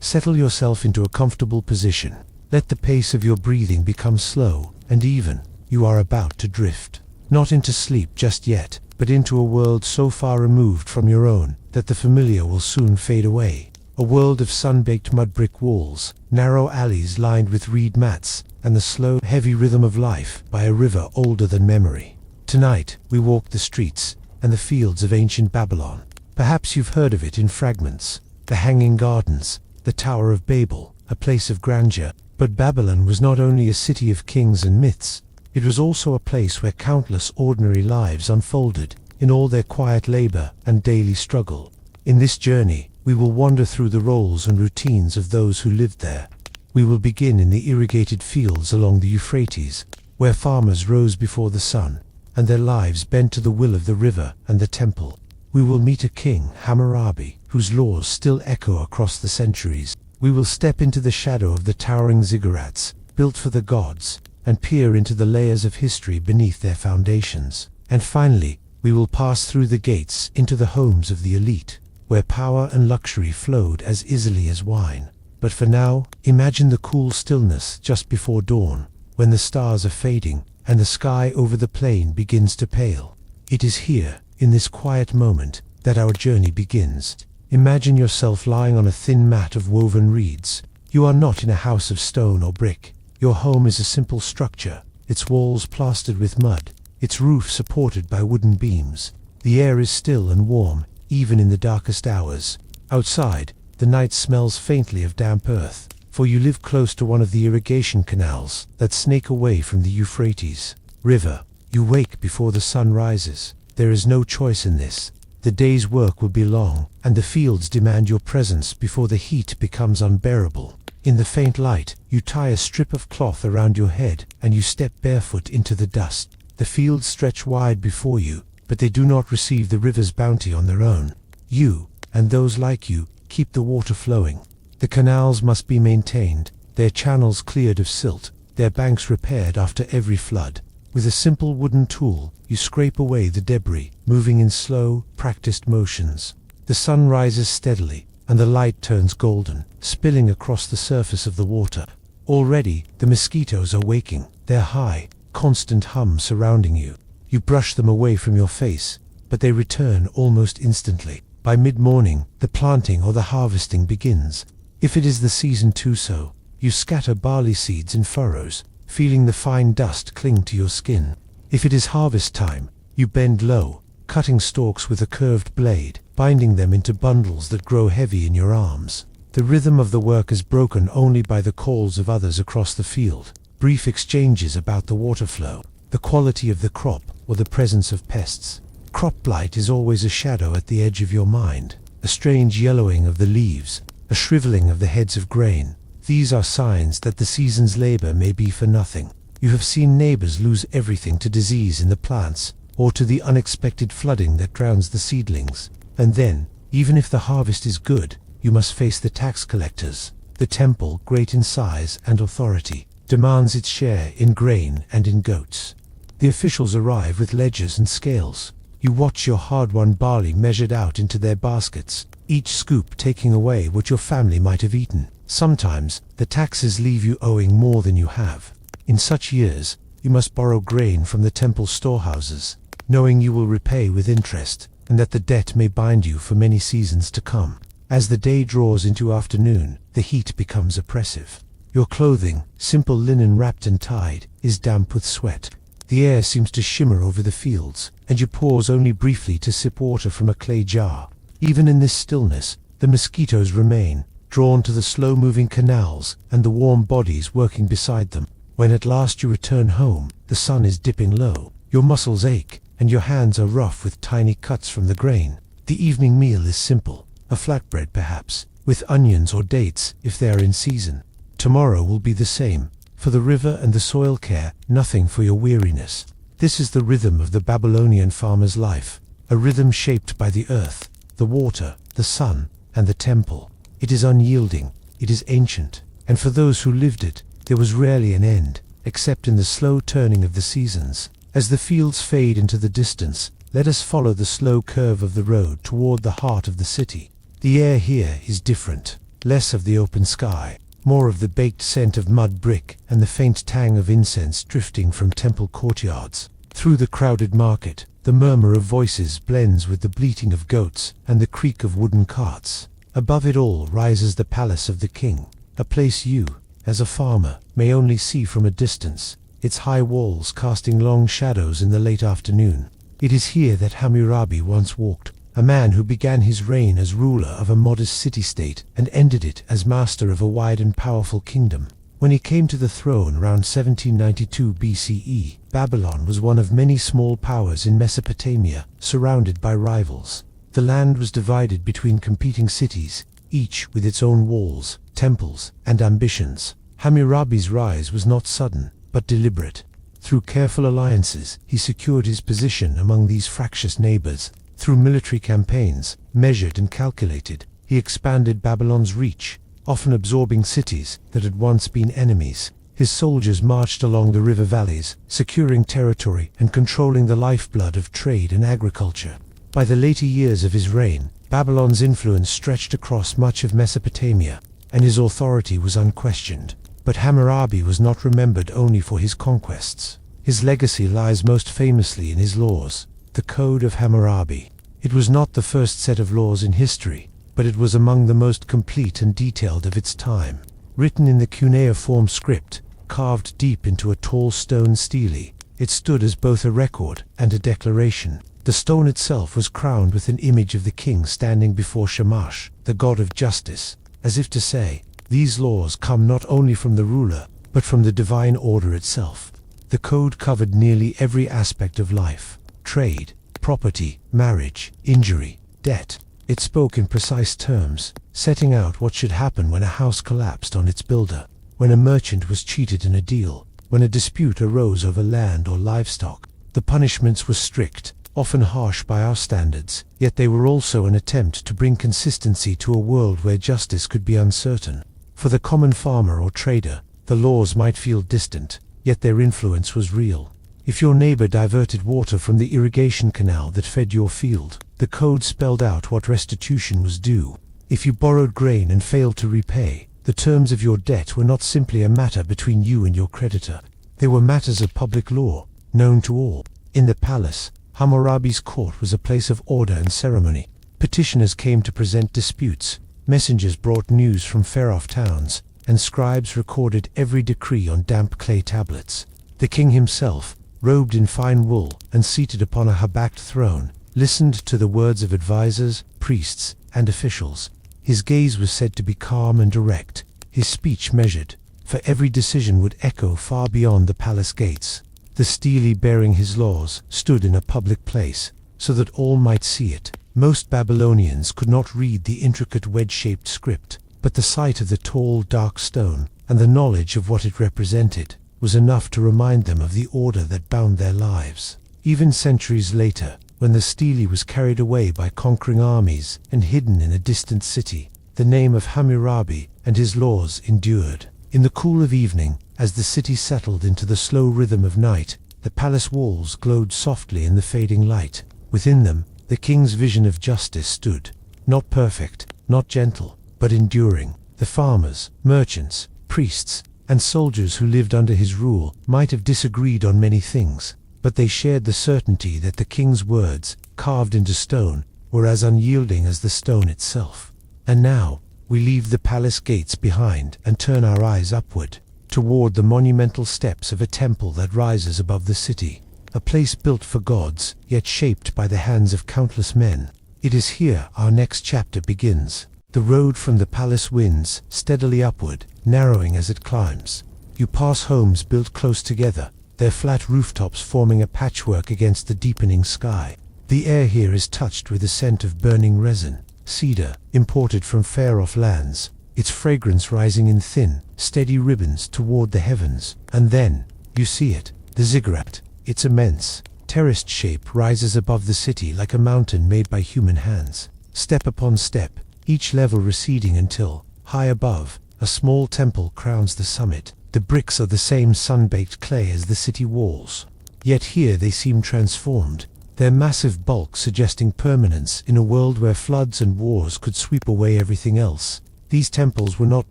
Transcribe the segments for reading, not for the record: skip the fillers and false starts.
Settle yourself into a comfortable position. Let the pace of your breathing become slow and even. You are about to drift, not into sleep just yet, but into a world so far removed from your own that the familiar will soon fade away. A world of sun-baked mud brick walls, narrow alleys lined with reed mats, and the slow, heavy rhythm of life by a river older than memory. Tonight, we walk the streets and the fields of ancient Babylon. Perhaps you've heard of it in fragments. The Hanging Gardens, the Tower of Babel, a place of grandeur. But Babylon was not only a city of kings and myths, it was also a place where countless ordinary lives unfolded in all their quiet labor and daily struggle. In this journey, we will wander through the roles and routines of those who lived there. We will begin in the irrigated fields along the Euphrates, where farmers rose before the sun, and their lives bent to the will of the river and the temple. We will meet a king, Hammurabi, whose laws still echo across the centuries. We will step into the shadow of the towering ziggurats, built for the gods, and peer into the layers of history beneath their foundations. And finally, we will pass through the gates into the homes of the elite, where power and luxury flowed as easily as wine. But for now, imagine the cool stillness just before dawn, when the stars are fading and the sky over the plain begins to pale. It is here, in this quiet moment, that our journey begins. Imagine yourself lying on a thin mat of woven reeds. You are not in a house of stone or brick. Your home is a simple structure, its walls plastered with mud, its roof supported by wooden beams. The air is still and warm, even in the darkest hours. Outside, the night smells faintly of damp earth, for you live close to one of the irrigation canals that snake away from the Euphrates River. You wake before the sun rises. There is no choice in this. The day's work will be long, and the fields demand your presence before the heat becomes unbearable. In the faint light, you tie a strip of cloth around your head, and you step barefoot into the dust. The fields stretch wide before you, but they do not receive the river's bounty on their own. You, and those like you, keep the water flowing. The canals must be maintained, their channels cleared of silt, their banks repaired after every flood. With a simple wooden tool, you scrape away the debris, moving in slow, practiced motions. The sun rises steadily, and the light turns golden, spilling across the surface of the water. Already, the mosquitoes are waking, their high, constant hum surrounding you. You brush them away from your face, but they return almost instantly. By mid-morning, the planting or the harvesting begins. If it is the season to sow, you scatter barley seeds in furrows, feeling the fine dust cling to your skin. If it is harvest time, you bend low, cutting stalks with a curved blade, binding them into bundles that grow heavy in your arms. The rhythm of the work is broken only by the calls of others across the field, brief exchanges about the water flow, the quality of the crop, or the presence of pests. Crop blight is always a shadow at the edge of your mind, a strange yellowing of the leaves, a shriveling of the heads of grain. These are signs that the season's labor may be for nothing. You have seen neighbors lose everything to disease in the plants, or to the unexpected flooding that drowns the seedlings. And then, even if the harvest is good, you must face the tax collectors. The temple, great in size and authority, demands its share in grain and in goats. The officials arrive with ledgers and scales. You watch your hard-won barley measured out into their baskets, each scoop taking away what your family might have eaten. Sometimes, the taxes leave you owing more than you have. In such years, you must borrow grain from the temple storehouses, knowing you will repay with interest, and that the debt may bind you for many seasons to come. As the day draws into afternoon, the heat becomes oppressive. Your clothing, simple linen wrapped and tied, is damp with sweat. The air seems to shimmer over the fields, and you pause only briefly to sip water from a clay jar. Even in this stillness, the mosquitoes remain, drawn to the slow-moving canals and the warm bodies working beside them. When at last you return home, the sun is dipping low. Your muscles ache, and your hands are rough with tiny cuts from the grain. The evening meal is simple, a flatbread perhaps, with onions or dates if they are in season. Tomorrow will be the same. For the river and the soil care, nothing for your weariness. This is the rhythm of the Babylonian farmer's life, a rhythm shaped by the earth, the water, the sun, and the temple. It is unyielding, it is ancient, and for those who lived it, there was rarely an end, except in the slow turning of the seasons. As the fields fade into the distance, let us follow the slow curve of the road toward the heart of the city. The air here is different. less of the open sky, more of the baked scent of mud brick and the faint tang of incense drifting from temple courtyards. Through the crowded market, the murmur of voices blends with the bleating of goats and the creak of wooden carts. Above it all rises the palace of the king, a place you, as a farmer, may only see from a distance, its high walls casting long shadows in the late afternoon. It is here that Hammurabi once walked, a man who began his reign as ruler of a modest city-state and ended it as master of a wide and powerful kingdom. When he came to the throne around 1792 BCE, Babylon was one of many small powers in Mesopotamia, surrounded by rivals. The land was divided between competing cities, each with its own walls, temples, and ambitions. Hammurabi's rise was not sudden, but deliberate. Through careful alliances, he secured his position among these fractious neighbors. Through military campaigns, measured and calculated, he expanded Babylon's reach, often absorbing cities that had once been enemies. His soldiers marched along the river valleys, securing territory and controlling the lifeblood of trade and agriculture. By the later years of his reign, Babylon's influence stretched across much of Mesopotamia, and his authority was unquestioned. But Hammurabi was not remembered only for his conquests. His legacy lies most famously in his laws, the Code of Hammurabi. It was not the first set of laws in history, but it was among the most complete and detailed of its time. Written in the cuneiform script, carved deep into a tall stone stele, it stood as both a record and a declaration. The stone itself was crowned with an image of the king standing before Shamash, the god of justice, as if to say, these laws come not only from the ruler, but from the divine order itself. The code covered nearly every aspect of life: trade, property, marriage, injury, debt. It spoke in precise terms, setting out what should happen when a house collapsed on its builder, when a merchant was cheated in a deal, when a dispute arose over land or livestock. The punishments were strict, often harsh by our standards, yet they were also an attempt to bring consistency to a world where justice could be uncertain. For the common farmer or trader, the laws might feel distant, yet their influence was real. If your neighbor diverted water from the irrigation canal that fed your field, the code spelled out what restitution was due. If you borrowed grain and failed to repay, the terms of your debt were not simply a matter between you and your creditor. They were matters of public law, known to all. In the palace, Hammurabi's court was a place of order and ceremony. Petitioners came to present disputes, messengers brought news from far-off towns, and scribes recorded every decree on damp clay tablets. The king himself, robed in fine wool and seated upon a high-backed throne, listened to the words of advisors, priests, and officials. His gaze was said to be calm and direct, his speech measured, for every decision would echo far beyond the palace gates. The stele bearing his laws stood in a public place, so that all might see it. Most Babylonians could not read the intricate wedge-shaped script, but the sight of the tall, dark stone, and the knowledge of what it represented, was enough to remind them of the order that bound their lives. Even centuries later, when the stele was carried away by conquering armies and hidden in a distant city, the name of Hammurabi and his laws endured. In the cool of evening, as the city settled into the slow rhythm of night, the palace walls glowed softly in the fading light. Within them, the king's vision of justice stood, not perfect, not gentle, but enduring. The farmers, merchants, priests, and soldiers who lived under his rule might have disagreed on many things, but they shared the certainty that the king's words, carved into stone, were as unyielding as the stone itself. And now, we leave the palace gates behind and turn our eyes upward, toward the monumental steps of a temple that rises above the city, a place built for gods, yet shaped by the hands of countless men. It is here our next chapter begins. The road from the palace winds steadily upward, narrowing as it climbs. You pass homes built close together, their flat rooftops forming a patchwork against the deepening sky. The air here is touched with the scent of burning resin, cedar, imported from far-off lands, its fragrance rising in thin, steady ribbons toward the heavens. And then, you see it, the ziggurat. Its immense, terraced shape rises above the city like a mountain made by human hands. Step upon step, each level receding until, high above, a small temple crowns the summit. The bricks are the same sun-baked clay as the city walls. Yet here they seem transformed, their massive bulk suggesting permanence in a world where floods and wars could sweep away everything else. These temples were not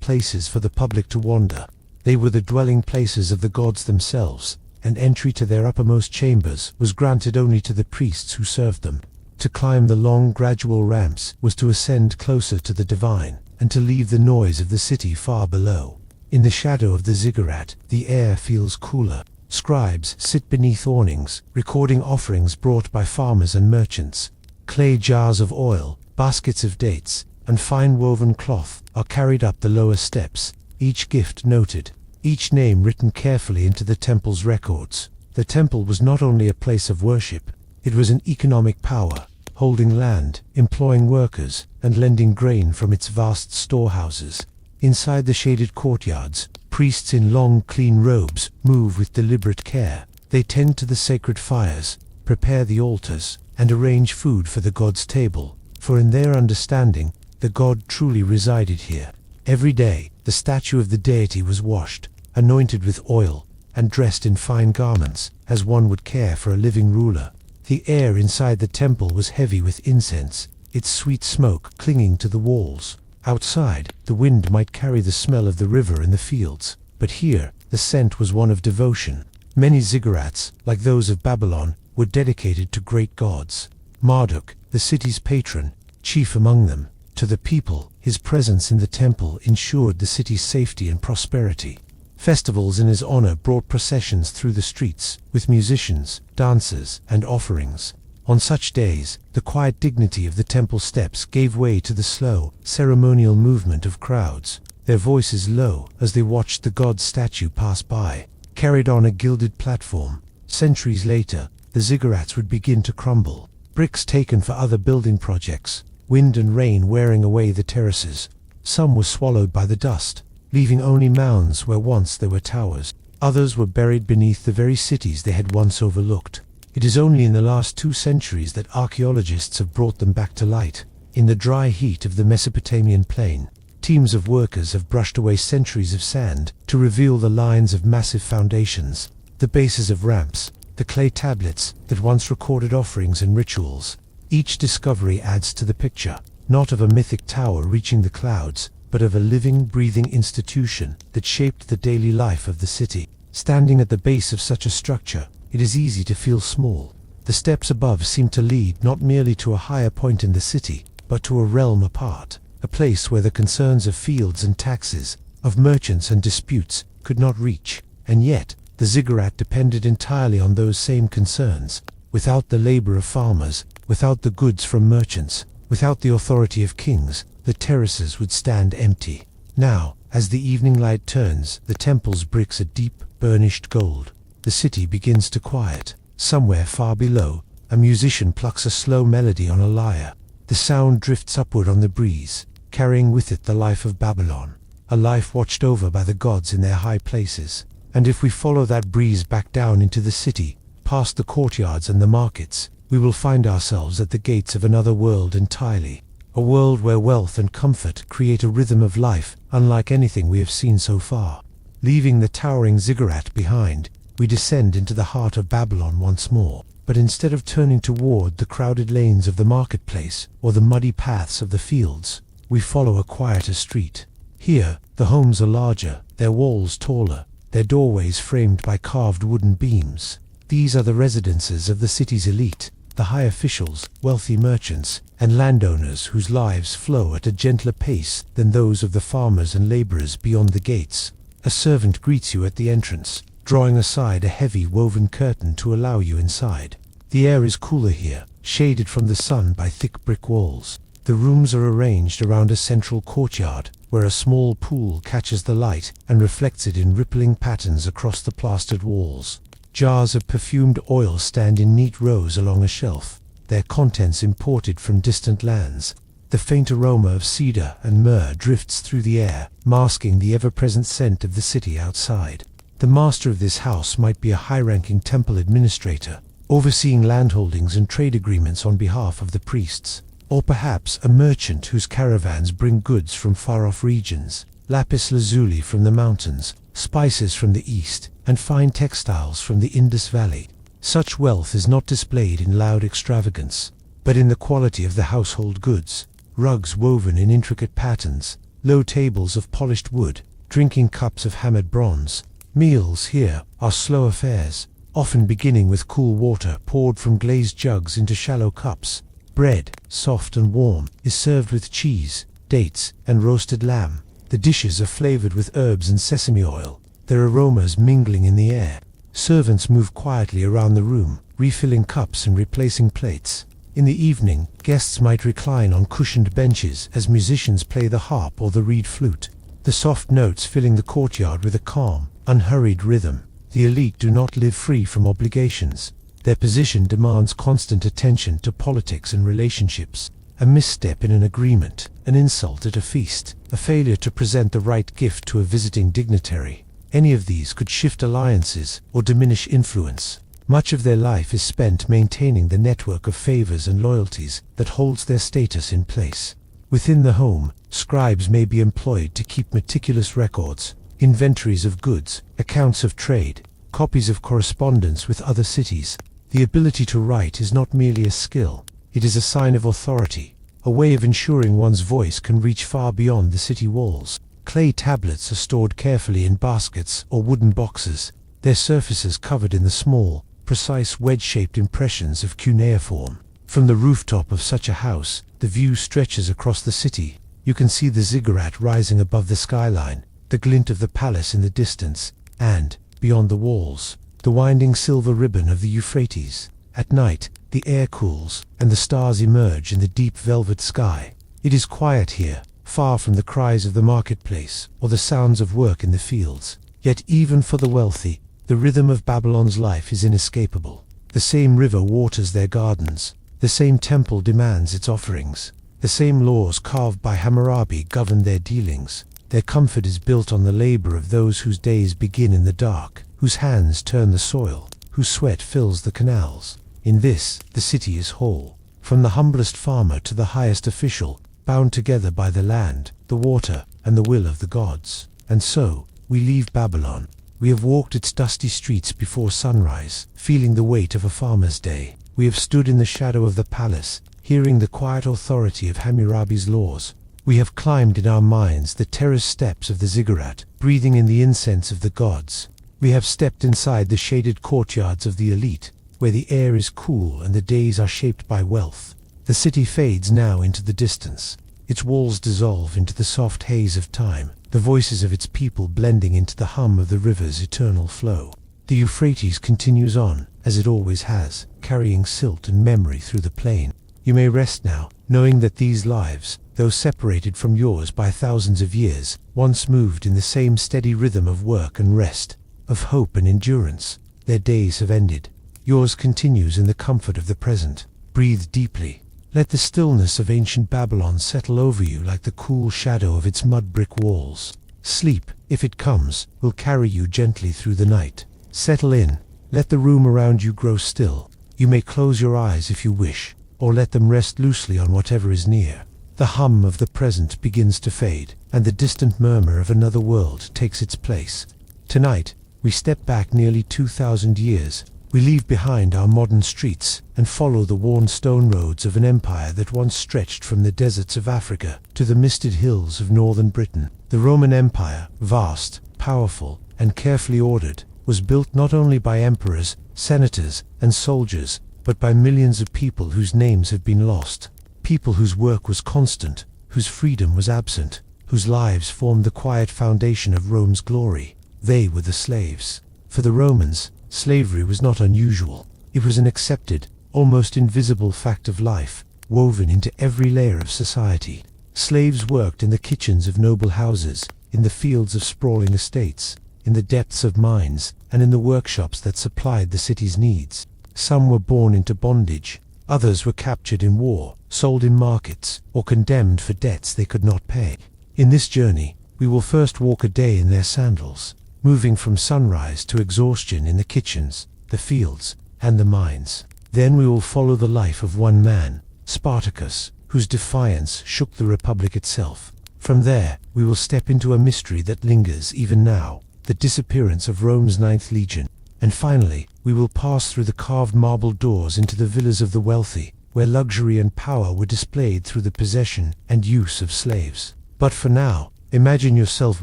places for the public to wander. They were the dwelling places of the gods themselves, and entry to their uppermost chambers was granted only to the priests who served them. To climb the long, gradual ramps was to ascend closer to the divine, and to leave the noise of the city far below. In the shadow of the ziggurat, the air feels cooler. Scribes sit beneath awnings, recording offerings brought by farmers and merchants. Clay jars of oil, baskets of dates, and fine woven cloth are carried up the lower steps, each gift noted, each name written carefully into the temple's records. The temple was not only a place of worship, it was an economic power, holding land, employing workers, and lending grain from its vast storehouses. Inside the shaded courtyards, priests in long, clean robes move with deliberate care. They tend to the sacred fires, prepare the altars, and arrange food for the god's table, for in their understanding, the god truly resided here. Every day, the statue of the deity was washed, anointed with oil, and dressed in fine garments, as one would care for a living ruler. The air inside the temple was heavy with incense, its sweet smoke clinging to the walls. Outside, the wind might carry the smell of the river in the fields, but here, the scent was one of devotion. Many ziggurats, like those of Babylon, were dedicated to great gods. Marduk, the city's patron, chief among them. To the people, his presence in the temple ensured the city's safety and prosperity. Festivals in his honor brought processions through the streets, with musicians, dancers, and offerings. On such days, the quiet dignity of the temple steps gave way to the slow, ceremonial movement of crowds, their voices low as they watched the god's statue pass by, carried on a gilded platform. Centuries later, the ziggurats would begin to crumble, bricks taken for other building projects, wind and rain wearing away the terraces. Some were swallowed by the dust, leaving only mounds where once there were towers. Others were buried beneath the very cities they had once overlooked. It is only in the last 2 centuries that archaeologists have brought them back to light. In the dry heat of the Mesopotamian plain, teams of workers have brushed away centuries of sand to reveal the lines of massive foundations, the bases of ramps, the clay tablets that once recorded offerings and rituals. Each discovery adds to the picture, not of a mythic tower reaching the clouds, but of a living, breathing institution that shaped the daily life of the city. Standing at the base of such a structure, it is easy to feel small. The steps above seem to lead not merely to a higher point in the city, but to a realm apart, a place where the concerns of fields and taxes, of merchants and disputes, could not reach. And yet, the ziggurat depended entirely on those same concerns. Without the labor of farmers, without the goods from merchants, without the authority of kings, the terraces would stand empty. Now, as the evening light turns, the temple's bricks a deep, burnished gold. The city begins to quiet. Somewhere far below, a musician plucks a slow melody on a lyre. The sound drifts upward on the breeze, carrying with it the life of Babylon, a life watched over by the gods in their high places. And if we follow that breeze back down into the city, past the courtyards and the markets, we will find ourselves at the gates of another world entirely, a world where wealth and comfort create a rhythm of life unlike anything we have seen so far. Leaving the towering ziggurat behind, we descend into the heart of Babylon once more, but instead of turning toward the crowded lanes of the marketplace or the muddy paths of the fields, we follow a quieter street. Here, the homes are larger, their walls taller, their doorways framed by carved wooden beams. These are the residences of the city's elite, the high officials, wealthy merchants, and landowners whose lives flow at a gentler pace than those of the farmers and laborers beyond the gates. A servant greets you at the entrance, drawing aside a heavy woven curtain to allow you inside. The air is cooler here, shaded from the sun by thick brick walls. The rooms are arranged around a central courtyard, where a small pool catches the light and reflects it in rippling patterns across the plastered walls. Jars of perfumed oil stand in neat rows along a shelf, their contents imported from distant lands. The faint aroma of cedar and myrrh drifts through the air, masking the ever-present scent of the city outside. The master of this house might be a high-ranking temple administrator, overseeing landholdings and trade agreements on behalf of the priests. Or perhaps a merchant whose caravans bring goods from far-off regions, lapis lazuli from the mountains, spices from the east, and fine textiles from the Indus Valley. Such wealth is not displayed in loud extravagance, but in the quality of the household goods. Rugs woven in intricate patterns, low tables of polished wood, drinking cups of hammered bronze. Meals here are slow affairs, often beginning with cool water poured from glazed jugs into shallow cups. Bread, soft and warm, is served with cheese, dates, and roasted lamb. The dishes are flavored with herbs and sesame oil, their aromas mingling in the air. Servants move quietly around the room, refilling cups and replacing plates. In the evening, guests might recline on cushioned benches as musicians play the harp or the reed flute, the soft notes filling the courtyard with a calm, unhurried rhythm. The elite do not live free from obligations. Their position demands constant attention to politics and relationships. A misstep in an agreement, an insult at a feast, a failure to present the right gift to a visiting dignitary. Any of these could shift alliances or diminish influence. Much of their life is spent maintaining the network of favors and loyalties that holds their status in place. Within the home, scribes may be employed to keep meticulous records, inventories of goods, accounts of trade, copies of correspondence with other cities. The ability to write is not merely a skill, it is a sign of authority, a way of ensuring one's voice can reach far beyond the city walls. Clay tablets are stored carefully in baskets or wooden boxes, their surfaces covered in the small, precise wedge-shaped impressions of cuneiform. From the rooftop of such a house, the view stretches across the city. You can see the ziggurat rising above the skyline, the glint of the palace in the distance, and, beyond the walls, the winding silver ribbon of the Euphrates. At night, the air cools, and the stars emerge in the deep velvet sky. It is quiet here, far from the cries of the marketplace or the sounds of work in the fields. Yet even for the wealthy, the rhythm of Babylon's life is inescapable. The same river waters their gardens, the same temple demands its offerings, the same laws carved by Hammurabi govern their dealings. Their comfort is built on the labor of those whose days begin in the dark, whose hands turn the soil, whose sweat fills the canals. In this, the city is whole, from the humblest farmer to the highest official, bound together by the land, the water, and the will of the gods. And so, we leave Babylon. We have walked its dusty streets before sunrise, feeling the weight of a farmer's day. We have stood in the shadow of the palace, hearing the quiet authority of Hammurabi's laws. We have climbed in our minds the terraced steps of the ziggurat, breathing in the incense of the gods. We have stepped inside the shaded courtyards of the elite, where the air is cool and the days are shaped by wealth. The city fades now into the distance. Its walls dissolve into the soft haze of time, the voices of its people blending into the hum of the river's eternal flow. The Euphrates continues on, as it always has, carrying silt and memory through the plain. You may rest now, knowing that these lives, though separated from yours by thousands of years, once moved in the same steady rhythm of work and rest, of hope and endurance. Their days have ended. Yours continues in the comfort of the present. Breathe deeply. Let the stillness of ancient Babylon settle over you like the cool shadow of its mud-brick walls. Sleep, if it comes, will carry you gently through the night. Settle in. Let the room around you grow still. You may close your eyes if you wish, or let them rest loosely on whatever is near. The hum of the present begins to fade, and the distant murmur of another world takes its place. Tonight, we step back nearly 2,000 years. We leave behind our modern streets and follow the worn stone roads of an empire that once stretched from the deserts of Africa to the misted hills of northern Britain. The Roman Empire, vast, powerful, and carefully ordered, was built not only by emperors, senators, and soldiers, but by millions of people whose names have been lost. People whose work was constant, whose freedom was absent, whose lives formed the quiet foundation of Rome's glory. They were the slaves. For the Romans, slavery was not unusual. It was an accepted, almost invisible fact of life, woven into every layer of society. Slaves worked in the kitchens of noble houses, in the fields of sprawling estates, in the depths of mines, and in the workshops that supplied the city's needs. Some were born into bondage, others were captured in war, sold in markets, or condemned for debts they could not pay. In this journey, we will first walk a day in their sandals, moving from sunrise to exhaustion in the kitchens, the fields, and the mines. Then we will follow the life of one man, Spartacus, whose defiance shook the Republic itself. From there, we will step into a mystery that lingers even now, the disappearance of Rome's 9th Legion. And finally, we will pass through the carved marble doors into the villas of the wealthy, where luxury and power were displayed through the possession and use of slaves. But for now, imagine yourself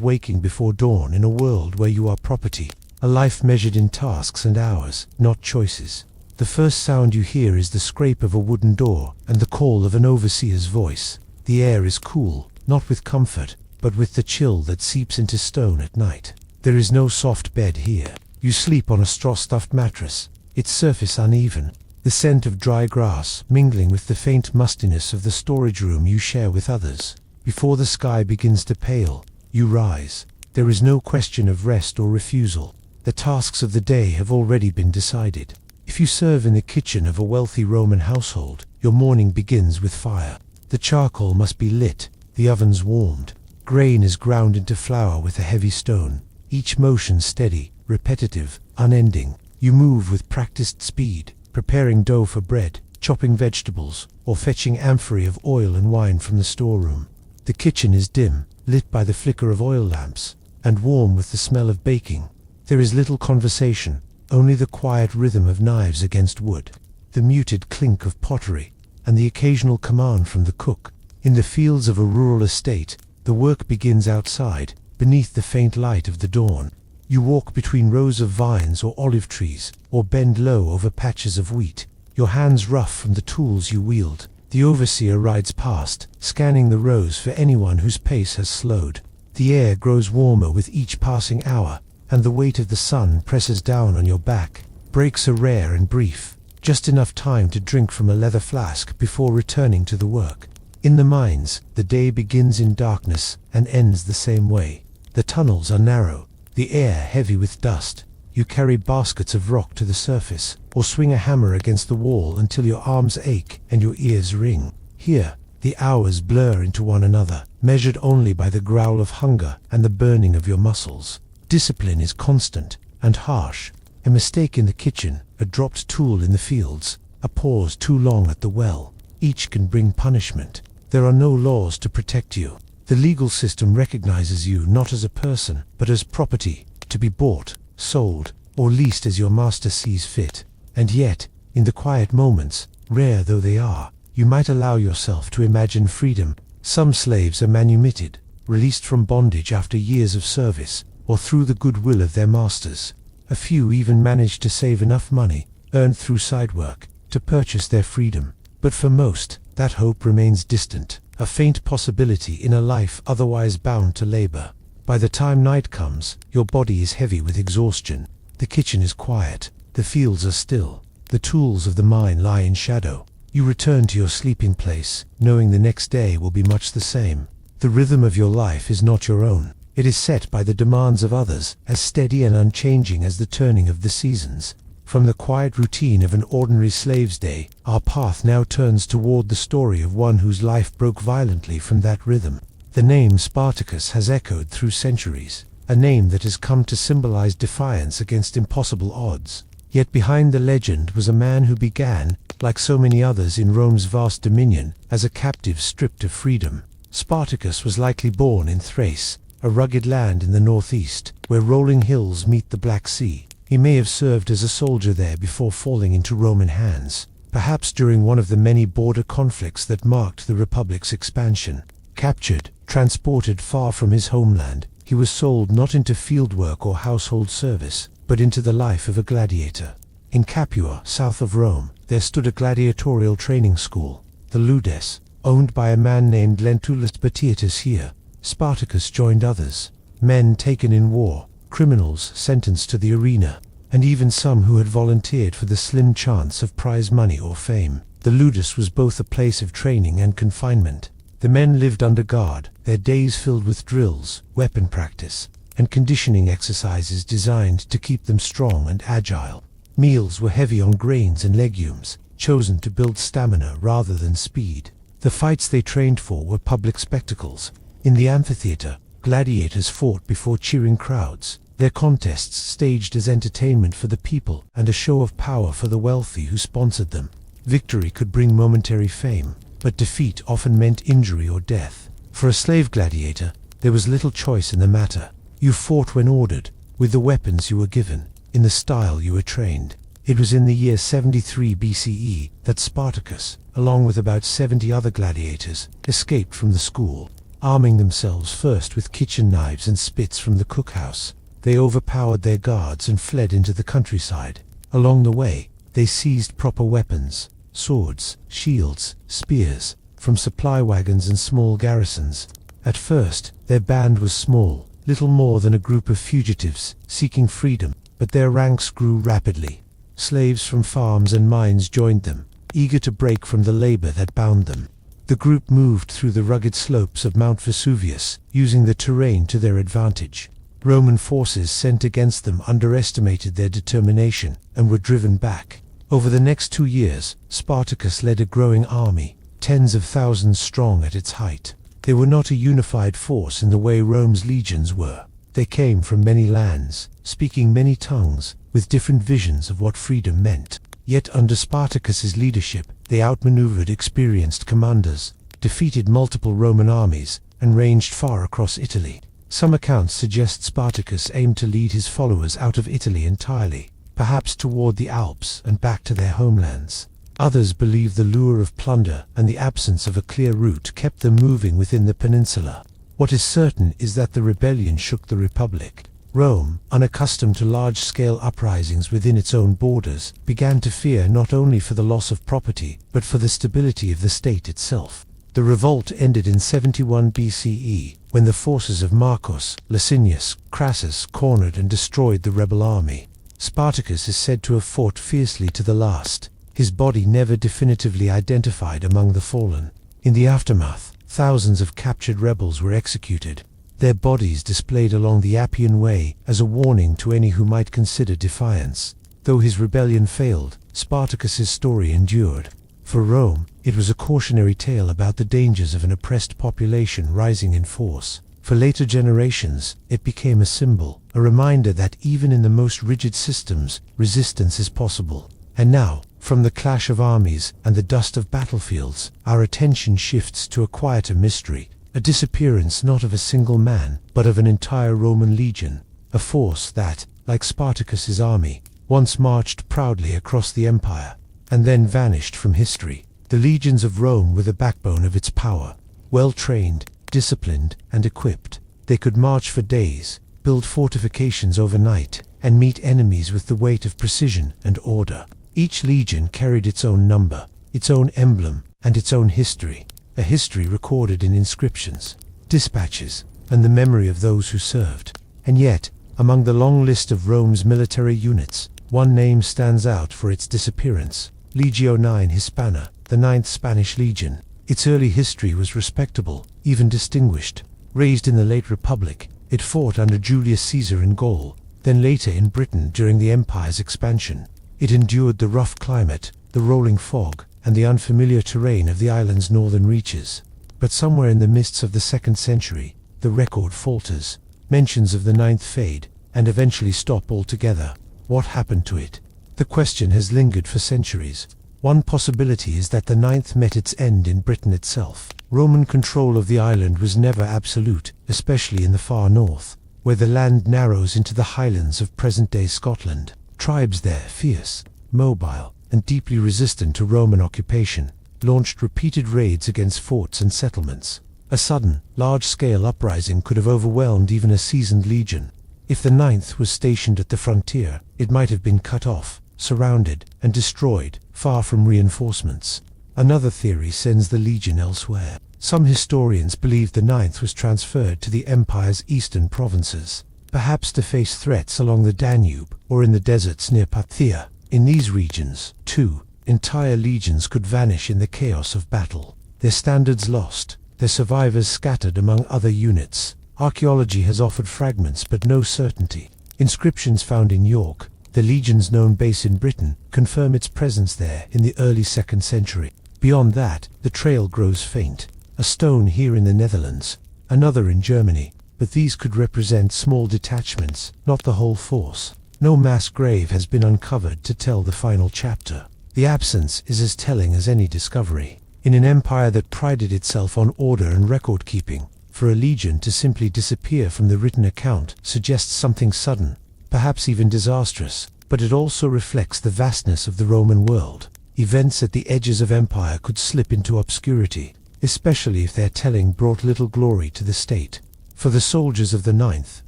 waking before dawn in a world where you are property, a life measured in tasks and hours, not choices. The first sound you hear is the scrape of a wooden door and the call of an overseer's voice. The air is cool, not with comfort, but with the chill that seeps into stone at night. There is no soft bed here. You sleep on a straw-stuffed mattress, its surface uneven, the scent of dry grass mingling with the faint mustiness of the storage room you share with others. Before the sky begins to pale, you rise. There is no question of rest or refusal. The tasks of the day have already been decided. If you serve in the kitchen of a wealthy Roman household, your morning begins with fire. The charcoal must be lit, the ovens warmed. Grain is ground into flour with a heavy stone, each motion steady, repetitive, unending. You move with practiced speed, preparing dough for bread, chopping vegetables, or fetching amphorae of oil and wine from the storeroom. The kitchen is dim, lit by the flicker of oil lamps, and warm with the smell of baking. There is little conversation, only the quiet rhythm of knives against wood, the muted clink of pottery, and the occasional command from the cook. In the fields of a rural estate, the work begins outside, beneath the faint light of the dawn. You walk between rows of vines or olive trees, or bend low over patches of wheat, your hands rough from the tools you wield. The overseer rides past, scanning the rows for anyone whose pace has slowed. The air grows warmer with each passing hour, and the weight of the sun presses down on your back. Breaks are rare and brief, just enough time to drink from a leather flask before returning to the work. In the mines, the day begins in darkness and ends the same way. The tunnels are narrow, the air heavy with dust. You carry baskets of rock to the surface, or swing a hammer against the wall until your arms ache and your ears ring. Here, the hours blur into one another, measured only by the growl of hunger and the burning of your muscles. Discipline is constant and harsh. A mistake in the kitchen, a dropped tool in the fields, a pause too long at the well, each can bring punishment. There are no laws to protect you. The legal system recognizes you not as a person, but as property, to be bought, sold, or leased as your master sees fit. And yet, in the quiet moments, rare though they are, you might allow yourself to imagine freedom. Some slaves are manumitted, released from bondage after years of service, or through the goodwill of their masters. A few even manage to save enough money, earned through side work, to purchase their freedom. But for most, that hope remains distant, a faint possibility in a life otherwise bound to labor. By the time night comes, your body is heavy with exhaustion. The kitchen is quiet, the fields are still, the tools of the mine lie in shadow. You return to your sleeping place, knowing the next day will be much the same. The rhythm of your life is not your own. It is set by the demands of others, as steady and unchanging as the turning of the seasons. From the quiet routine of an ordinary slave's day, our path now turns toward the story of one whose life broke violently from that rhythm. The name Spartacus has echoed through centuries, a name that has come to symbolize defiance against impossible odds. Yet behind the legend was a man who began, like so many others in Rome's vast dominion, as a captive stripped of freedom. Spartacus was likely born in Thrace, a rugged land in the northeast, where rolling hills meet the Black Sea. He may have served as a soldier there before falling into Roman hands, perhaps during one of the many border conflicts that marked the Republic's expansion. Captured, transported far from his homeland, he was sold not into fieldwork or household service, but into the life of a gladiator. In Capua, south of Rome, there stood a gladiatorial training school, the Ludes, owned by a man named Lentulus Batiatus. Here, Spartacus joined others, men taken in war, criminals sentenced to the arena, and even some who had volunteered for the slim chance of prize money or fame. The Ludus was both a place of training and confinement. The men lived under guard, their days filled with drills, weapon practice, and conditioning exercises designed to keep them strong and agile. Meals were heavy on grains and legumes, chosen to build stamina rather than speed. The fights they trained for were public spectacles. In the amphitheater, gladiators fought before cheering crowds, their contests staged as entertainment for the people and a show of power for the wealthy who sponsored them. Victory could bring momentary fame, but defeat often meant injury or death. For a slave gladiator, there was little choice in the matter. You fought when ordered, with the weapons you were given, in the style you were trained. It was in the year 73 BCE that Spartacus, along with about 70 other gladiators, escaped from the school. arming themselves first with kitchen knives and spits from the cookhouse. They overpowered their guards and fled into the countryside. Along the way, they seized proper weapons, swords, shields, spears, from supply wagons and small garrisons. At first, their band was small, little more than a group of fugitives seeking freedom, but their ranks grew rapidly. Slaves from farms and mines joined them, eager to break from the labor that bound them. The group moved through the rugged slopes of Mount Vesuvius, using the terrain to their advantage. Roman forces sent against them underestimated their determination and were driven back. Over the next 2 years, Spartacus led a growing army, tens of thousands strong at its height. They were not a unified force in the way Rome's legions were. They came from many lands, speaking many tongues, with different visions of what freedom meant. Yet under Spartacus's leadership, they outmaneuvered experienced commanders, defeated multiple Roman armies, and ranged far across Italy. Some accounts suggest Spartacus aimed to lead his followers out of Italy entirely, perhaps toward the Alps and back to their homelands. Others believe the lure of plunder and the absence of a clear route kept them moving within the peninsula. What is certain is that the rebellion shook the Republic. Rome, unaccustomed to large-scale uprisings within its own borders, began to fear not only for the loss of property, but for the stability of the state itself. The revolt ended in 71 BCE, when the forces of Marcus, Licinius, Crassus cornered and destroyed the rebel army. Spartacus is said to have fought fiercely to the last, his body never definitively identified among the fallen. In the aftermath, thousands of captured rebels were executed, their bodies displayed along the Appian Way as a warning to any who might consider defiance. Though his rebellion failed, Spartacus's story endured. For Rome, it was a cautionary tale about the dangers of an oppressed population rising in force. For later generations, it became a symbol, a reminder that even in the most rigid systems, resistance is possible. And now, from the clash of armies and the dust of battlefields, our attention shifts to a quieter mystery, a disappearance not of a single man, but of an entire Roman legion, a force that, like Spartacus's army, once marched proudly across the empire, and then vanished from history. The legions of Rome were the backbone of its power. Well-trained, disciplined, and equipped, they could march for days, build fortifications overnight, and meet enemies with the weight of precision and order. Each legion carried its own number, its own emblem, and its own history, a history recorded in inscriptions, dispatches, and the memory of those who served. And yet, among the long list of Rome's military units, one name stands out for its disappearance: Legio IX Hispana, the 9th Spanish Legion. Its early history was respectable, even distinguished. Raised in the late Republic, it fought under Julius Caesar in Gaul, then later in Britain during the empire's expansion. It endured the rough climate, the rolling fog, and the unfamiliar terrain of the island's northern reaches. But somewhere in the mists of the 2nd century, the record falters. Mentions of the 9th fade, and eventually stop altogether. What happened to it? The question has lingered for centuries. One possibility is that the 9th met its end in Britain itself. Roman control of the island was never absolute, especially in the far north, where the land narrows into the highlands of present-day Scotland. Tribes there, fierce, mobile, and deeply resistant to Roman occupation, launched repeated raids against forts and settlements. A sudden, large-scale uprising could have overwhelmed even a seasoned legion. If the 9th was stationed at the frontier, it might have been cut off, surrounded, and destroyed, far from reinforcements. Another theory sends the legion elsewhere. Some historians believe the 9th was transferred to the empire's eastern provinces, perhaps to face threats along the Danube or in the deserts near Parthia. In these regions, too, entire legions could vanish in the chaos of battle, their standards lost, their survivors scattered among other units. Archaeology has offered fragments but no certainty. Inscriptions found in York, the legion's known base in Britain, confirm its presence there in the early 2nd century. Beyond that, the trail grows faint. A stone here in the Netherlands, another in Germany, but these could represent small detachments, not the whole force. No mass grave has been uncovered to tell the final chapter. The absence is as telling as any discovery. In an empire that prided itself on order and record-keeping, for a legion to simply disappear from the written account suggests something sudden, perhaps even disastrous, but it also reflects the vastness of the Roman world. Events at the edges of empire could slip into obscurity. especially if their telling brought little glory to the state. For the soldiers of the ninth,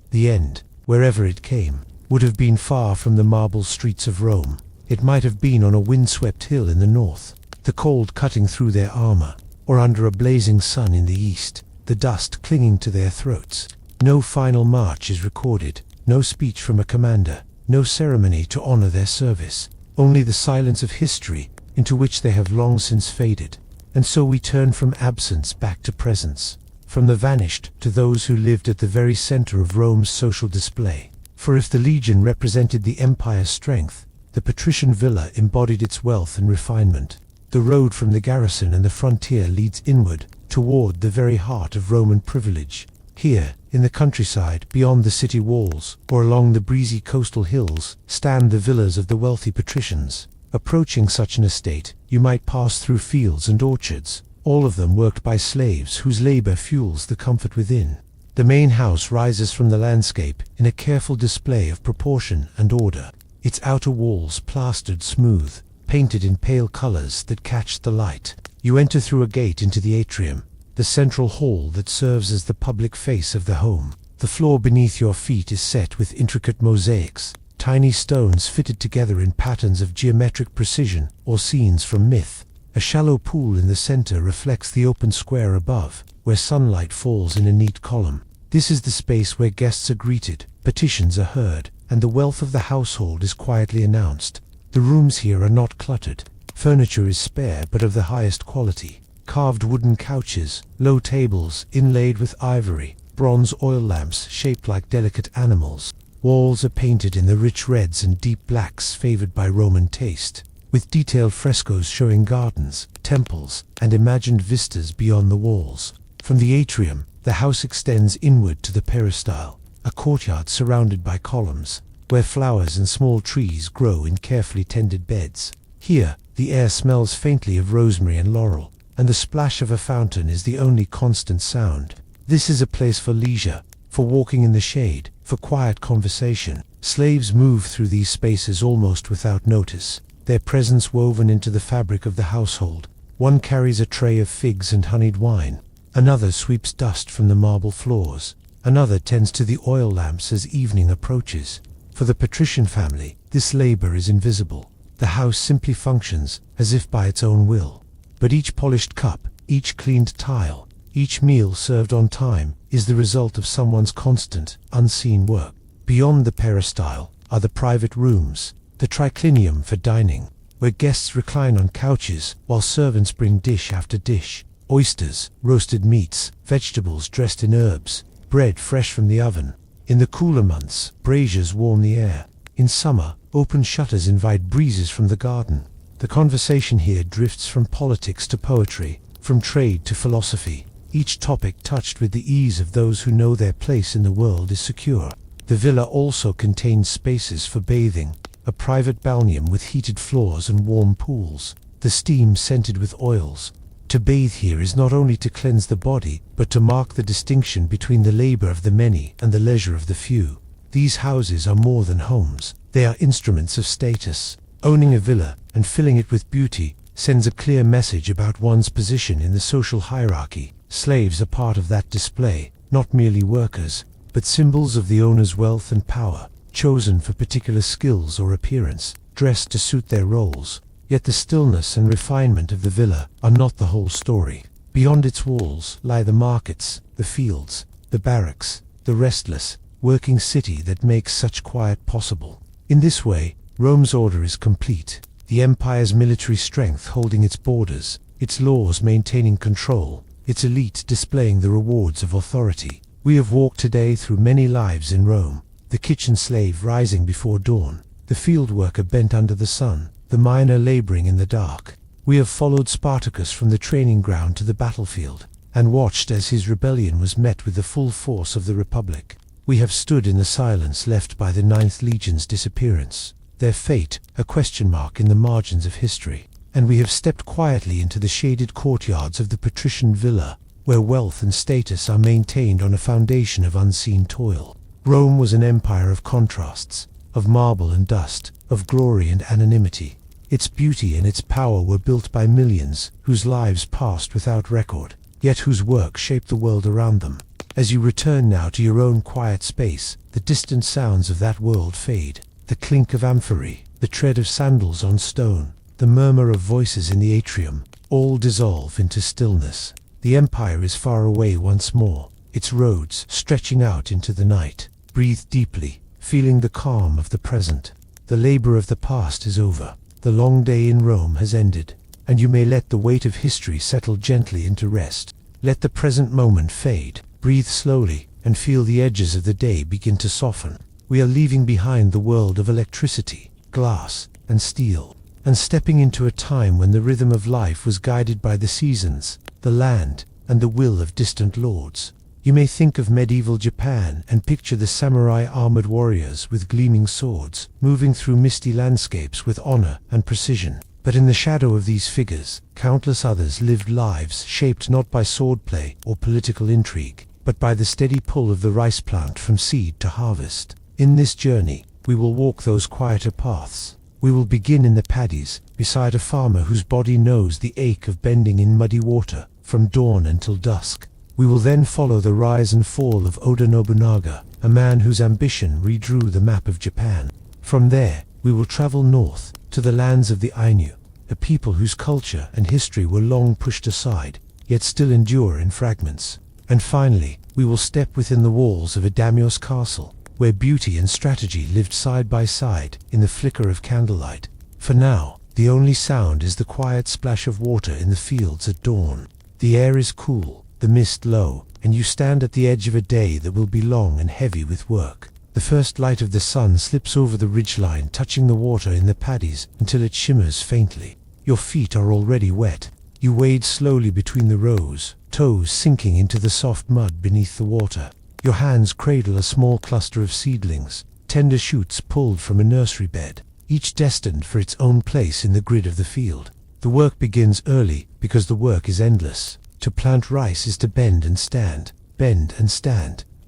the end, wherever it came, would have been far from the marble streets of Rome. It might have been on a windswept hill in the north, the cold cutting through their armor, or under a blazing sun in the east, the dust clinging to their throats. No final march is recorded, no speech from a commander, no ceremony to honor their service, only the silence of history, into which they have long since faded. And so we turn from absence back to presence, from the vanished to those who lived at the very center of Rome's social display. For if the legion represented the empire's strength, the patrician villa embodied its wealth and refinement. The road from the garrison and the frontier leads inward, toward the very heart of Roman privilege. Here, in the countryside, beyond the city walls, or along the breezy coastal hills, stand the villas of the wealthy patricians. Approaching such an estate, you might pass through fields and orchards, all of them worked by slaves whose labor fuels the comfort within. The main house rises from the landscape in a careful display of proportion and order, its outer walls plastered smooth, painted in pale colors that catch the light. You enter through a gate into the atrium, the central hall that serves as the public face of the home. The floor beneath your feet is set with intricate mosaics, tiny stones fitted together in patterns of geometric precision or scenes from myth. A shallow pool in the center reflects the open square above, where sunlight falls in a neat column. This is the space where guests are greeted, petitions are heard, and the wealth of the household is quietly announced. The rooms here are not cluttered. Furniture is spare but of the highest quality. Carved wooden couches, low tables inlaid with ivory, bronze oil lamps shaped like delicate animals. Walls are painted in the rich reds and deep blacks favored by Roman taste, with detailed frescoes showing gardens, temples, and imagined vistas beyond the walls. From the atrium, the house extends inward to the peristyle, a courtyard surrounded by columns, where flowers and small trees grow in carefully tended beds. Here, the air smells faintly of rosemary and laurel, and the splash of a fountain is the only constant sound. This is a place for leisure, for walking in the shade, for quiet conversation. Slaves move through these spaces almost without notice, their presence woven into the fabric of the household. One carries a tray of figs and honeyed wine, another sweeps dust from the marble floors, another tends to the oil lamps as evening approaches. For the patrician family, this labor is invisible. The house simply functions as if by its own will. But each polished cup, each cleaned tile, each meal served on time is the result of someone's constant, unseen work. Beyond the peristyle are the private rooms, the triclinium for dining, where guests recline on couches while servants bring dish after dish. Oysters, roasted meats, vegetables dressed in herbs, bread fresh from the oven. In the cooler months, braziers warm the air. In summer, open shutters invite breezes from the garden. The conversation here drifts from politics to poetry, from trade to philosophy, each topic touched with the ease of those who know their place in the world is secure. The villa also contains spaces for bathing, a private balneum with heated floors and warm pools, the steam scented with oils. To bathe here is not only to cleanse the body, but to mark the distinction between the labor of the many and the leisure of the few. These houses are more than homes. They are instruments of status. Owning a villa and filling it with beauty sends a clear message about one's position in the social hierarchy. Slaves are part of that display, not merely workers, but symbols of the owner's wealth and power, chosen for particular skills or appearance, dressed to suit their roles. Yet the stillness and refinement of the villa are not the whole story. Beyond its walls lie the markets, the fields, the barracks, the restless, working city that makes such quiet possible. In this way, Rome's order is complete, the empire's military strength holding its borders, its laws maintaining control, its elite displaying the rewards of authority. We have walked today through many lives in Rome, the kitchen slave rising before dawn, the field worker bent under the sun, the miner laboring in the dark. We have followed Spartacus from the training ground to the battlefield, and watched as his rebellion was met with the full force of the Republic. We have stood in the silence left by the Ninth Legion's disappearance, their fate a question mark in the margins of history, and we have stepped quietly into the shaded courtyards of the patrician villa, where wealth and status are maintained on a foundation of unseen toil. Rome was an empire of contrasts, of marble and dust, of glory and anonymity. Its beauty and its power were built by millions whose lives passed without record. yet whose work shaped the world around them. As you return now to your own quiet space, the distant sounds of that world fade. The clink of amphorae, the tread of sandals on stone, the murmur of voices in the atrium, all dissolve into stillness. The empire is far away once more, its roads stretching out into the night. Breathe deeply, feeling the calm of the present. The labor of the past is over. The long day in Rome has ended, and you may let the weight of history settle gently into rest. Let the present moment fade. Breathe slowly, and feel the edges of the day begin to soften. We are leaving behind the world of electricity, glass, and steel, and stepping into a time when the rhythm of life was guided by the seasons, the land, and the will of distant lords. You may think of medieval Japan and picture the samurai armored warriors with gleaming swords, moving through misty landscapes with honor and precision. But in the shadow of these figures, countless others lived lives shaped not by swordplay or political intrigue, but by the steady pull of the rice plant from seed to harvest. In this journey, we will walk those quieter paths. We will begin in the paddies, beside a farmer whose body knows the ache of bending in muddy water, from dawn until dusk. We will then follow the rise and fall of Oda Nobunaga, a man whose ambition redrew the map of Japan. From there, we will travel north, to the lands of the Ainu, a people whose culture and history were long pushed aside, yet still endure in fragments. And finally, we will step within the walls of a daimyo's castle, where beauty and strategy lived side by side in the flicker of candlelight. For now, the only sound is the quiet splash of water in the fields at dawn. The air is cool, the mist low, and you stand at the edge of a day that will be long and heavy with work. The first light of the sun slips over the ridgeline, touching the water in the paddies until it shimmers faintly. Your feet are already wet. You wade slowly between the rows, toes sinking into the soft mud beneath the water. Your hands cradle a small cluster of seedlings, tender shoots pulled from a nursery bed, each destined for its own place in the grid of the field. The work begins early because the work is endless. To plant rice is to bend and stand,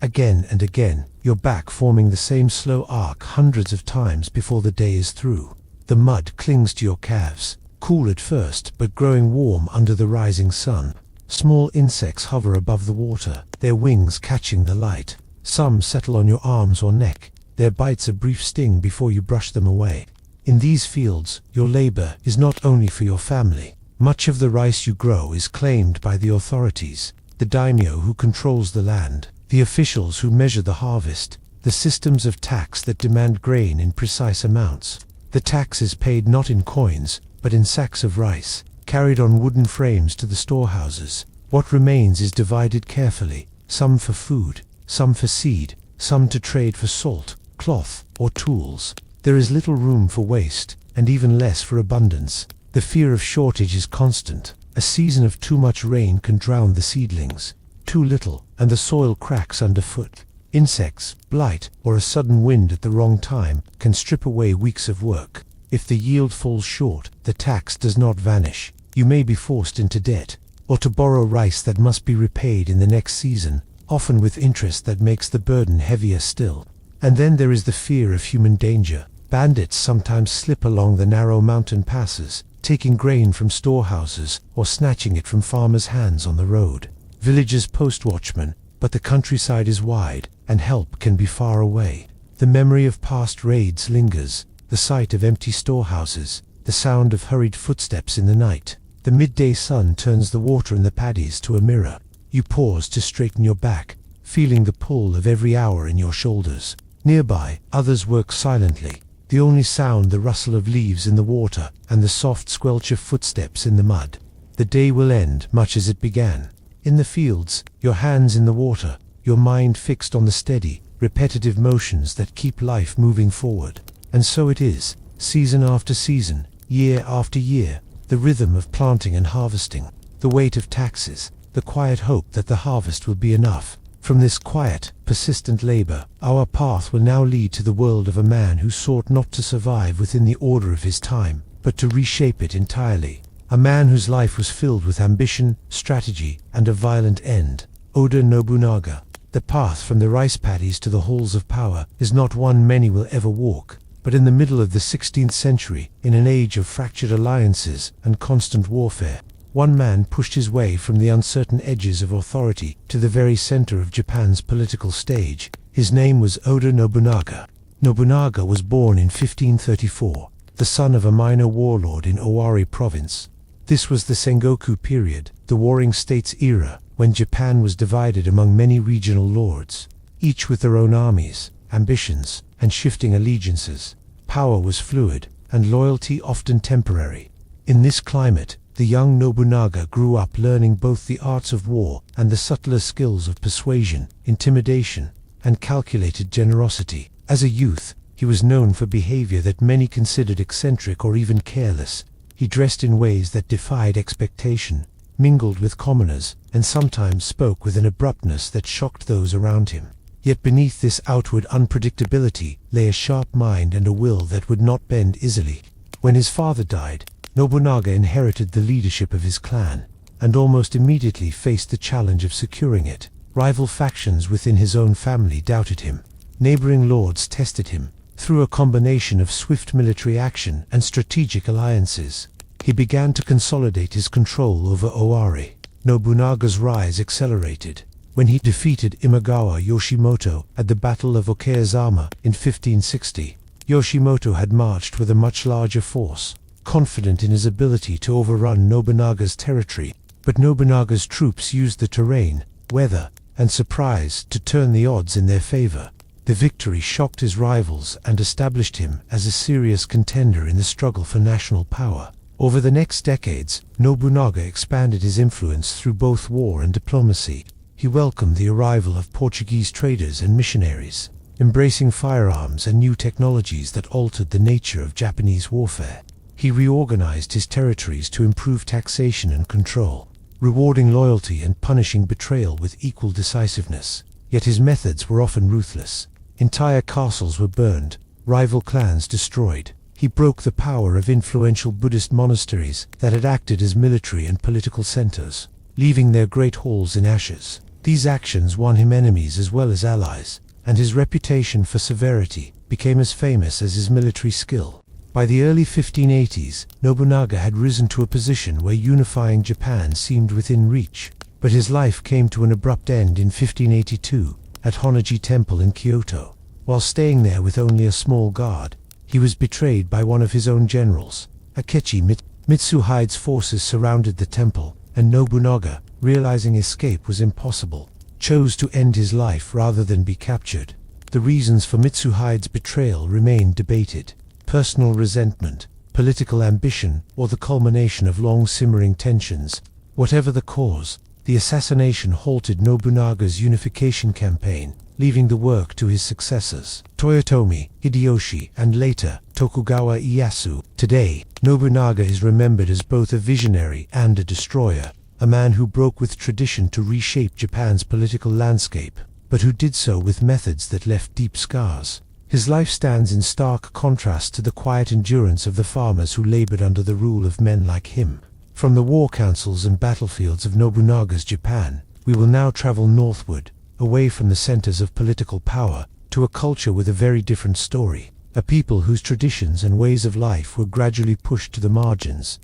again and again, your back forming the same slow arc hundreds of times before the day is through. The mud clings to your calves, cool at first but growing warm under the rising sun. Small insects hover above the water, their wings catching the light. Some settle on your arms or neck, their bites a brief sting before you brush them away. In these fields, your labor is not only for your family. Much of the rice you grow is claimed by the authorities, the daimyo who controls the land, the officials who measure the harvest, the systems of tax that demand grain in precise amounts. The tax is paid not in coins, but in sacks of rice, carried on wooden frames to the storehouses. What remains is divided carefully, some for food, some for seed, some to trade for salt, cloth, or tools. There is little room for waste, and even less for abundance. The fear of shortage is constant. A season of too much rain can drown the seedlings. Too little, and the soil cracks underfoot. Insects, blight, or a sudden wind at the wrong time can strip away weeks of work. If the yield falls short, the tax does not vanish. You may be forced into debt, or to borrow rice that must be repaid in the next season, often with interest that makes the burden heavier still. And then there is the fear of human danger. Bandits sometimes slip along the narrow mountain passes, taking grain from storehouses or snatching it from farmers' hands on the road. Villagers post watchmen, but the countryside is wide, and help can be far away. The memory of past raids lingers, the sight of empty storehouses, the sound of hurried footsteps in the night. The midday sun turns the water in the paddies to a mirror. You pause to straighten your back, feeling the pull of every hour in your shoulders. Nearby, others work silently, the only sound the rustle of leaves in the water and the soft squelch of footsteps in the mud. The day will end much as it began. In the fields, your hands in the water, your mind fixed on the steady, repetitive motions that keep life moving forward. And so it is, season after season, year after year, the rhythm of planting and harvesting, the weight of taxes, the quiet hope that the harvest will be enough. From this quiet, persistent labor, our path will now lead to the world of a man who sought not to survive within the order of his time, but to reshape it entirely. A man whose life was filled with ambition, strategy, and a violent end. Oda Nobunaga. The path from the rice paddies to the halls of power is not one many will ever walk, but in the middle of the 16th century, in an age of fractured alliances and constant warfare, one man pushed his way from the uncertain edges of authority to the very center of Japan's political stage. His name was Oda Nobunaga. Nobunaga was born in 1534, the son of a minor warlord in Owari province. This was the Sengoku period, the Warring States era, when Japan was divided among many regional lords, each with their own armies, ambitions, and shifting allegiances. Power was fluid, and loyalty often temporary. In this climate, the young Nobunaga grew up learning both the arts of war and the subtler skills of persuasion, intimidation, and calculated generosity. As a youth, he was known for behavior that many considered eccentric or even careless. He dressed in ways that defied expectation, mingled with commoners, and sometimes spoke with an abruptness that shocked those around him. Yet beneath this outward unpredictability lay a sharp mind and a will that would not bend easily. When his father died, Nobunaga inherited the leadership of his clan, and almost immediately faced the challenge of securing it. Rival factions within his own family doubted him. Neighboring lords tested him. Through a combination of swift military action and strategic alliances, he began to consolidate his control over Owari. Nobunaga's rise accelerated when he defeated Imagawa Yoshimoto at the Battle of Okayazama in 1560. Yoshimoto had marched with a much larger force, confident in his ability to overrun Nobunaga's territory, but Nobunaga's troops used the terrain, weather, and surprise to turn the odds in their favor. The victory shocked his rivals and established him as a serious contender in the struggle for national power. Over the next decades, Nobunaga expanded his influence through both war and diplomacy. He welcomed the arrival of Portuguese traders and missionaries, embracing firearms and new technologies that altered the nature of Japanese warfare. He reorganized his territories to improve taxation and control, rewarding loyalty and punishing betrayal with equal decisiveness. Yet his methods were often ruthless. Entire castles were burned, rival clans destroyed. He broke the power of influential Buddhist monasteries that had acted as military and political centers, leaving their great halls in ashes. These actions won him enemies as well as allies, and his reputation for severity became as famous as his military skill. By the early 1580s, Nobunaga had risen to a position where unifying Japan seemed within reach. But his life came to an abrupt end in 1582 at Honnoji Temple in Kyoto. While staying there with only a small guard, he was betrayed by one of his own generals. Akechi Mitsuhide's forces surrounded the temple, and Nobunaga, realizing escape was impossible, chose to end his life rather than be captured. The reasons for Mitsuhide's betrayal remained debated: personal resentment, political ambition, or the culmination of long-simmering tensions. Whatever the cause, the assassination halted Nobunaga's unification campaign, leaving the work to his successors, Toyotomi Hideyoshi and later Tokugawa Ieyasu. Today, Nobunaga is remembered as both a visionary and a destroyer, a man who broke with tradition to reshape Japan's political landscape, but who did so with methods that left deep scars. His life stands in stark contrast to the quiet endurance of the farmers who labored under the rule of men like him. From the war councils and battlefields of Nobunaga's Japan, we will now travel northward, away from the centers of political power, to a culture with a very different story, a people whose traditions and ways of life were gradually pushed to the margins.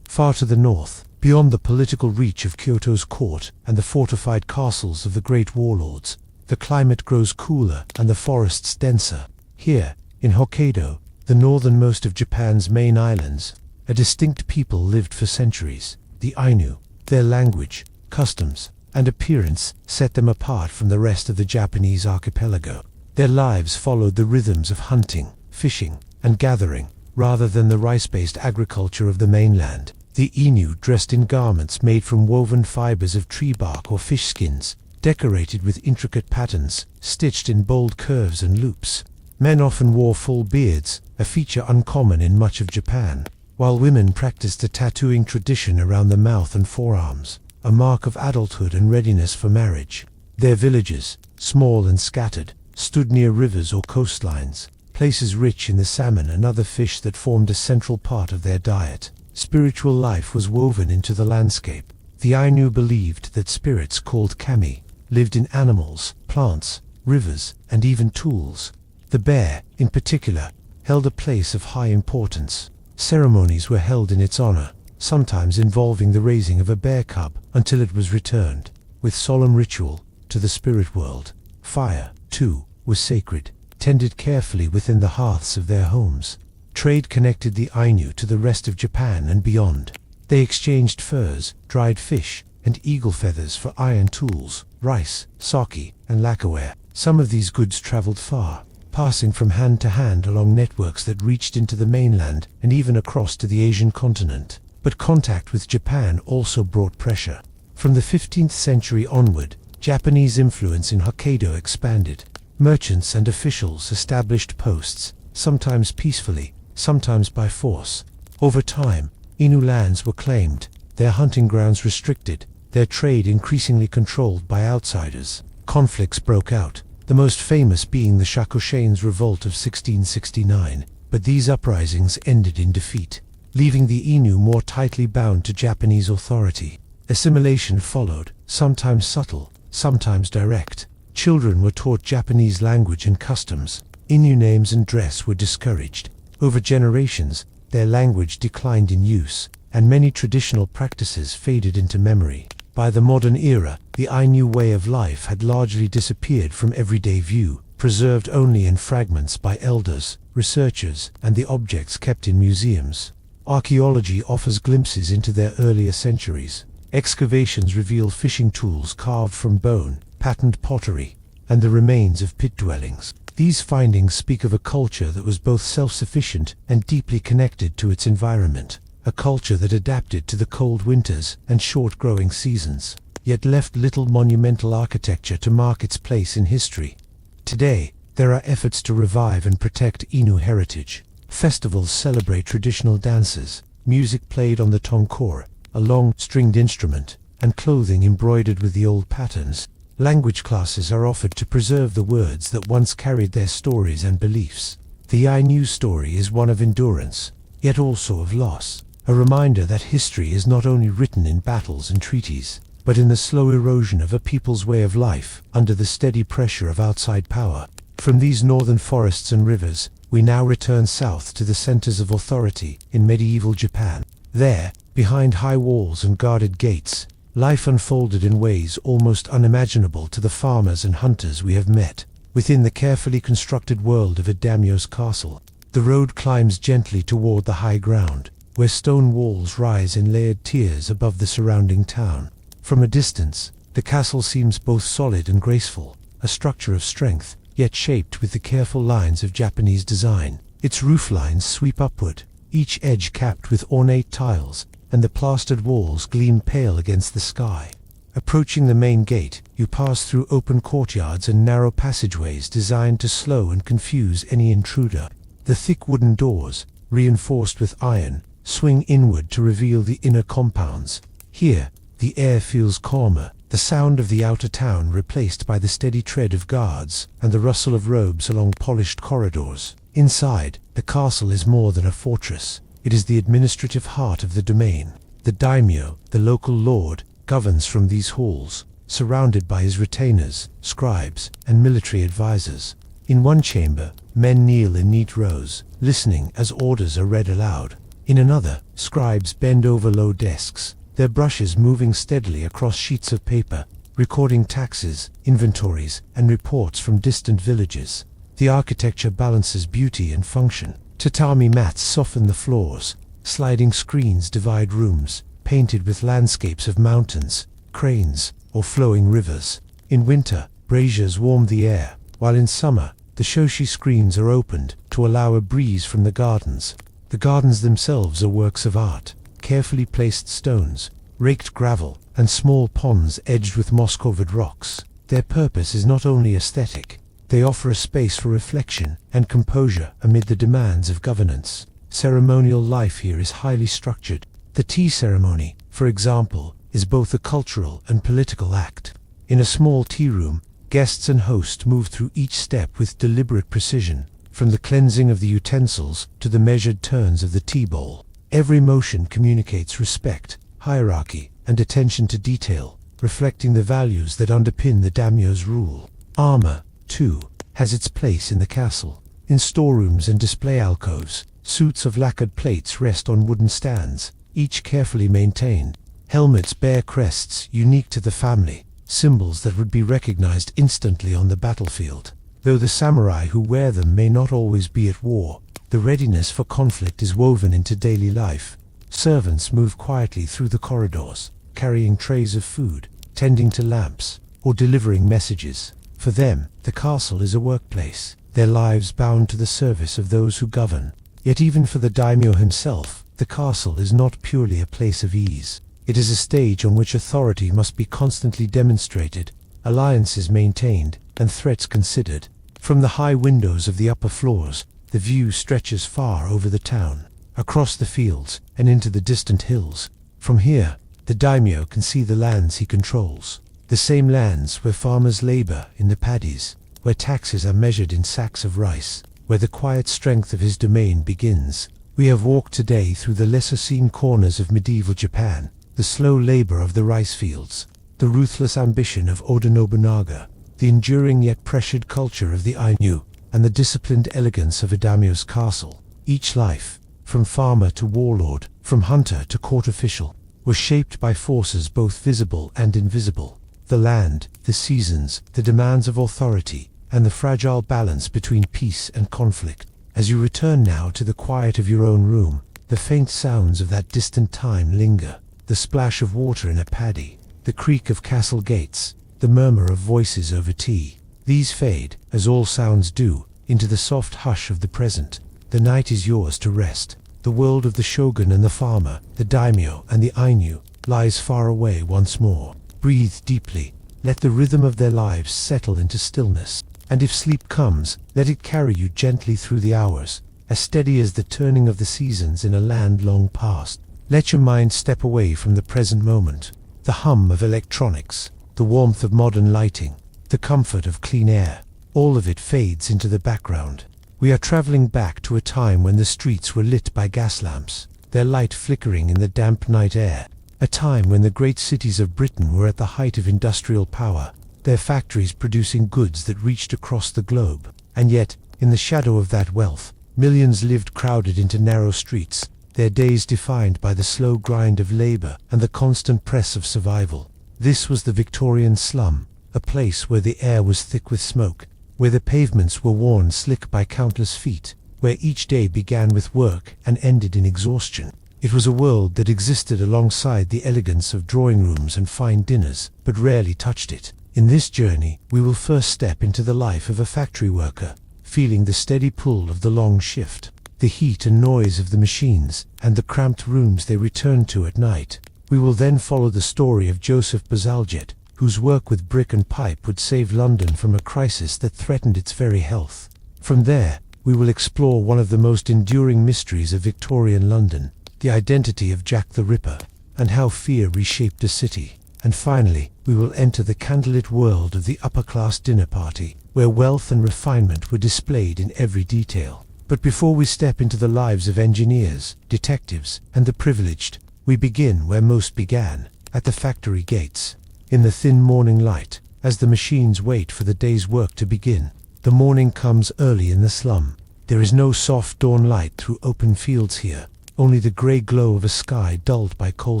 Far to the north, beyond the political reach of Kyoto's court and the fortified castles of the great warlords, the climate grows cooler and the forests denser. Here, in Hokkaido, the northernmost of Japan's main islands, a distinct people lived for centuries, the Ainu. Their language, customs, and appearance set them apart from the rest of the Japanese archipelago. Their lives followed the rhythms of hunting, fishing, and gathering, rather than the rice-based agriculture of the mainland. The Ainu dressed in garments made from woven fibers of tree bark or fish skins, decorated with intricate patterns, stitched in bold curves and loops. Men often wore full beards, a feature uncommon in much of Japan, while women practiced a tattooing tradition around the mouth and forearms, a mark of adulthood and readiness for marriage. Their villages, small and scattered, stood near rivers or coastlines, places rich in the salmon and other fish that formed a central part of their diet. Spiritual life was woven into the landscape. The Ainu believed that spirits called kami lived in animals, plants, rivers, and even tools. The bear, in particular, held a place of high importance. Ceremonies were held in its honor, sometimes involving the raising of a bear cub until it was returned, with solemn ritual, to the spirit world. Fire, too, was sacred, tended carefully within the hearths of their homes. Trade connected the Ainu to the rest of Japan and beyond. They exchanged furs, dried fish, and eagle feathers for iron tools, rice, sake, and lacquerware. Some of these goods traveled far, passing from hand to hand along networks that reached into the mainland and even across to the Asian continent. But contact with Japan also brought pressure. From the 15th century onward, Japanese influence in Hokkaido expanded. Merchants and officials established posts, sometimes peacefully, sometimes by force. Over time, Ainu lands were claimed, their hunting grounds restricted, their trade increasingly controlled by outsiders. Conflicts broke out, the most famous being the Shakushane's Revolt of 1669, but these uprisings ended in defeat, leaving the Ainu more tightly bound to Japanese authority. Assimilation followed, sometimes subtle, sometimes direct. Children were taught Japanese language and customs. Ainu names and dress were discouraged. Over generations, their language declined in use, and many traditional practices faded into memory. By the modern era, the Ainu way of life had largely disappeared from everyday view, preserved only in fragments by elders, researchers, and the objects kept in museums. Archaeology offers glimpses into their earlier centuries. Excavations reveal fishing tools carved from bone, patterned pottery, and the remains of pit dwellings. These findings speak of a culture that was both self-sufficient and deeply connected to its environment, a culture that adapted to the cold winters and short growing seasons, yet left little monumental architecture to mark its place in history. Today, there are efforts to revive and protect Ainu heritage. Festivals celebrate traditional dances, music played on the tongkor, a long stringed instrument, and clothing embroidered with the old patterns. Language classes are offered to preserve the words that once carried their stories and beliefs. The Ainu story is one of endurance, yet also of loss, a reminder that history is not only written in battles and treaties, but in the slow erosion of a people's way of life under the steady pressure of outside power. From these northern forests and rivers, we now return south to the centers of authority in medieval Japan. There, behind high walls and guarded gates, life unfolded in ways almost unimaginable to the farmers and hunters we have met. Within the carefully constructed world of a daimyo's castle, the road climbs gently toward the high ground, where stone walls rise in layered tiers above the surrounding town. From a distance, the castle seems both solid and graceful, a structure of strength, yet shaped with the careful lines of Japanese design. Its roof lines sweep upward, each edge capped with ornate tiles, and the plastered walls gleam pale against the sky. Approaching the main gate, you pass through open courtyards and narrow passageways designed to slow and confuse any intruder. The thick wooden doors, reinforced with iron, swing inward to reveal the inner compounds. Here, the air feels calmer, the sound of the outer town replaced by the steady tread of guards and the rustle of robes along polished corridors. Inside, the castle is more than a fortress. It is the administrative heart of the domain. The daimyo, the local lord, governs from these halls, surrounded by his retainers, scribes, and military advisors. In one chamber, men kneel in neat rows, listening as orders are read aloud. In another, scribes bend over low desks, their brushes moving steadily across sheets of paper, recording taxes, inventories, and reports from distant villages. The architecture balances beauty and function. Tatami mats soften the floors, sliding screens divide rooms, painted with landscapes of mountains, cranes, or flowing rivers. In winter, braziers warm the air, while in summer, the shoshi screens are opened to allow a breeze from the gardens. The gardens themselves are works of art. Carefully placed stones, raked gravel, and small ponds edged with moss-covered rocks. Their purpose is not only aesthetic, they offer a space for reflection and composure amid the demands of governance. Ceremonial life here is highly structured. The tea ceremony, for example, is both a cultural and political act. In a small tea room, guests and host move through each step with deliberate precision, from the cleansing of the utensils to the measured turns of the tea bowl. Every motion communicates respect, hierarchy, and attention to detail, reflecting the values that underpin the daimyo's rule. Armor, too, has its place in the castle. In storerooms and display alcoves, suits of lacquered plates rest on wooden stands, each carefully maintained. Helmets bear crests unique to the family, symbols that would be recognized instantly on the battlefield. Though the samurai who wear them may not always be at war, the readiness for conflict is woven into daily life. Servants move quietly through the corridors, carrying trays of food, tending to lamps, or delivering messages. For them, the castle is a workplace, their lives bound to the service of those who govern. Yet even for the daimyo himself, the castle is not purely a place of ease. It is a stage on which authority must be constantly demonstrated, alliances maintained, and threats considered. From the high windows of the upper floors, the view stretches far over the town, across the fields, and into the distant hills. From here, the daimyo can see the lands he controls. The same lands where farmers labor in the paddies, where taxes are measured in sacks of rice, where the quiet strength of his domain begins. We have walked today through the lesser-seen corners of medieval Japan, the slow labor of the rice fields, the ruthless ambition of Oda Nobunaga, the enduring yet pressured culture of the Ainu, and the disciplined elegance of a daimyo's castle. Each life, from farmer to warlord, from hunter to court official, was shaped by forces both visible and invisible. The land, the seasons, the demands of authority, and the fragile balance between peace and conflict. As you return now to the quiet of your own room, the faint sounds of that distant time linger. The splash of water in a paddy, the creak of castle gates, the murmur of voices over tea. These fade, as all sounds do, into the soft hush of the present. The night is yours to rest. The world of the shogun and the farmer, the daimyo and the Ainu, lies far away once more. Breathe deeply, let the rhythm of their lives settle into stillness. And if sleep comes, let it carry you gently through the hours, as steady as the turning of the seasons in a land long past. Let your mind step away from the present moment. The hum of electronics, the warmth of modern lighting, the comfort of clean air, all of it fades into the background. We are traveling back to a time when the streets were lit by gas lamps, their light flickering in the damp night air. A time when the great cities of Britain were at the height of industrial power, their factories producing goods that reached across the globe. And yet, in the shadow of that wealth, millions lived crowded into narrow streets, their days defined by the slow grind of labor and the constant press of survival. This was the Victorian slum, a place where the air was thick with smoke, where the pavements were worn slick by countless feet, where each day began with work and ended in exhaustion. It was a world that existed alongside the elegance of drawing rooms and fine dinners, but rarely touched it. In this journey, we will first step into the life of a factory worker, feeling the steady pull of the long shift, the heat and noise of the machines, and the cramped rooms they return to at night. We will then follow the story of Joseph Bazalgette, whose work with brick and pipe would save London from a crisis that threatened its very health. From there, we will explore one of the most enduring mysteries of Victorian London, the identity of Jack the Ripper, and how fear reshaped a city. And finally, we will enter the candlelit world of the upper-class dinner party, where wealth and refinement were displayed in every detail. But before we step into the lives of engineers, detectives, and the privileged, we begin where most began, at the factory gates. In the thin morning light, as the machines wait for the day's work to begin, the morning comes early in the slum. There is no soft dawn light through open fields here, only the grey glow of a sky dulled by coal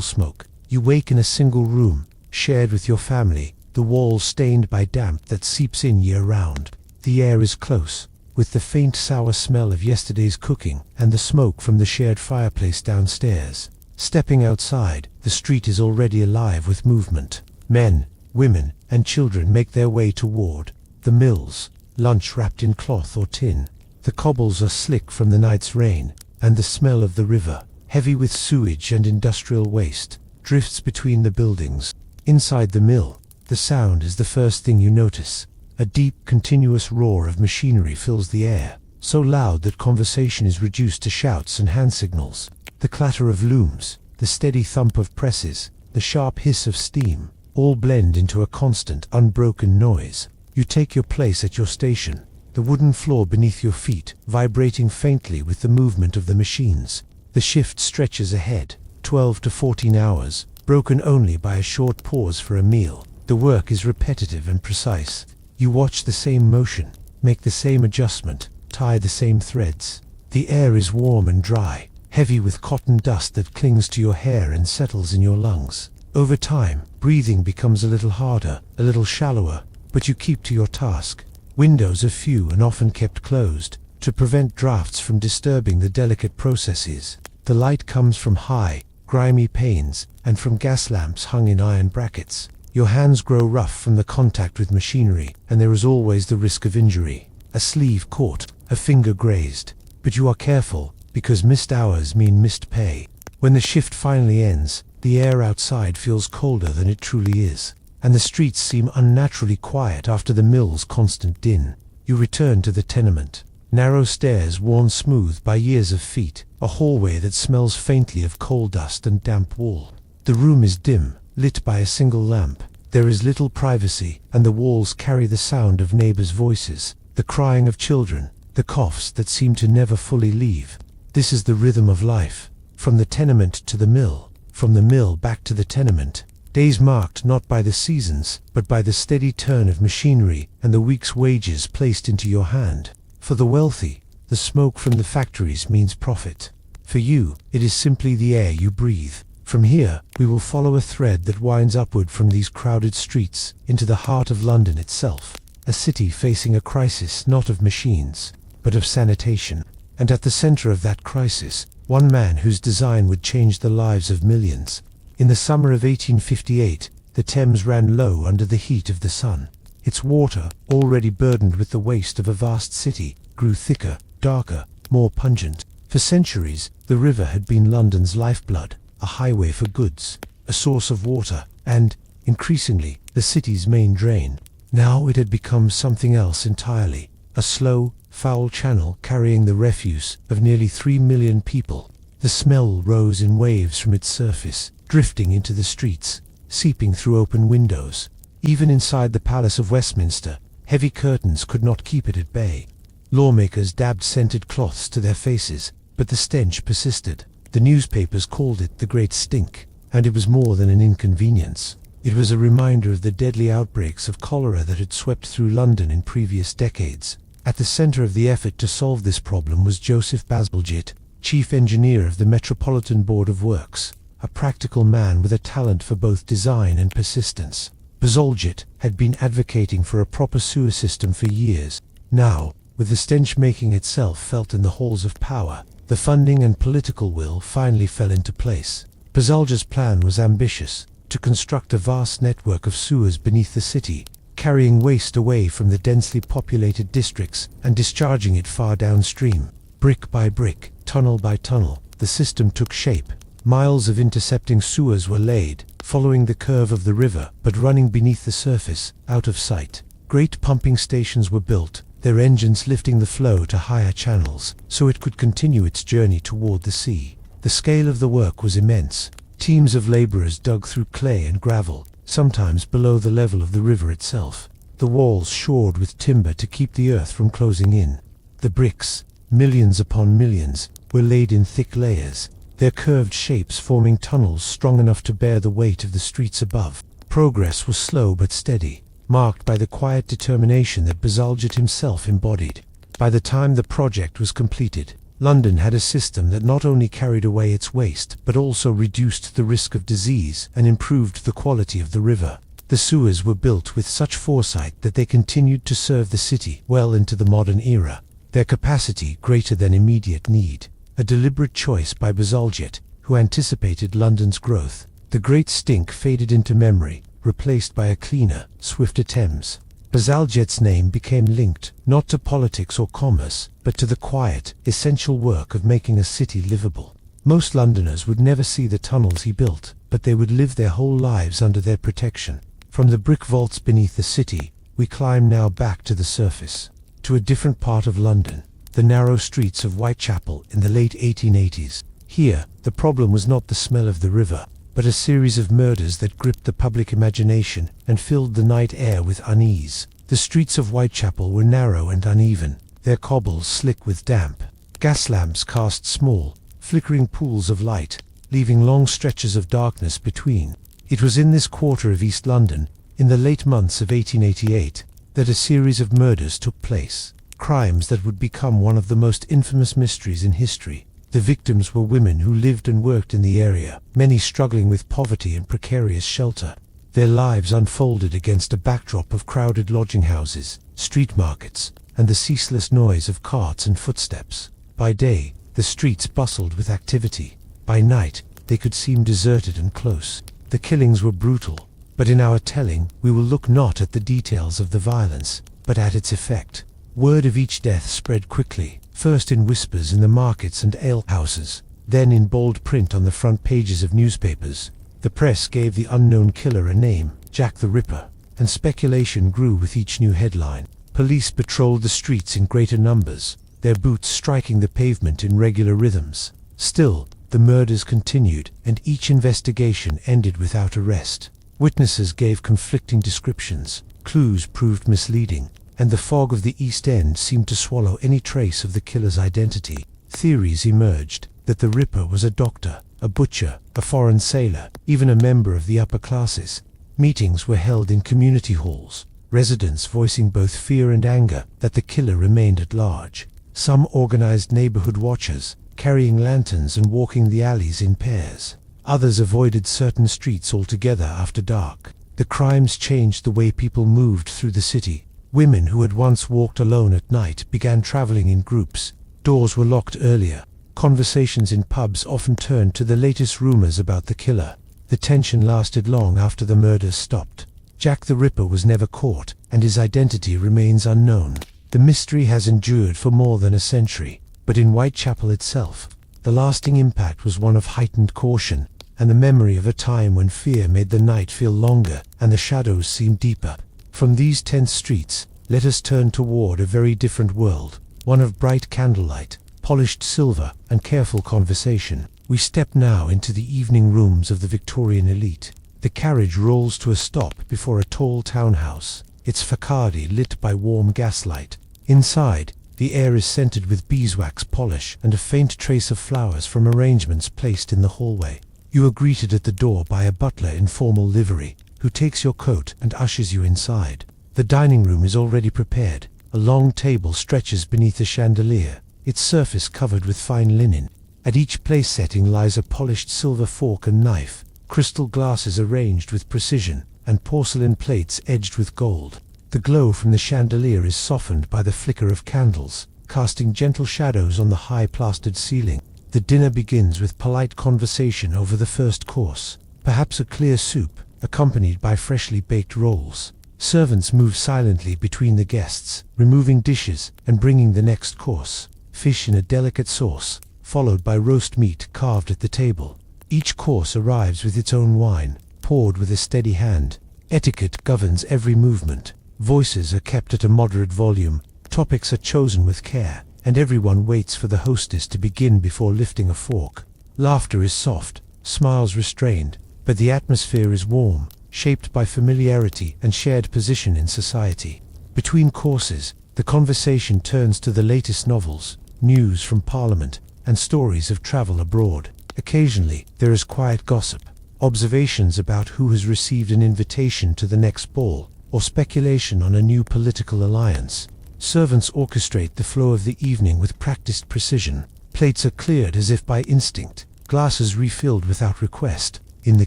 smoke. You wake in a single room, shared with your family, the walls stained by damp that seeps in year-round. The air is close, with the faint sour smell of yesterday's cooking and the smoke from the shared fireplace downstairs. Stepping outside, the street is already alive with movement. Men, women, and children make their way toward the mills, lunch wrapped in cloth or tin. The cobbles are slick from the night's rain, and the smell of the river, heavy with sewage and industrial waste, drifts between the buildings. Inside the mill, the sound is the first thing you notice. A deep, continuous roar of machinery fills the air, so loud that conversation is reduced to shouts and hand signals. The clatter of looms, the steady thump of presses, the sharp hiss of steam, all blend into a constant, unbroken noise. You take your place at your station, the wooden floor beneath your feet vibrating faintly with the movement of the machines. The shift stretches ahead, 12 to 14 hours, broken only by a short pause for a meal. The work is repetitive and precise. You watch the same motion, make the same adjustment, tie the same threads. The air is warm and dry, heavy with cotton dust that clings to your hair and settles in your lungs. Over time, breathing becomes a little harder, a little shallower, but you keep to your task. Windows are few and often kept closed, to prevent drafts from disturbing the delicate processes. The light comes from high, grimy panes, and from gas lamps hung in iron brackets. Your hands grow rough from the contact with machinery, and there is always the risk of injury. A sleeve caught, a finger grazed. But you are careful, because missed hours mean missed pay. When the shift finally ends, the air outside feels colder than it truly is, and the streets seem unnaturally quiet after the mill's constant din. You return to the tenement. Narrow stairs worn smooth by years of feet, a hallway that smells faintly of coal dust and damp wool. The room is dim, lit by a single lamp. There is little privacy, and the walls carry the sound of neighbors' voices, the crying of children, the coughs that seem to never fully leave. This is the rhythm of life, from the tenement to the mill, from the mill back to the tenement. Days marked not by the seasons, but by the steady turn of machinery and the week's wages placed into your hand. For the wealthy, the smoke from the factories means profit. For you, it is simply the air you breathe. From here, we will follow a thread that winds upward from these crowded streets into the heart of London itself, a city facing a crisis not of machines, but of sanitation. And at the center of that crisis, one man whose design would change the lives of millions. In the summer of 1858, the Thames ran low under the heat of the sun. Its water, already burdened with the waste of a vast city, grew thicker, darker, more pungent. For centuries, the river had been London's lifeblood, a highway for goods, a source of water, and, increasingly, the city's main drain. Now it had become something else entirely, a slow, foul channel carrying the refuse of nearly 3 million people. The smell rose in waves from its surface, drifting into the streets, seeping through open windows. Even inside the Palace of Westminster, heavy curtains could not keep it at bay. Lawmakers dabbed scented cloths to their faces, but the stench persisted. The newspapers called it the Great Stink, and it was more than an inconvenience. It was a reminder of the deadly outbreaks of cholera that had swept through London in previous decades. At the center of the effort to solve this problem was Joseph Bazalgette, chief engineer of the Metropolitan Board of Works, a practical man with a talent for both design and persistence. Bazalgette had been advocating for a proper sewer system for years. Now, with the stench making itself felt in the halls of power, the funding and political will finally fell into place. Bazalgette's plan was ambitious, to construct a vast network of sewers beneath the city, carrying waste away from the densely populated districts and discharging it far downstream. Brick by brick, tunnel by tunnel, the system took shape. Miles of intercepting sewers were laid, following the curve of the river, but running beneath the surface, out of sight. Great pumping stations were built, their engines lifting the flow to higher channels, so it could continue its journey toward the sea. The scale of the work was immense. Teams of laborers dug through clay and gravel, sometimes below the level of the river itself. The walls shored with timber to keep the earth from closing in. The bricks, millions upon millions, were laid in thick layers, their curved shapes forming tunnels strong enough to bear the weight of the streets above. Progress was slow but steady, marked by the quiet determination that Bazalgette himself embodied. By the time the project was completed, London had a system that not only carried away its waste, but also reduced the risk of disease and improved the quality of the river. The sewers were built with such foresight that they continued to serve the city well into the modern era, their capacity greater than immediate need. A deliberate choice by Bazalgette, who anticipated London's growth. The Great Stink faded into memory, replaced by a cleaner, swifter Thames. Bazalgette's name became linked, not to politics or commerce, but to the quiet, essential work of making a city livable. Most Londoners would never see the tunnels he built, but they would live their whole lives under their protection. From the brick vaults beneath the city, we climb now back to the surface, to a different part of London, the narrow streets of Whitechapel in the late 1880s. Here, the problem was not the smell of the river, but a series of murders that gripped the public imagination and filled the night air with unease. The streets of Whitechapel were narrow and uneven, their cobbles slick with damp. Gas lamps cast small, flickering pools of light, leaving long stretches of darkness between. It was in this quarter of East London, in the late months of 1888, that a series of murders took place, crimes that would become one of the most infamous mysteries in history. The victims were women who lived and worked in the area, many struggling with poverty and precarious shelter. Their lives unfolded against a backdrop of crowded lodging houses, street markets, and the ceaseless noise of carts and footsteps. By day, the streets bustled with activity. By night, they could seem deserted and close. The killings were brutal, but in our telling, we will look not at the details of the violence, but at its effect. Word of each death spread quickly, first in whispers in the markets and alehouses, then in bold print on the front pages of newspapers. The press gave the unknown killer a name, Jack the Ripper, and speculation grew with each new headline. Police patrolled the streets in greater numbers, their boots striking the pavement in regular rhythms. Still, the murders continued, and each investigation ended without arrest. Witnesses gave conflicting descriptions, clues proved misleading, and the fog of the East End seemed to swallow any trace of the killer's identity. Theories emerged that the Ripper was a doctor, a butcher, a foreign sailor, even a member of the upper classes. Meetings were held in community halls, residents voicing both fear and anger that the killer remained at large. Some organized neighborhood watchers, carrying lanterns and walking the alleys in pairs. Others avoided certain streets altogether after dark. The crimes changed the way people moved through the city. Women who had once walked alone at night began traveling in groups. Doors were locked earlier. Conversations in pubs often turned to the latest rumors about the killer. The tension lasted long after the murders stopped. Jack the Ripper was never caught, and his identity remains unknown. The mystery has endured for more than a century, but in Whitechapel itself, the lasting impact was one of heightened caution, and the memory of a time when fear made the night feel longer and the shadows seemed deeper. From these tense streets, let us turn toward a very different world, one of bright candlelight, polished silver, and careful conversation. We step now into the evening rooms of the Victorian elite. The carriage rolls to a stop before a tall townhouse, its facade lit by warm gaslight. Inside, the air is scented with beeswax polish and a faint trace of flowers from arrangements placed in the hallway. You are greeted at the door by a butler in formal livery, who takes your coat and ushers you inside. The dining room is already prepared. A long table stretches beneath a chandelier, its surface covered with fine linen. At each place setting lies a polished silver fork and knife, crystal glasses arranged with precision, and porcelain plates edged with gold. The glow from the chandelier is softened by the flicker of candles, casting gentle shadows on the high plastered ceiling. The dinner begins with polite conversation over the first course, perhaps a clear soup, accompanied by freshly baked rolls. Servants move silently between the guests, removing dishes and bringing the next course, fish in a delicate sauce, followed by roast meat carved at the table. Each course arrives with its own wine, poured with a steady hand. Etiquette governs every movement. Voices are kept at a moderate volume, topics are chosen with care, and everyone waits for the hostess to begin before lifting a fork. Laughter is soft, smiles restrained, but the atmosphere is warm, shaped by familiarity and shared position in society. Between courses, the conversation turns to the latest novels, news from Parliament, and stories of travel abroad. Occasionally, there is quiet gossip, observations about who has received an invitation to the next ball, or speculation on a new political alliance. Servants orchestrate the flow of the evening with practiced precision. Plates are cleared as if by instinct, glasses refilled without request. In the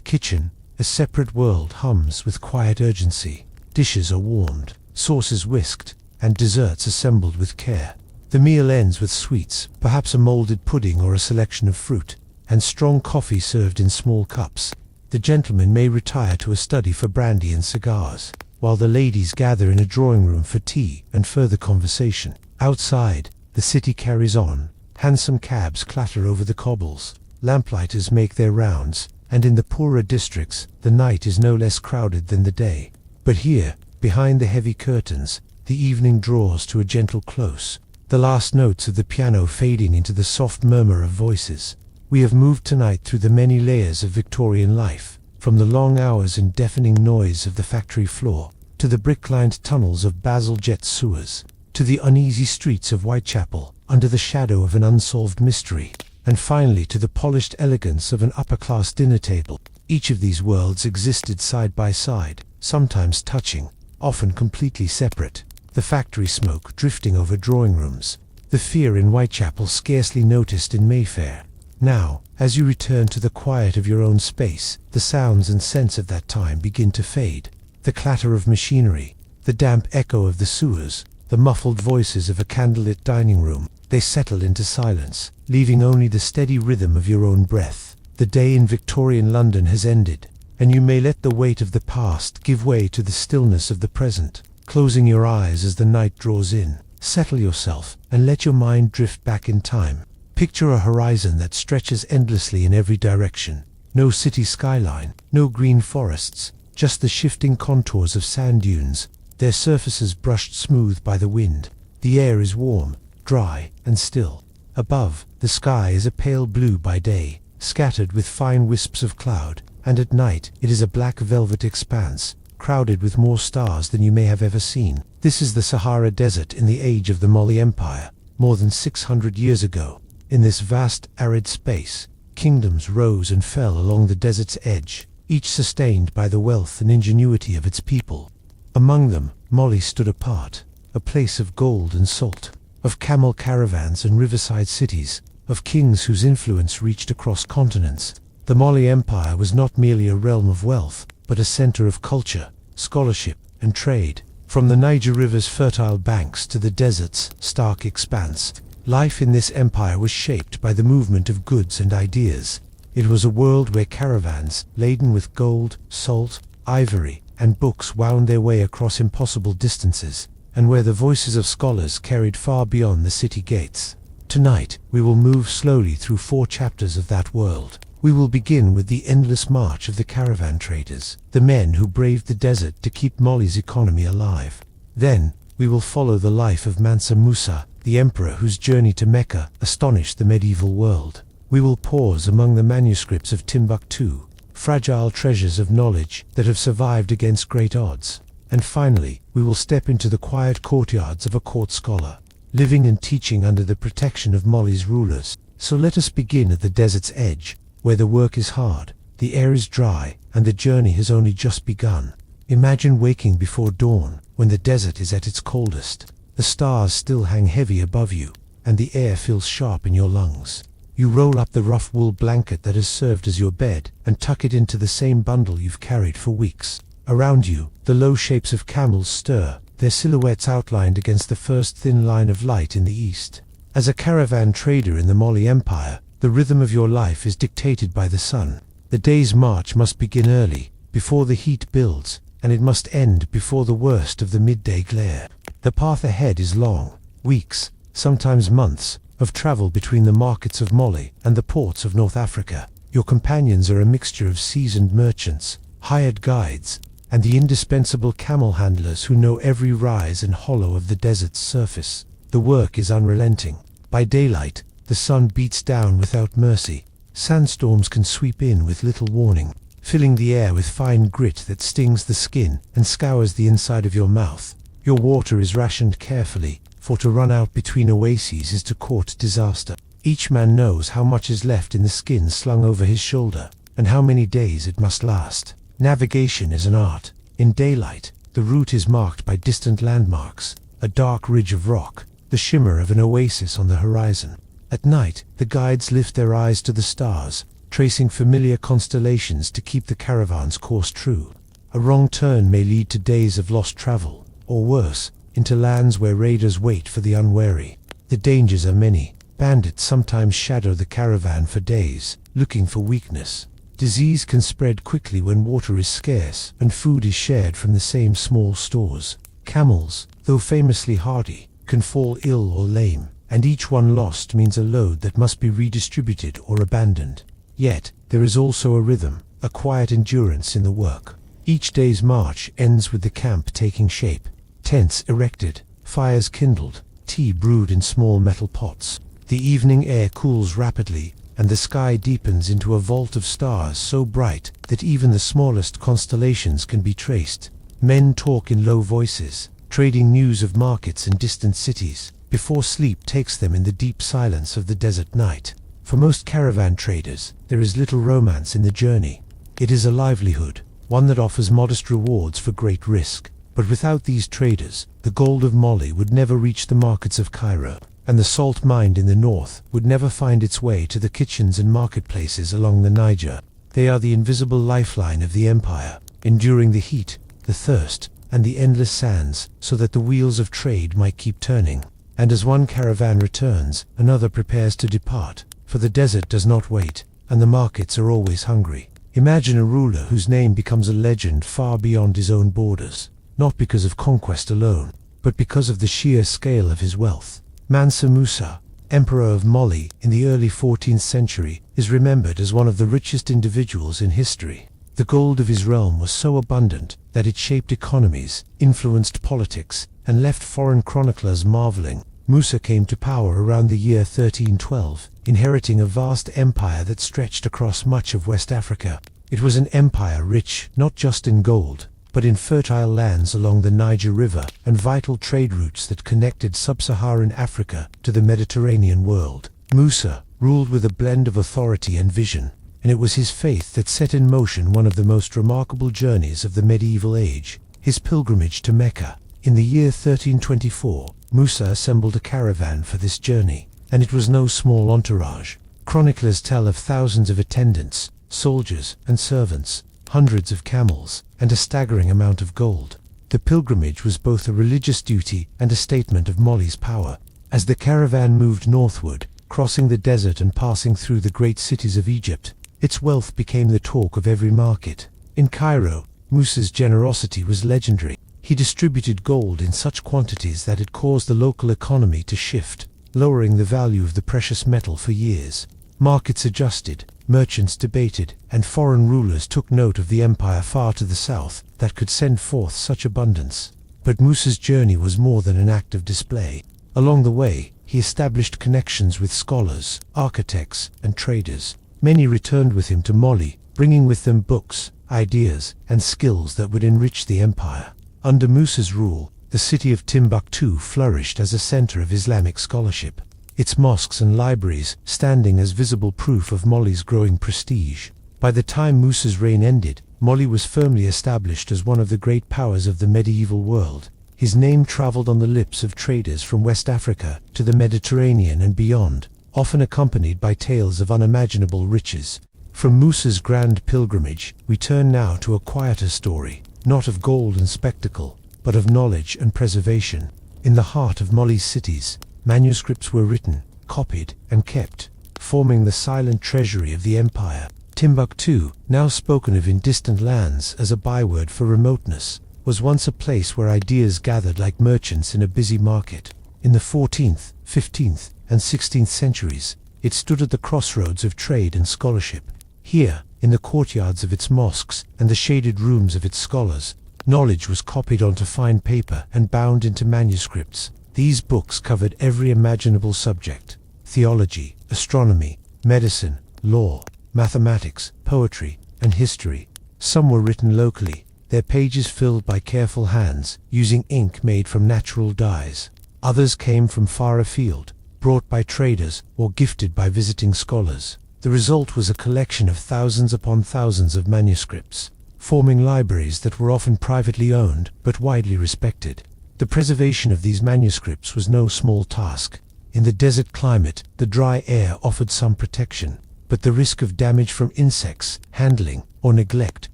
kitchen, a separate world hums with quiet urgency. Dishes are warmed, sauces whisked, and desserts assembled with care. The meal ends with sweets, perhaps a molded pudding or a selection of fruit, and strong coffee served in small cups. The gentlemen may retire to a study for brandy and cigars, while the ladies gather in a drawing room for tea and further conversation. Outside, the city carries on. Hansom cabs clatter over the cobbles, lamplighters make their rounds, and in the poorer districts, the night is no less crowded than the day. But here, behind the heavy curtains, the evening draws to a gentle close, the last notes of the piano fading into the soft murmur of voices. We have moved tonight through the many layers of Victorian life, from the long hours and deafening noise of the factory floor, to the brick-lined tunnels of Bazalgette sewers, to the uneasy streets of Whitechapel, under the shadow of an unsolved mystery, and finally to the polished elegance of an upper-class dinner table. Each of these worlds existed side by side, sometimes touching, often completely separate. The factory smoke drifting over drawing rooms, the fear in Whitechapel scarcely noticed in Mayfair. Now, as you return to the quiet of your own space, the sounds and scents of that time begin to fade. The clatter of machinery, the damp echo of the sewers, the muffled voices of a candlelit dining room, they settle into silence, leaving only the steady rhythm of your own breath. The day in Victorian London has ended, and you may let the weight of the past give way to the stillness of the present. Closing your eyes as the night draws in, settle yourself and let your mind drift back in time. Picture a horizon that stretches endlessly in every direction. No city skyline, no green forests, just the shifting contours of sand dunes, their surfaces brushed smooth by the wind. The air is warm, dry, and still. Above, the sky is a pale blue by day, scattered with fine wisps of cloud, and at night it is a black velvet expanse, crowded with more stars than you may have ever seen. This is the Sahara Desert in the age of the Mali Empire, more than 600 years ago. In this vast, arid space, kingdoms rose and fell along the desert's edge, each sustained by the wealth and ingenuity of its people. Among them, Mali stood apart, a place of gold and salt, of camel caravans and riverside cities, of kings whose influence reached across continents. The Mali Empire was not merely a realm of wealth, but a center of culture, scholarship, and trade. From the Niger River's fertile banks to the desert's stark expanse, life in this empire was shaped by the movement of goods and ideas. It was a world where caravans, laden with gold, salt, ivory, and books wound their way across impossible distances, and where the voices of scholars carried far beyond the city gates. Tonight, we will move slowly through 4 chapters of that world. We will begin with the endless march of the caravan traders, the men who braved the desert to keep Mali's economy alive. Then, we will follow the life of Mansa Musa, the emperor whose journey to Mecca astonished the medieval world. We will pause among the manuscripts of Timbuktu, fragile treasures of knowledge that have survived against great odds. And finally, we will step into the quiet courtyards of a court scholar, living and teaching under the protection of Mali's rulers. So let us begin at the desert's edge, where the work is hard, the air is dry, and the journey has only just begun. Imagine waking before dawn, when the desert is at its coldest. The stars still hang heavy above you, and the air feels sharp in your lungs. You roll up the rough wool blanket that has served as your bed, and tuck it into the same bundle you've carried for weeks. Around you, the low shapes of camels stir, their silhouettes outlined against the first thin line of light in the east. As a caravan trader in the Mali Empire, the rhythm of your life is dictated by the sun. The day's march must begin early, before the heat builds, and it must end before the worst of the midday glare. The path ahead is long, weeks, sometimes months, of travel between the markets of Mali and the ports of North Africa. Your companions are a mixture of seasoned merchants, hired guides, and the indispensable camel handlers who know every rise and hollow of the desert's surface. The work is unrelenting. By daylight, the sun beats down without mercy. Sandstorms can sweep in with little warning, filling the air with fine grit that stings the skin and scours the inside of your mouth. Your water is rationed carefully, for to run out between oases is to court disaster. Each man knows how much is left in the skin slung over his shoulder, and how many days it must last. Navigation is an art. In daylight, the route is marked by distant landmarks, a dark ridge of rock, the shimmer of an oasis on the horizon. At night, the guides lift their eyes to the stars, tracing familiar constellations to keep the caravan's course true. A wrong turn may lead to days of lost travel, or worse, into lands where raiders wait for the unwary. The dangers are many. Bandits sometimes shadow the caravan for days, looking for weakness. Disease can spread quickly when water is scarce and food is shared from the same small stores. Camels, though famously hardy, can fall ill or lame, and each one lost means a load that must be redistributed or abandoned. Yet, there is also a rhythm, a quiet endurance in the work. Each day's march ends with the camp taking shape. Tents erected, fires kindled, tea brewed in small metal pots. The evening air cools rapidly, and the sky deepens into a vault of stars so bright that even the smallest constellations can be traced. Men talk in low voices, trading news of markets and distant cities, before sleep takes them in the deep silence of the desert night. For most caravan traders, there is little romance in the journey. It is a livelihood, one that offers modest rewards for great risk. But without these traders, the gold of Mali would never reach the markets of Cairo. and the salt mined in the north would never find its way to the kitchens and marketplaces along the Niger. They are the invisible lifeline of the empire, enduring the heat, the thirst, and the endless sands, so that the wheels of trade might keep turning. And as one caravan returns, another prepares to depart, for the desert does not wait, and the markets are always hungry. Imagine a ruler whose name becomes a legend far beyond his own borders, not because of conquest alone, but because of the sheer scale of his wealth. Mansa Musa, emperor of Mali in the early 14th century, is remembered as one of the richest individuals in history. The gold of his realm was so abundant that it shaped economies, influenced politics, and left foreign chroniclers marveling. Musa came to power around the year 1312, inheriting a vast empire that stretched across much of West Africa. It was an empire rich not just in gold, but in fertile lands along the Niger River and vital trade routes that connected sub-Saharan Africa to the Mediterranean world. Musa ruled with a blend of authority and vision, and it was his faith that set in motion one of the most remarkable journeys of the medieval age, his pilgrimage to Mecca. In the year 1324, Musa assembled a caravan for this journey, and it was no small entourage. Chroniclers tell of thousands of attendants, soldiers, and servants, hundreds of camels, and a staggering amount of gold. The pilgrimage was both a religious duty and a statement of Mali's power. As the caravan moved northward, crossing the desert and passing through the great cities of Egypt, its wealth became the talk of every market. In Cairo, Musa's generosity was legendary. He distributed gold in such quantities that it caused the local economy to shift, lowering the value of the precious metal for years. Markets adjusted, merchants debated, and foreign rulers took note of the empire far to the south that could send forth such abundance. But Musa's journey was more than an act of display. Along the way, he established connections with scholars, architects, and traders. Many returned with him to Mali, bringing with them books, ideas, and skills that would enrich the empire. Under Musa's rule, the city of Timbuktu flourished as a center of Islamic scholarship, its mosques and libraries standing as visible proof of Mali's growing prestige. By the time Musa's reign ended, Mali was firmly established as one of the great powers of the medieval world. His name traveled on the lips of traders from West Africa to the Mediterranean and beyond, often accompanied by tales of unimaginable riches. From Musa's grand pilgrimage, we turn now to a quieter story, not of gold and spectacle, but of knowledge and preservation. In the heart of Mali's cities, manuscripts were written, copied, and kept, forming the silent treasury of the empire. Timbuktu, now spoken of in distant lands as a byword for remoteness, was once a place where ideas gathered like merchants in a busy market. In the 14th, 15th, and 16th centuries, it stood at the crossroads of trade and scholarship. Here, in the courtyards of its mosques and the shaded rooms of its scholars, knowledge was copied onto fine paper and bound into manuscripts. These books covered every imaginable subject: theology, astronomy, medicine, law, mathematics, poetry, and history. Some were written locally, their pages filled by careful hands, using ink made from natural dyes. Others came from far afield, brought by traders or gifted by visiting scholars. The result was a collection of thousands upon thousands of manuscripts, forming libraries that were often privately owned but widely respected. The preservation of these manuscripts was no small task. In the desert climate, the dry air offered some protection, but the risk of damage from insects, handling, or neglect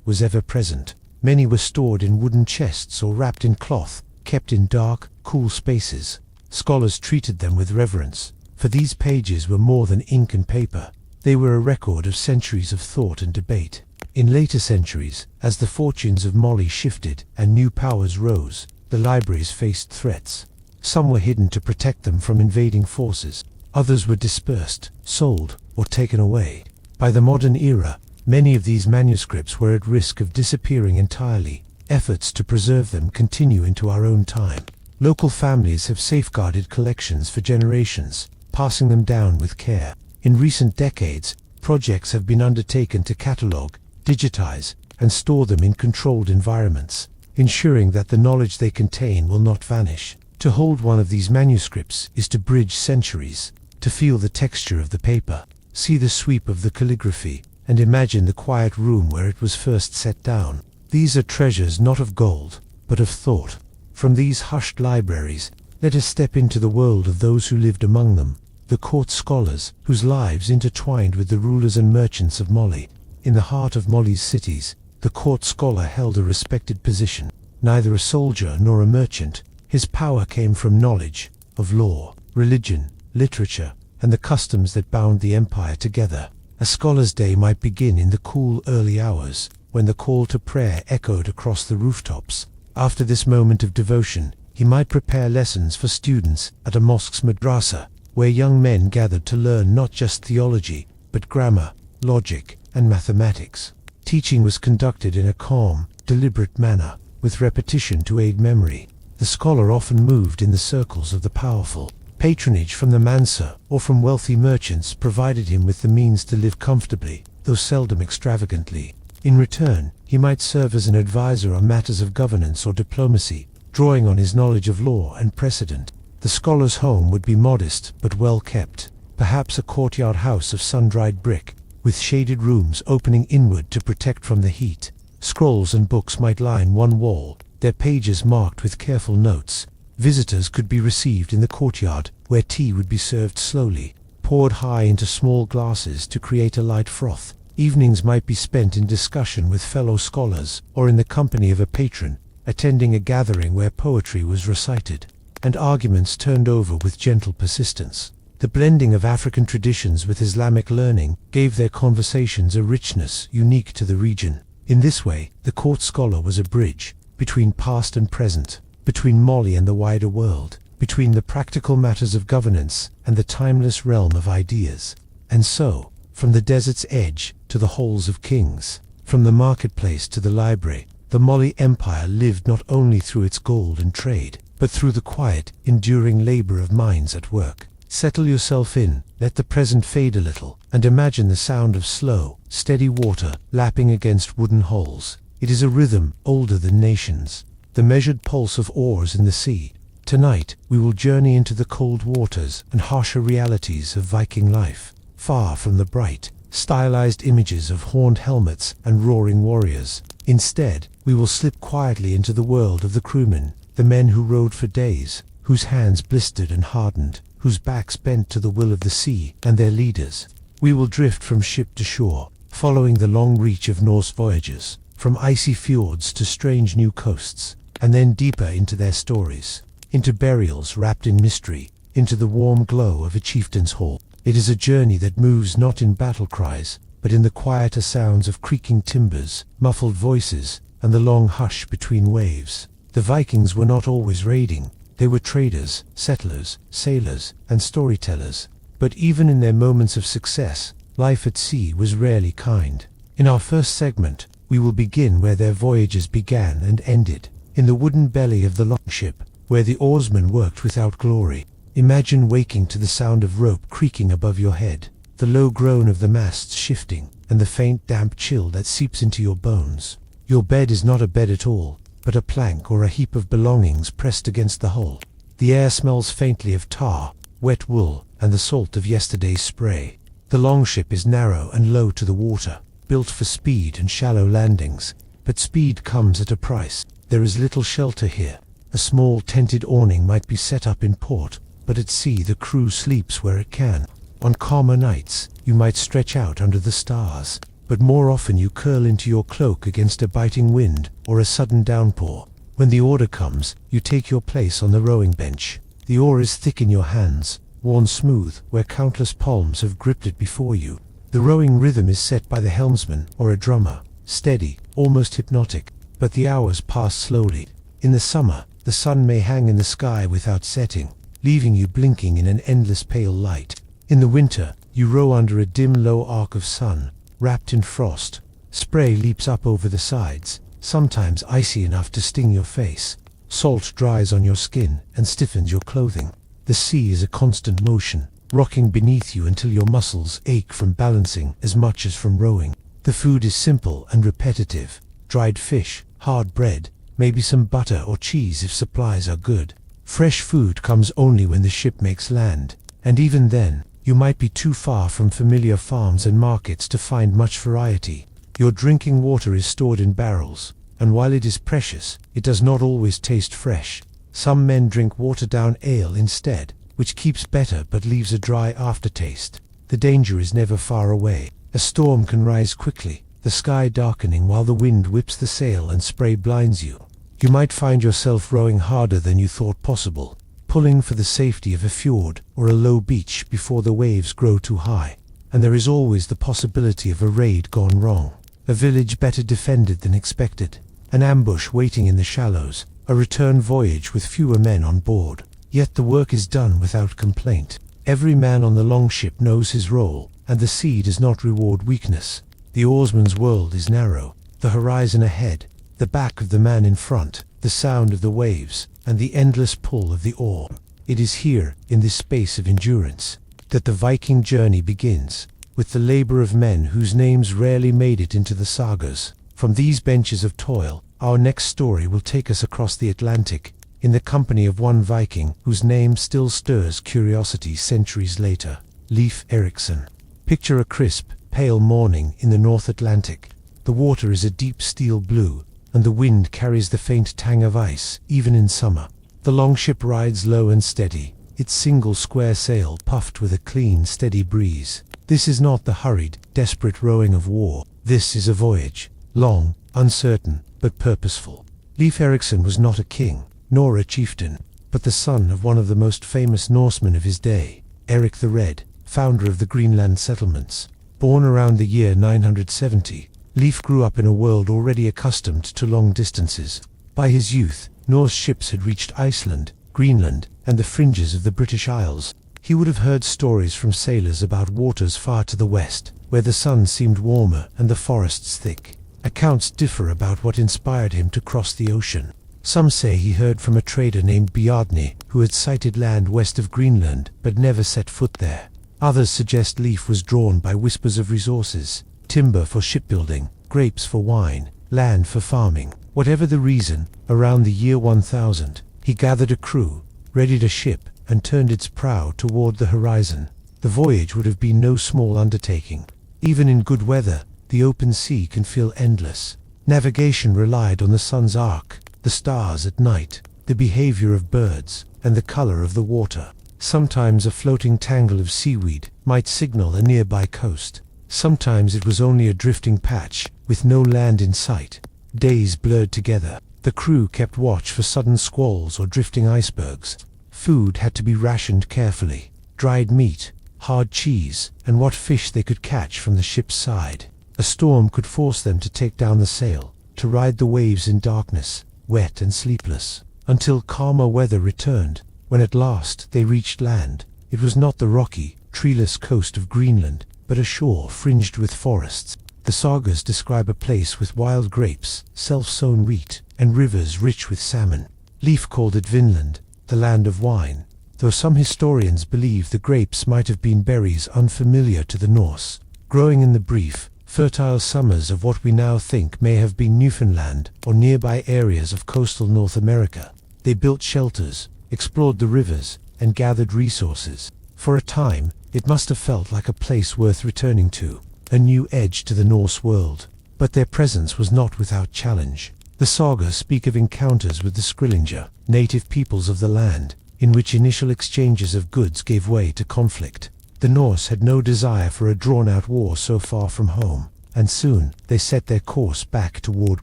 was ever present. Many were stored in wooden chests or wrapped in cloth, kept in dark, cool spaces. Scholars treated them with reverence, for these pages were more than ink and paper. They were a record of centuries of thought and debate. In later centuries, as the fortunes of Mali shifted and new powers rose, the libraries faced threats. Some were hidden to protect them from invading forces. Others were dispersed, sold, or taken away. By the modern era, many of these manuscripts were at risk of disappearing entirely. Efforts to preserve them continue into our own time. Local families have safeguarded collections for generations, passing them down with care. In recent decades, projects have been undertaken to catalogue, digitize, and store them in controlled environments, ensuring that the knowledge they contain will not vanish. To hold one of these manuscripts is to bridge centuries, to feel the texture of the paper, see the sweep of the calligraphy, and imagine the quiet room where it was first set down. These are treasures not of gold, but of thought. From these hushed libraries, Let us step into the world of those who lived among them, the court scholars, whose lives intertwined with the rulers and merchants of Mali. In the heart of Mali's cities, the court scholar held a respected position. Neither a soldier nor a merchant, his power came from knowledge of law, religion, literature, and the customs that bound the empire together. A scholar's day might begin in the cool early hours, when the call to prayer echoed across the rooftops. After this moment of devotion, he might prepare lessons for students at a mosque's madrasa, where young men gathered to learn not just theology, but grammar, logic, and mathematics. Teaching was conducted in a calm, deliberate manner, with repetition to aid memory. The scholar often moved in the circles of the powerful. Patronage from the Mansa or from wealthy merchants provided him with the means to live comfortably, though seldom extravagantly. In return, he might serve as an advisor on matters of governance or diplomacy, drawing on his knowledge of law and precedent. The scholar's home would be modest but well kept, perhaps a courtyard house of sun-dried brick, with shaded rooms opening inward to protect from the heat. Scrolls and books might line one wall, their pages marked with careful notes. Visitors could be received in the courtyard, where tea would be served slowly, poured high into small glasses to create a light froth. Evenings might be spent in discussion with fellow scholars, or in the company of a patron, attending a gathering where poetry was recited, and arguments turned over with gentle persistence. The blending of African traditions with Islamic learning gave their conversations a richness unique to the region. In this way, the court scholar was a bridge between past and present, between Mali and the wider world, between the practical matters of governance and the timeless realm of ideas. And so, from the desert's edge to the halls of kings, from the marketplace to the library, the Mali Empire lived not only through its gold and trade, but through the quiet, enduring labor of minds at work. Settle yourself in, let the present fade a little, and imagine the sound of slow, steady water lapping against wooden hulls. It is a rhythm older than nations, the measured pulse of oars in the sea. Tonight, we will journey into the cold waters and harsher realities of Viking life, far from the bright, stylized images of horned helmets and roaring warriors. Instead, we will slip quietly into the world of the crewmen, the men who rowed for days, whose hands blistered and hardened, whose backs bent to the will of the sea and their leaders. We will drift from ship to shore, following the long reach of Norse voyagers, from icy fjords to strange new coasts, and then deeper into their stories, into burials wrapped in mystery, into the warm glow of a chieftain's hall. It is a journey that moves not in battle cries, but in the quieter sounds of creaking timbers, muffled voices, and the long hush between waves. The Vikings were not always raiding. They were traders, settlers, sailors, and storytellers. But even in their moments of success, life at sea was rarely kind. In our first segment, we will begin where their voyages began and ended, in the wooden belly of the longship, where the oarsmen worked without glory. Imagine waking to the sound of rope creaking above your head, the low groan of the masts shifting, and the faint damp chill that seeps into your bones. Your bed is not a bed at all, but a plank or a heap of belongings pressed against the hull. The air smells faintly of tar, wet wool, and the salt of yesterday's spray. The longship is narrow and low to the water, built for speed and shallow landings, but speed comes at a price. There is little shelter here. A small tented awning might be set up in port, but at sea the crew sleeps where it can. On calmer nights, you might stretch out under the stars, but more often you curl into your cloak against a biting wind or a sudden downpour. When the order comes, you take your place on the rowing bench. The oar is thick in your hands, worn smooth where countless palms have gripped it before you. The rowing rhythm is set by the helmsman or a drummer, steady, almost hypnotic, but the hours pass slowly. In the summer, the sun may hang in the sky without setting, leaving you blinking in an endless pale light. In the winter, you row under a dim low arc of sun, wrapped in frost. Spray leaps up over the sides, sometimes icy enough to sting your face. Salt dries on your skin and stiffens your clothing. The sea is a constant motion, rocking beneath you until your muscles ache from balancing as much as from rowing. The food is simple and repetitive: dried fish, hard bread, maybe some butter or cheese if supplies are good. Fresh food comes only when the ship makes land, and even then, you might be too far from familiar farms and markets to find much variety. Your drinking water is stored in barrels, and while it is precious, it does not always taste fresh. Some men drink watered-down ale instead, which keeps better but leaves a dry aftertaste. The danger is never far away. A storm can rise quickly, the sky darkening while the wind whips the sail and spray blinds you. You might find yourself rowing harder than you thought possible, pulling for the safety of a fjord or a low beach before the waves grow too high. And there is always the possibility of a raid gone wrong, a village better defended than expected, an ambush waiting in the shallows, a return voyage with fewer men on board. Yet the work is done without complaint. Every man on the longship knows his role, and the sea does not reward weakness. The oarsman's world is narrow, the horizon ahead, the back of the man in front, the sound of the waves, and the endless pull of the oar. It is here, in this space of endurance, that the Viking journey begins, with the labor of men whose names rarely made it into the sagas. From these benches of toil, our next story will take us across the Atlantic, in the company of one Viking whose name still stirs curiosity centuries later, Leif Erikson. Picture a crisp, pale morning in the North Atlantic. The water is a deep steel blue, and the wind carries the faint tang of ice, even in summer. The longship rides low and steady, its single square sail puffed with a clean, steady breeze. This is not the hurried, desperate rowing of war. This is a voyage, long, uncertain, but purposeful. Leif Erikson was not a king, nor a chieftain, but the son of one of the most famous Norsemen of his day, Eric the Red, founder of the Greenland settlements. Born around the year 970, Leif grew up in a world already accustomed to long distances. By his youth, Norse ships had reached Iceland, Greenland, and the fringes of the British Isles. He would have heard stories from sailors about waters far to the west, where the sun seemed warmer and the forests thick. Accounts differ about what inspired him to cross the ocean. Some say he heard from a trader named Bjarni, who had sighted land west of Greenland, but never set foot there. Others suggest Leif was drawn by whispers of resources: timber for shipbuilding, grapes for wine, land for farming. Whatever the reason, around the year 1000, he gathered a crew, readied a ship, and turned its prow toward the horizon. The voyage would have been no small undertaking. Even in good weather, the open sea can feel endless. Navigation relied on the sun's arc, the stars at night, the behavior of birds, and the color of the water. Sometimes a floating tangle of seaweed might signal a nearby coast. Sometimes it was only a drifting patch, with no land in sight. Days blurred together. The crew kept watch for sudden squalls or drifting icebergs. Food had to be rationed carefully. Dried meat, hard cheese, and what fish they could catch from the ship's side. A storm could force them to take down the sail, to ride the waves in darkness, wet and sleepless, until calmer weather returned. When at last they reached land, it was not the rocky, treeless coast of Greenland, but a shore fringed with forests. The sagas describe a place with wild grapes, self-sown wheat, and rivers rich with salmon. Leif called it Vinland, the land of wine, though some historians believe the grapes might have been berries unfamiliar to the Norse, growing in the brief, fertile summers of what we now think may have been Newfoundland or nearby areas of coastal North America. They built shelters, explored the rivers, and gathered resources. For a time, it must have felt like a place worth returning to, a new edge to the Norse world. But their presence was not without challenge. The sagas speak of encounters with the Skrýlingar, native peoples of the land, in which initial exchanges of goods gave way to conflict. The Norse had no desire for a drawn-out war so far from home, and soon they set their course back toward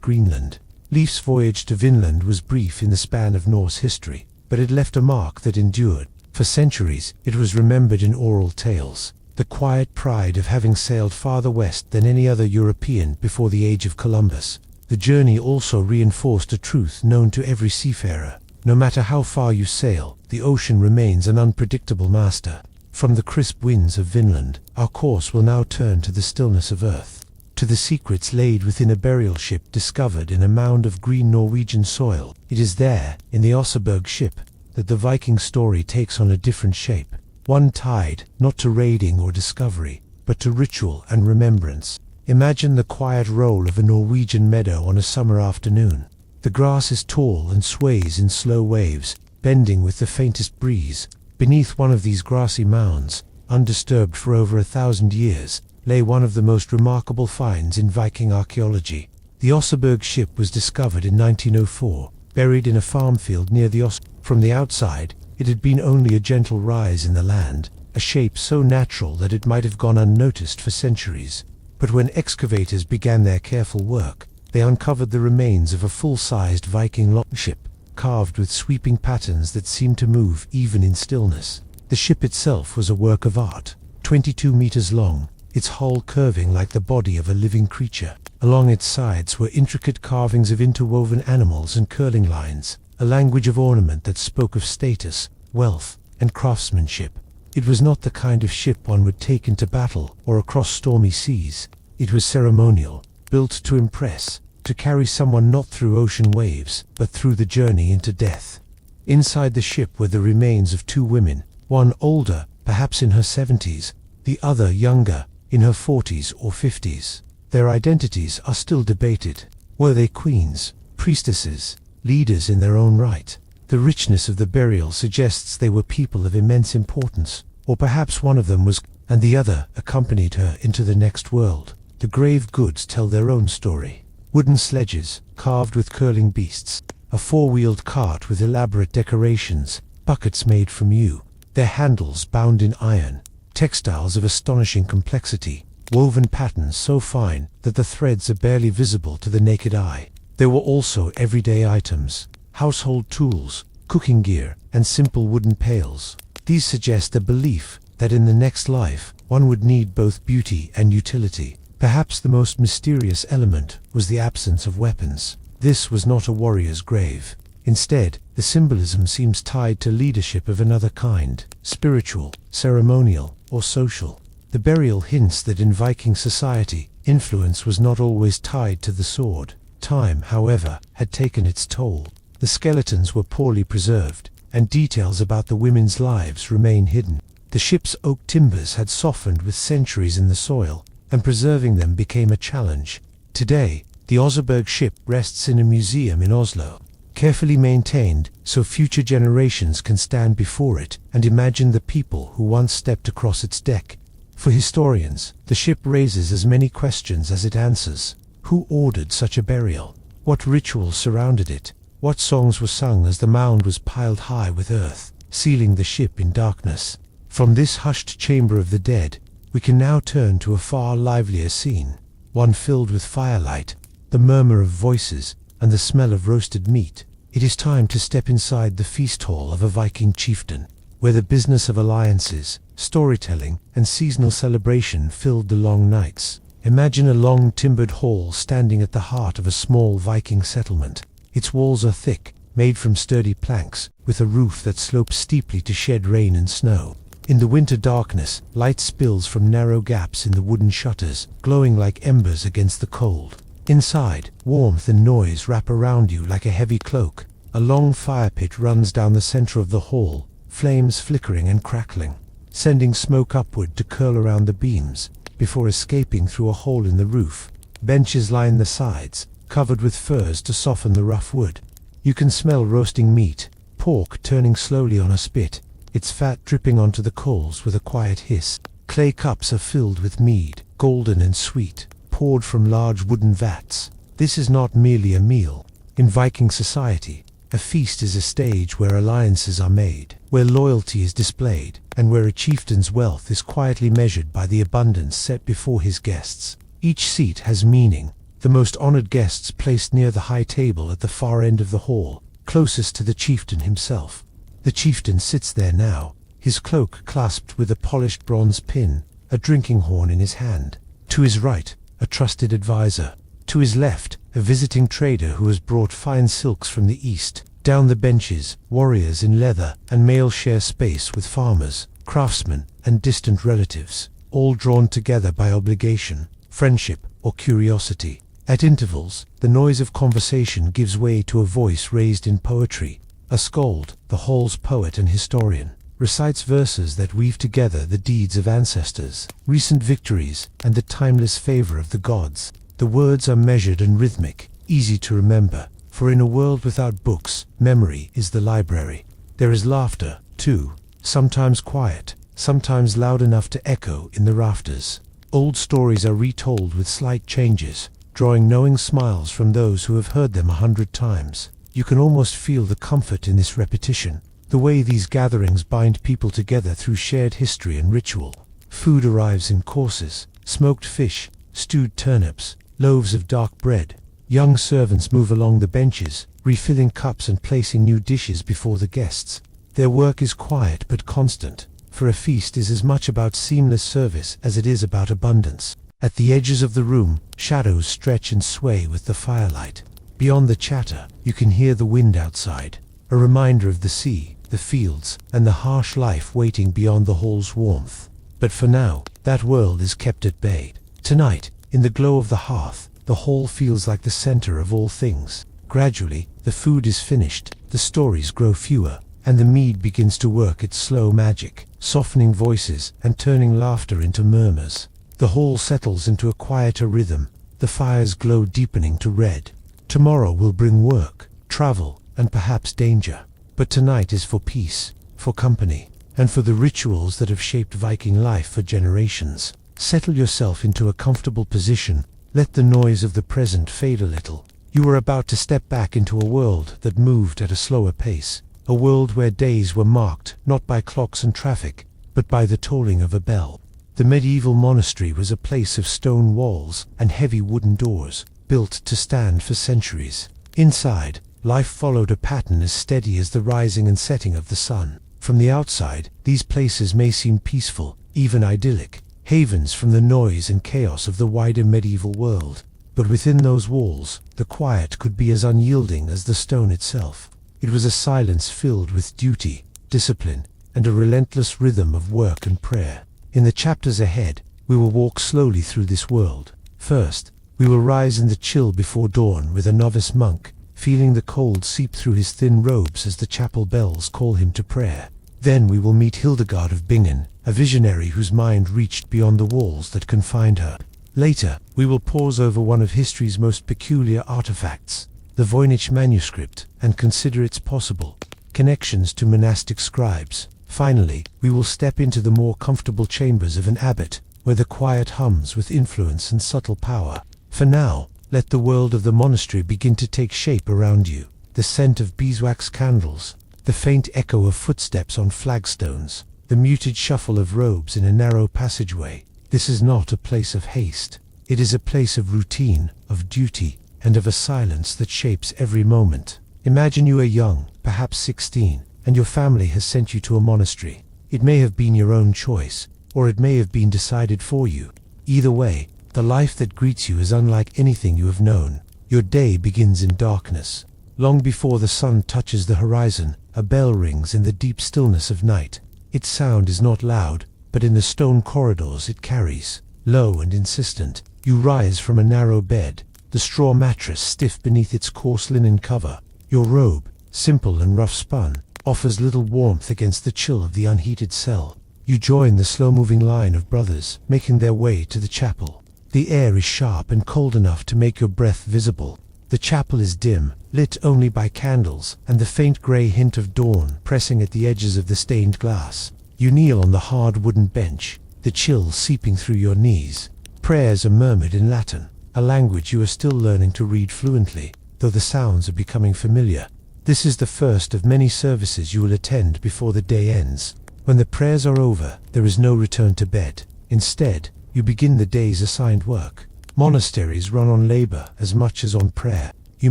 Greenland. Leif's voyage to Vinland was brief in the span of Norse history, but it left a mark that endured. For centuries, it was remembered in oral tales, the quiet pride of having sailed farther west than any other European before the age of Columbus. The journey also reinforced a truth known to every seafarer: no matter how far you sail, the ocean remains an unpredictable master. From the crisp winds of Vinland, our course will now turn to the stillness of earth, to the secrets laid within a burial ship discovered in a mound of green Norwegian soil. It is there, in the Oseberg ship, that the Viking story takes on a different shape, one tied not to raiding or discovery, but to ritual and remembrance. Imagine the quiet roll of a Norwegian meadow on a summer afternoon. The grass is tall and sways in slow waves, bending with the faintest breeze. Beneath one of these grassy mounds, undisturbed for over 1,000 years, lay one of the most remarkable finds in Viking archaeology. The Oseberg ship was discovered in 1904, buried in a farm field near the Osprey. From the outside, it had been only a gentle rise in the land, a shape so natural that it might have gone unnoticed for centuries. But when excavators began their careful work, they uncovered the remains of a full-sized Viking longship, carved with sweeping patterns that seemed to move even in stillness. The ship itself was a work of art, 22 meters long, its hull curving like the body of a living creature. Along its sides were intricate carvings of interwoven animals and curling lines, a language of ornament that spoke of status, wealth, and craftsmanship. It was not the kind of ship one would take into battle or across stormy seas. It was ceremonial, built to impress, to carry someone not through ocean waves, but through the journey into death. Inside the ship were the remains of two women, one older, perhaps in her 70s, the other younger, in her 40s or 50s. Their identities are still debated. Were they queens, priestesses, leaders in their own right? The richness of the burial suggests they were people of immense importance, or perhaps one of them was, and the other accompanied her into the next world. The grave goods tell their own story. Wooden sledges, carved with curling beasts, a four-wheeled cart with elaborate decorations, buckets made from yew, their handles bound in iron, textiles of astonishing complexity, woven patterns so fine that the threads are barely visible to the naked eye. There were also everyday items, household tools, cooking gear, and simple wooden pails. These suggest a belief that in the next life, one would need both beauty and utility. Perhaps the most mysterious element was the absence of weapons. This was not a warrior's grave. Instead, the symbolism seems tied to leadership of another kind, spiritual, ceremonial, or social. The burial hints that in Viking society, influence was not always tied to the sword. Time, however, had taken its toll. The skeletons were poorly preserved, and details about the women's lives remain hidden. The ship's oak timbers had softened with centuries in the soil, and preserving them became a challenge. Today, the Oseberg ship rests in a museum in Oslo, carefully maintained so future generations can stand before it and imagine the people who once stepped across its deck. For historians, the ship raises as many questions as it answers. Who ordered such a burial? What rituals surrounded it? What songs were sung as the mound was piled high with earth, sealing the ship in darkness? From this hushed chamber of the dead, we can now turn to a far livelier scene, one filled with firelight, the murmur of voices, and the smell of roasted meat. It is time to step inside the feast hall of a Viking chieftain, where the business of alliances, storytelling, and seasonal celebration filled the long nights. Imagine a long timbered hall standing at the heart of a small Viking settlement. Its walls are thick, made from sturdy planks, with a roof that slopes steeply to shed rain and snow. In the winter darkness, light spills from narrow gaps in the wooden shutters, glowing like embers against the cold. Inside, warmth and noise wrap around you like a heavy cloak. A long fire pit runs down the center of the hall, flames flickering and crackling, sending smoke upward to curl around the beams, before escaping through a hole in the roof. Benches line the sides, covered with furs to soften the rough wood. You can smell roasting meat, pork turning slowly on a spit, its fat dripping onto the coals with a quiet hiss. Clay cups are filled with mead, golden and sweet, poured from large wooden vats. This is not merely a meal. In Viking society, a feast is a stage where alliances are made, where loyalty is displayed, and where a chieftain's wealth is quietly measured by the abundance set before his guests. Each seat has meaning. The most honored guests placed near the high table at the far end of the hall, closest to the chieftain himself. The chieftain sits there now, his cloak clasped with a polished bronze pin, a drinking horn in his hand. To his right, a trusted advisor. To his left, a visiting trader who has brought fine silks from the east. Down the benches, warriors in leather and mail share space with farmers, craftsmen, and distant relatives, all drawn together by obligation, friendship, or curiosity. At intervals, the noise of conversation gives way to a voice raised in poetry. A skald, the hall's poet and historian, recites verses that weave together the deeds of ancestors, recent victories, and the timeless favor of the gods. The words are measured and rhythmic, easy to remember, for in a world without books, memory is the library. There is laughter, too, sometimes quiet, sometimes loud enough to echo in the rafters. Old stories are retold with slight changes, drawing knowing smiles from those who have heard them 100 times. You can almost feel the comfort in this repetition, the way these gatherings bind people together through shared history and ritual. Food arrives in courses: smoked fish, stewed turnips, loaves of dark bread. Young servants move along the benches, refilling cups and placing new dishes before the guests. Their work is quiet but constant, for a feast is as much about seamless service as it is about abundance. At the edges of the room, shadows stretch and sway with the firelight. Beyond the chatter, you can hear the wind outside, a reminder of the sea, the fields, and the harsh life waiting beyond the hall's warmth. But for now, that world is kept at bay. Tonight, in the glow of the hearth, the hall feels like the center of all things. Gradually, the food is finished, the stories grow fewer, and the mead begins to work its slow magic, softening voices and turning laughter into murmurs. The hall settles into a quieter rhythm, the fires glow deepening to red. Tomorrow will bring work, travel, and perhaps danger. But tonight is for peace, for company, and for the rituals that have shaped Viking life for generations. Settle yourself into a comfortable position, let the noise of the present fade a little. You are about to step back into a world that moved at a slower pace, a world where days were marked not by clocks and traffic, but by the tolling of a bell. The medieval monastery was a place of stone walls and heavy wooden doors, built to stand for centuries. Inside, life followed a pattern as steady as the rising and setting of the sun. From the outside, these places may seem peaceful, even idyllic, havens from the noise and chaos of the wider medieval world. But within those walls, the quiet could be as unyielding as the stone itself. It was a silence filled with duty, discipline, and a relentless rhythm of work and prayer. In the chapters ahead, we will walk slowly through this world. First, we will rise in the chill before dawn with a novice monk, feeling the cold seep through his thin robes as the chapel bells call him to prayer. Then we will meet Hildegard of Bingen, a visionary whose mind reached beyond the walls that confined her. Later, we will pause over one of history's most peculiar artifacts, the Voynich manuscript, and consider its possible connections to monastic scribes. Finally, we will step into the more comfortable chambers of an abbot, where the quiet hums with influence and subtle power. For now, let the world of the monastery begin to take shape around you. The scent of beeswax candles, the faint echo of footsteps on flagstones, the muted shuffle of robes in a narrow passageway. This is not a place of haste. It is a place of routine, of duty, and of a silence that shapes every moment. Imagine you are young, perhaps 16, and your family has sent you to a monastery. It may have been your own choice, or it may have been decided for you. Either way, the life that greets you is unlike anything you have known. Your day begins in darkness. Long before the sun touches the horizon, a bell rings in the deep stillness of night. Its sound is not loud, but in the stone corridors it carries. Low and insistent, you rise from a narrow bed, the straw mattress stiff beneath its coarse linen cover. Your robe, simple and rough-spun, offers little warmth against the chill of the unheated cell. You join the slow-moving line of brothers, making their way to the chapel. The air is sharp and cold enough to make your breath visible. The chapel is dim, lit only by candles, and the faint grey hint of dawn pressing at the edges of the stained glass. You kneel on the hard wooden bench, the chill seeping through your knees. Prayers are murmured in Latin, a language you are still learning to read fluently, though the sounds are becoming familiar. This is the first of many services you will attend before the day ends. When the prayers are over, there is no return to bed. Instead, you begin the day's assigned work. Monasteries run on labor as much as on prayer. You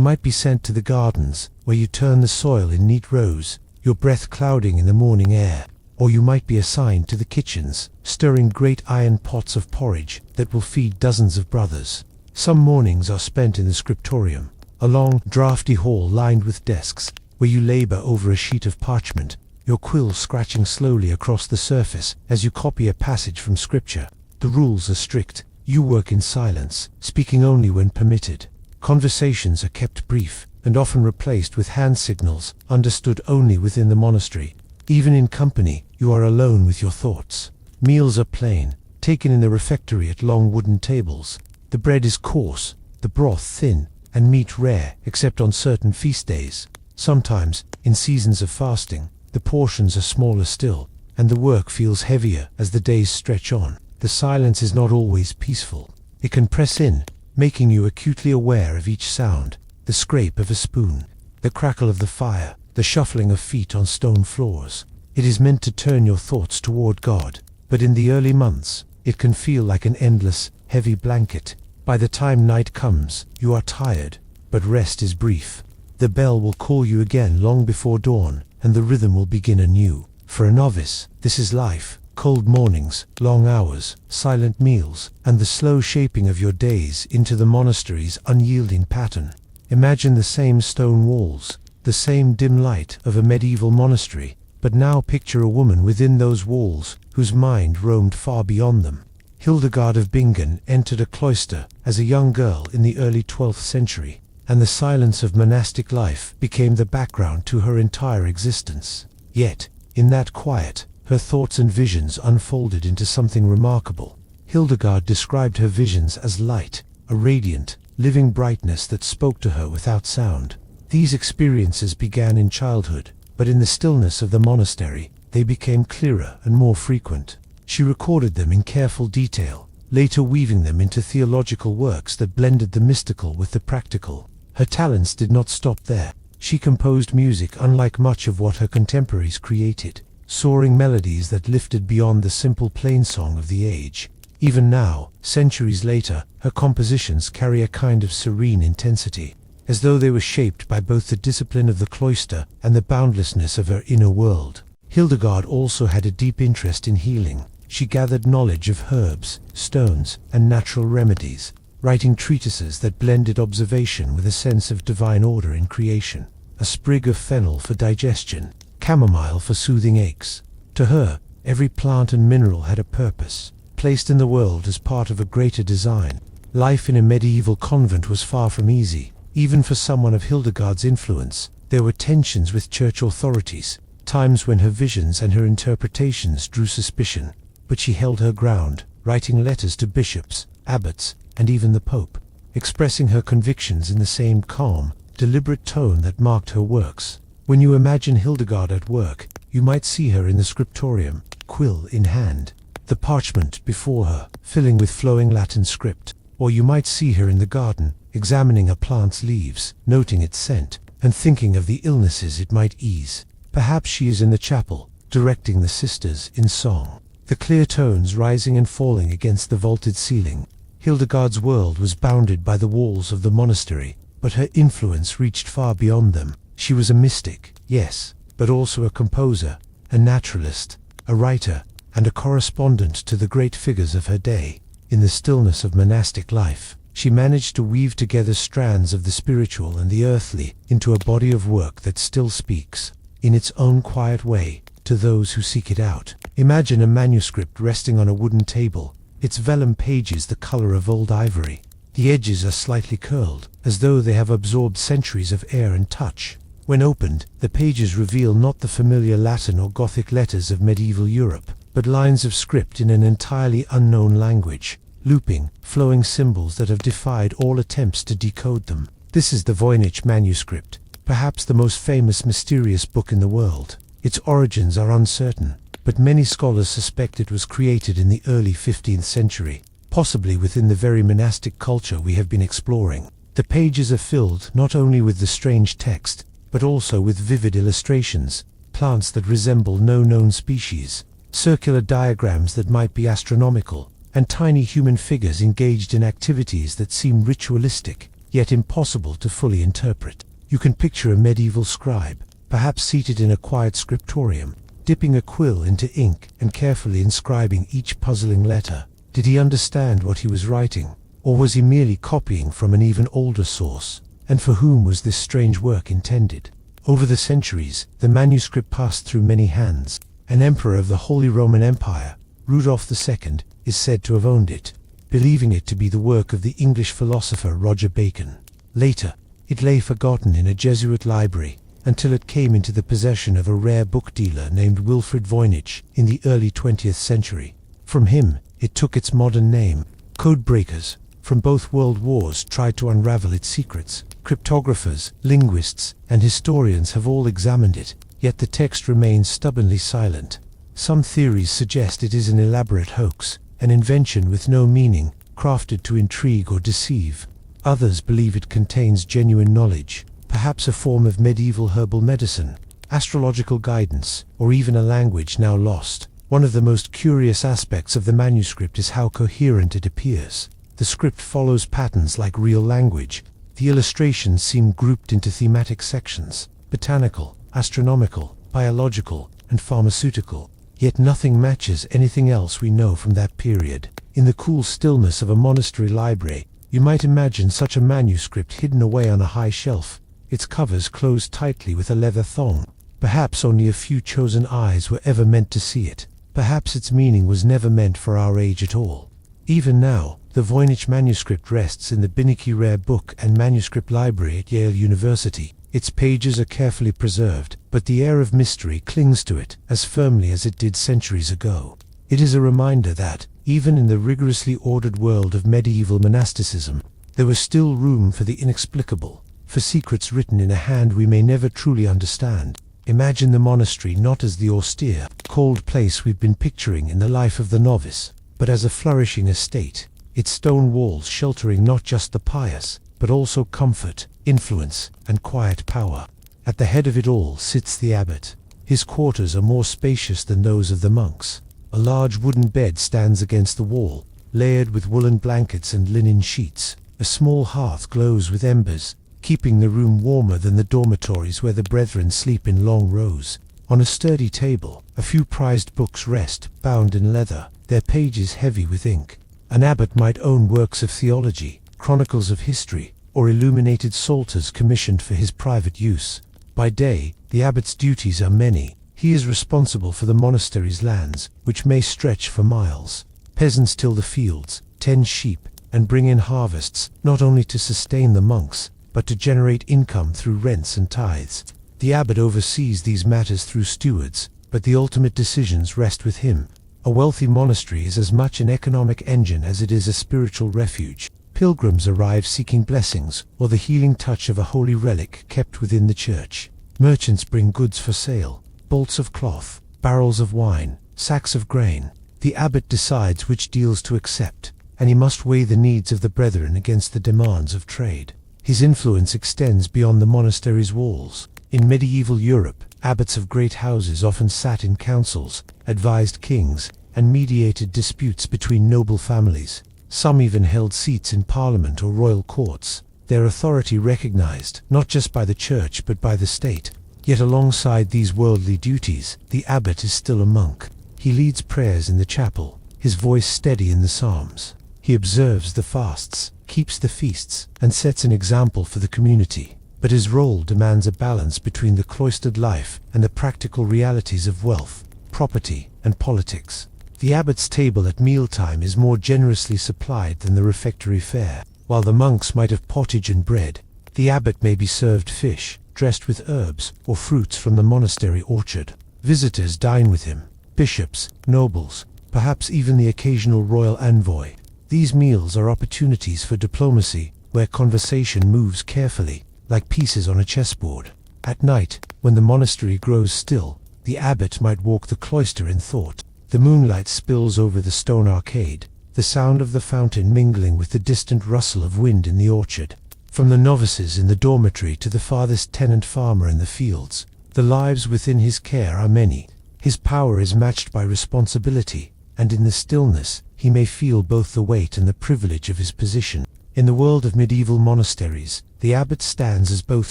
might be sent to the gardens, where you turn the soil in neat rows, your breath clouding in the morning air. Or you might be assigned to the kitchens, stirring great iron pots of porridge that will feed dozens of brothers. Some mornings are spent in the scriptorium, a long, drafty hall lined with desks, where you labor over a sheet of parchment, your quill scratching slowly across the surface as you copy a passage from scripture. The rules are strict. You work in silence, speaking only when permitted. Conversations are kept brief, and often replaced with hand signals, understood only within the monastery. Even in company, you are alone with your thoughts. Meals are plain, taken in the refectory at long wooden tables. The bread is coarse, the broth thin, and meat rare, except on certain feast days. Sometimes, in seasons of fasting, the portions are smaller still, and the work feels heavier as the days stretch on. The silence is not always peaceful. It can press in, making you acutely aware of each sound, the scrape of a spoon, the crackle of the fire, the shuffling of feet on stone floors. It is meant to turn your thoughts toward God, but in the early months, it can feel like an endless, heavy blanket. By the time night comes, you are tired, but rest is brief. The bell will call you again long before dawn, and the rhythm will begin anew. For a novice, this is life: cold mornings, long hours, silent meals, and the slow shaping of your days into the monastery's unyielding pattern. Imagine the same stone walls, the same dim light of a medieval monastery, but now picture a woman within those walls whose mind roamed far beyond them. Hildegard of Bingen entered a cloister as a young girl in the early 12th century, and the silence of monastic life became the background to her entire existence. Yet, in that quiet, her thoughts and visions unfolded into something remarkable. Hildegard described her visions as light, a radiant, living brightness that spoke to her without sound. These experiences began in childhood, but in the stillness of the monastery, they became clearer and more frequent. She recorded them in careful detail, later weaving them into theological works that blended the mystical with the practical. Her talents did not stop there. She composed music unlike much of what her contemporaries created, soaring melodies that lifted beyond the simple plainsong of the age. Even now, centuries later, her compositions carry a kind of serene intensity, as though they were shaped by both the discipline of the cloister and the boundlessness of her inner world. Hildegard also had a deep interest in healing. She gathered knowledge of herbs, stones, and natural remedies, writing treatises that blended observation with a sense of divine order in creation. A sprig of fennel for digestion, chamomile for soothing aches. To her, every plant and mineral had a purpose, placed in the world as part of a greater design. Life in a medieval convent was far from easy. Even for someone of Hildegard's influence, there were tensions with church authorities, times when her visions and her interpretations drew suspicion. But she held her ground, writing letters to bishops, abbots, and even the Pope, expressing her convictions in the same calm, deliberate tone that marked her works. When you imagine Hildegard at work, you might see her in the scriptorium, quill in hand, the parchment before her, filling with flowing Latin script. Or you might see her in the garden, examining a plant's leaves, noting its scent, and thinking of the illnesses it might ease. Perhaps she is in the chapel, directing the sisters in song, the clear tones rising and falling against the vaulted ceiling. Hildegard's world was bounded by the walls of the monastery, but her influence reached far beyond them. She was a mystic, yes, but also a composer, a naturalist, a writer, and a correspondent to the great figures of her day. In the stillness of monastic life, she managed to weave together strands of the spiritual and the earthly into a body of work that still speaks, in its own quiet way, to those who seek it out. Imagine a manuscript resting on a wooden table, its vellum pages the color of old ivory. The edges are slightly curled, as though they have absorbed centuries of air and touch. When opened, the pages reveal not the familiar Latin or Gothic letters of medieval Europe, but lines of script in an entirely unknown language, looping, flowing symbols that have defied all attempts to decode them. This is the Voynich manuscript, perhaps the most famous mysterious book in the world. Its origins are uncertain, but many scholars suspect it was created in the early 15th century, possibly within the very monastic culture we have been exploring. The pages are filled not only with the strange text, but also with vivid illustrations, plants that resemble no known species, circular diagrams that might be astronomical, and tiny human figures engaged in activities that seem ritualistic, yet impossible to fully interpret. You can picture a medieval scribe, perhaps seated in a quiet scriptorium, dipping a quill into ink and carefully inscribing each puzzling letter. Did he understand what he was writing, or was he merely copying from an even older source? And for whom was this strange work intended? Over the centuries, the manuscript passed through many hands. An emperor of the Holy Roman Empire, Rudolf II, is said to have owned it, believing it to be the work of the English philosopher Roger Bacon. Later, it lay forgotten in a Jesuit library, until it came into the possession of a rare book dealer named Wilfrid Voynich in the early 20th century. From him, it took its modern name. Codebreakers from both world wars tried to unravel its secrets. Cryptographers, linguists, and historians have all examined it, yet the text remains stubbornly silent. Some theories suggest it is an elaborate hoax, an invention with no meaning, crafted to intrigue or deceive. Others believe it contains genuine knowledge, perhaps a form of medieval herbal medicine, astrological guidance, or even a language now lost. One of the most curious aspects of the manuscript is how coherent it appears. The script follows patterns like real language. The illustrations seem grouped into thematic sections: botanical, astronomical, biological, and pharmaceutical. Yet nothing matches anything else we know from that period. In the cool stillness of a monastery library, you might imagine such a manuscript hidden away on a high shelf, its covers closed tightly with a leather thong. Perhaps only a few chosen eyes were ever meant to see it. Perhaps its meaning was never meant for our age at all. Even now, the Voynich manuscript rests in the Binnicky Rare Book and Manuscript Library at Yale University. Its pages are carefully preserved, but the air of mystery clings to it as firmly as it did centuries ago. It is a reminder that, even in the rigorously ordered world of medieval monasticism, there was still room for the inexplicable, for secrets written in a hand we may never truly understand. Imagine the monastery not as the austere, cold place we've been picturing in the life of the novice, but as a flourishing estate, its stone walls sheltering not just the pious, but also comfort, influence, and quiet power. At the head of it all sits the abbot. His quarters are more spacious than those of the monks. A large wooden bed stands against the wall, layered with woolen blankets and linen sheets. A small hearth glows with embers, keeping the room warmer than the dormitories where the brethren sleep in long rows. On a sturdy table, a few prized books rest, bound in leather, their pages heavy with ink. An abbot might own works of theology, chronicles of history, or illuminated psalters commissioned for his private use. By day, the abbot's duties are many. He is responsible for the monastery's lands, which may stretch for miles. Peasants till the fields, tend sheep, and bring in harvests, not only to sustain the monks, but to generate income through rents and tithes. The abbot oversees these matters through stewards, but the ultimate decisions rest with him. A wealthy monastery is as much an economic engine as it is a spiritual refuge. Pilgrims arrive seeking blessings, or the healing touch of a holy relic kept within the church. Merchants bring goods for sale: bolts of cloth, barrels of wine, sacks of grain. The abbot decides which deals to accept, and he must weigh the needs of the brethren against the demands of trade. His influence extends beyond the monastery's walls. In medieval Europe, abbots of great houses often sat in councils, advised kings, and mediated disputes between noble families. Some even held seats in parliament or royal courts, their authority recognized not just by the church but by the state. Yet alongside these worldly duties, the abbot is still a monk. He leads prayers in the chapel, his voice steady in the psalms. He observes the fasts, keeps the feasts, and sets an example for the community. But his role demands a balance between the cloistered life and the practical realities of wealth, property, and politics. The abbot's table at mealtime is more generously supplied than the refectory fare. While the monks might have pottage and bread, the abbot may be served fish, dressed with herbs, or fruits from the monastery orchard. Visitors dine with him: bishops, nobles, perhaps even the occasional royal envoy. These meals are opportunities for diplomacy, where conversation moves carefully, like pieces on a chessboard. At night, when the monastery grows still, the abbot might walk the cloister in thought. The moonlight spills over the stone arcade, the sound of the fountain mingling with the distant rustle of wind in the orchard. From the novices in the dormitory to the farthest tenant farmer in the fields, the lives within his care are many. His power is matched by responsibility, and in the stillness, he may feel both the weight and the privilege of his position. In the world of medieval monasteries, the abbot stands as both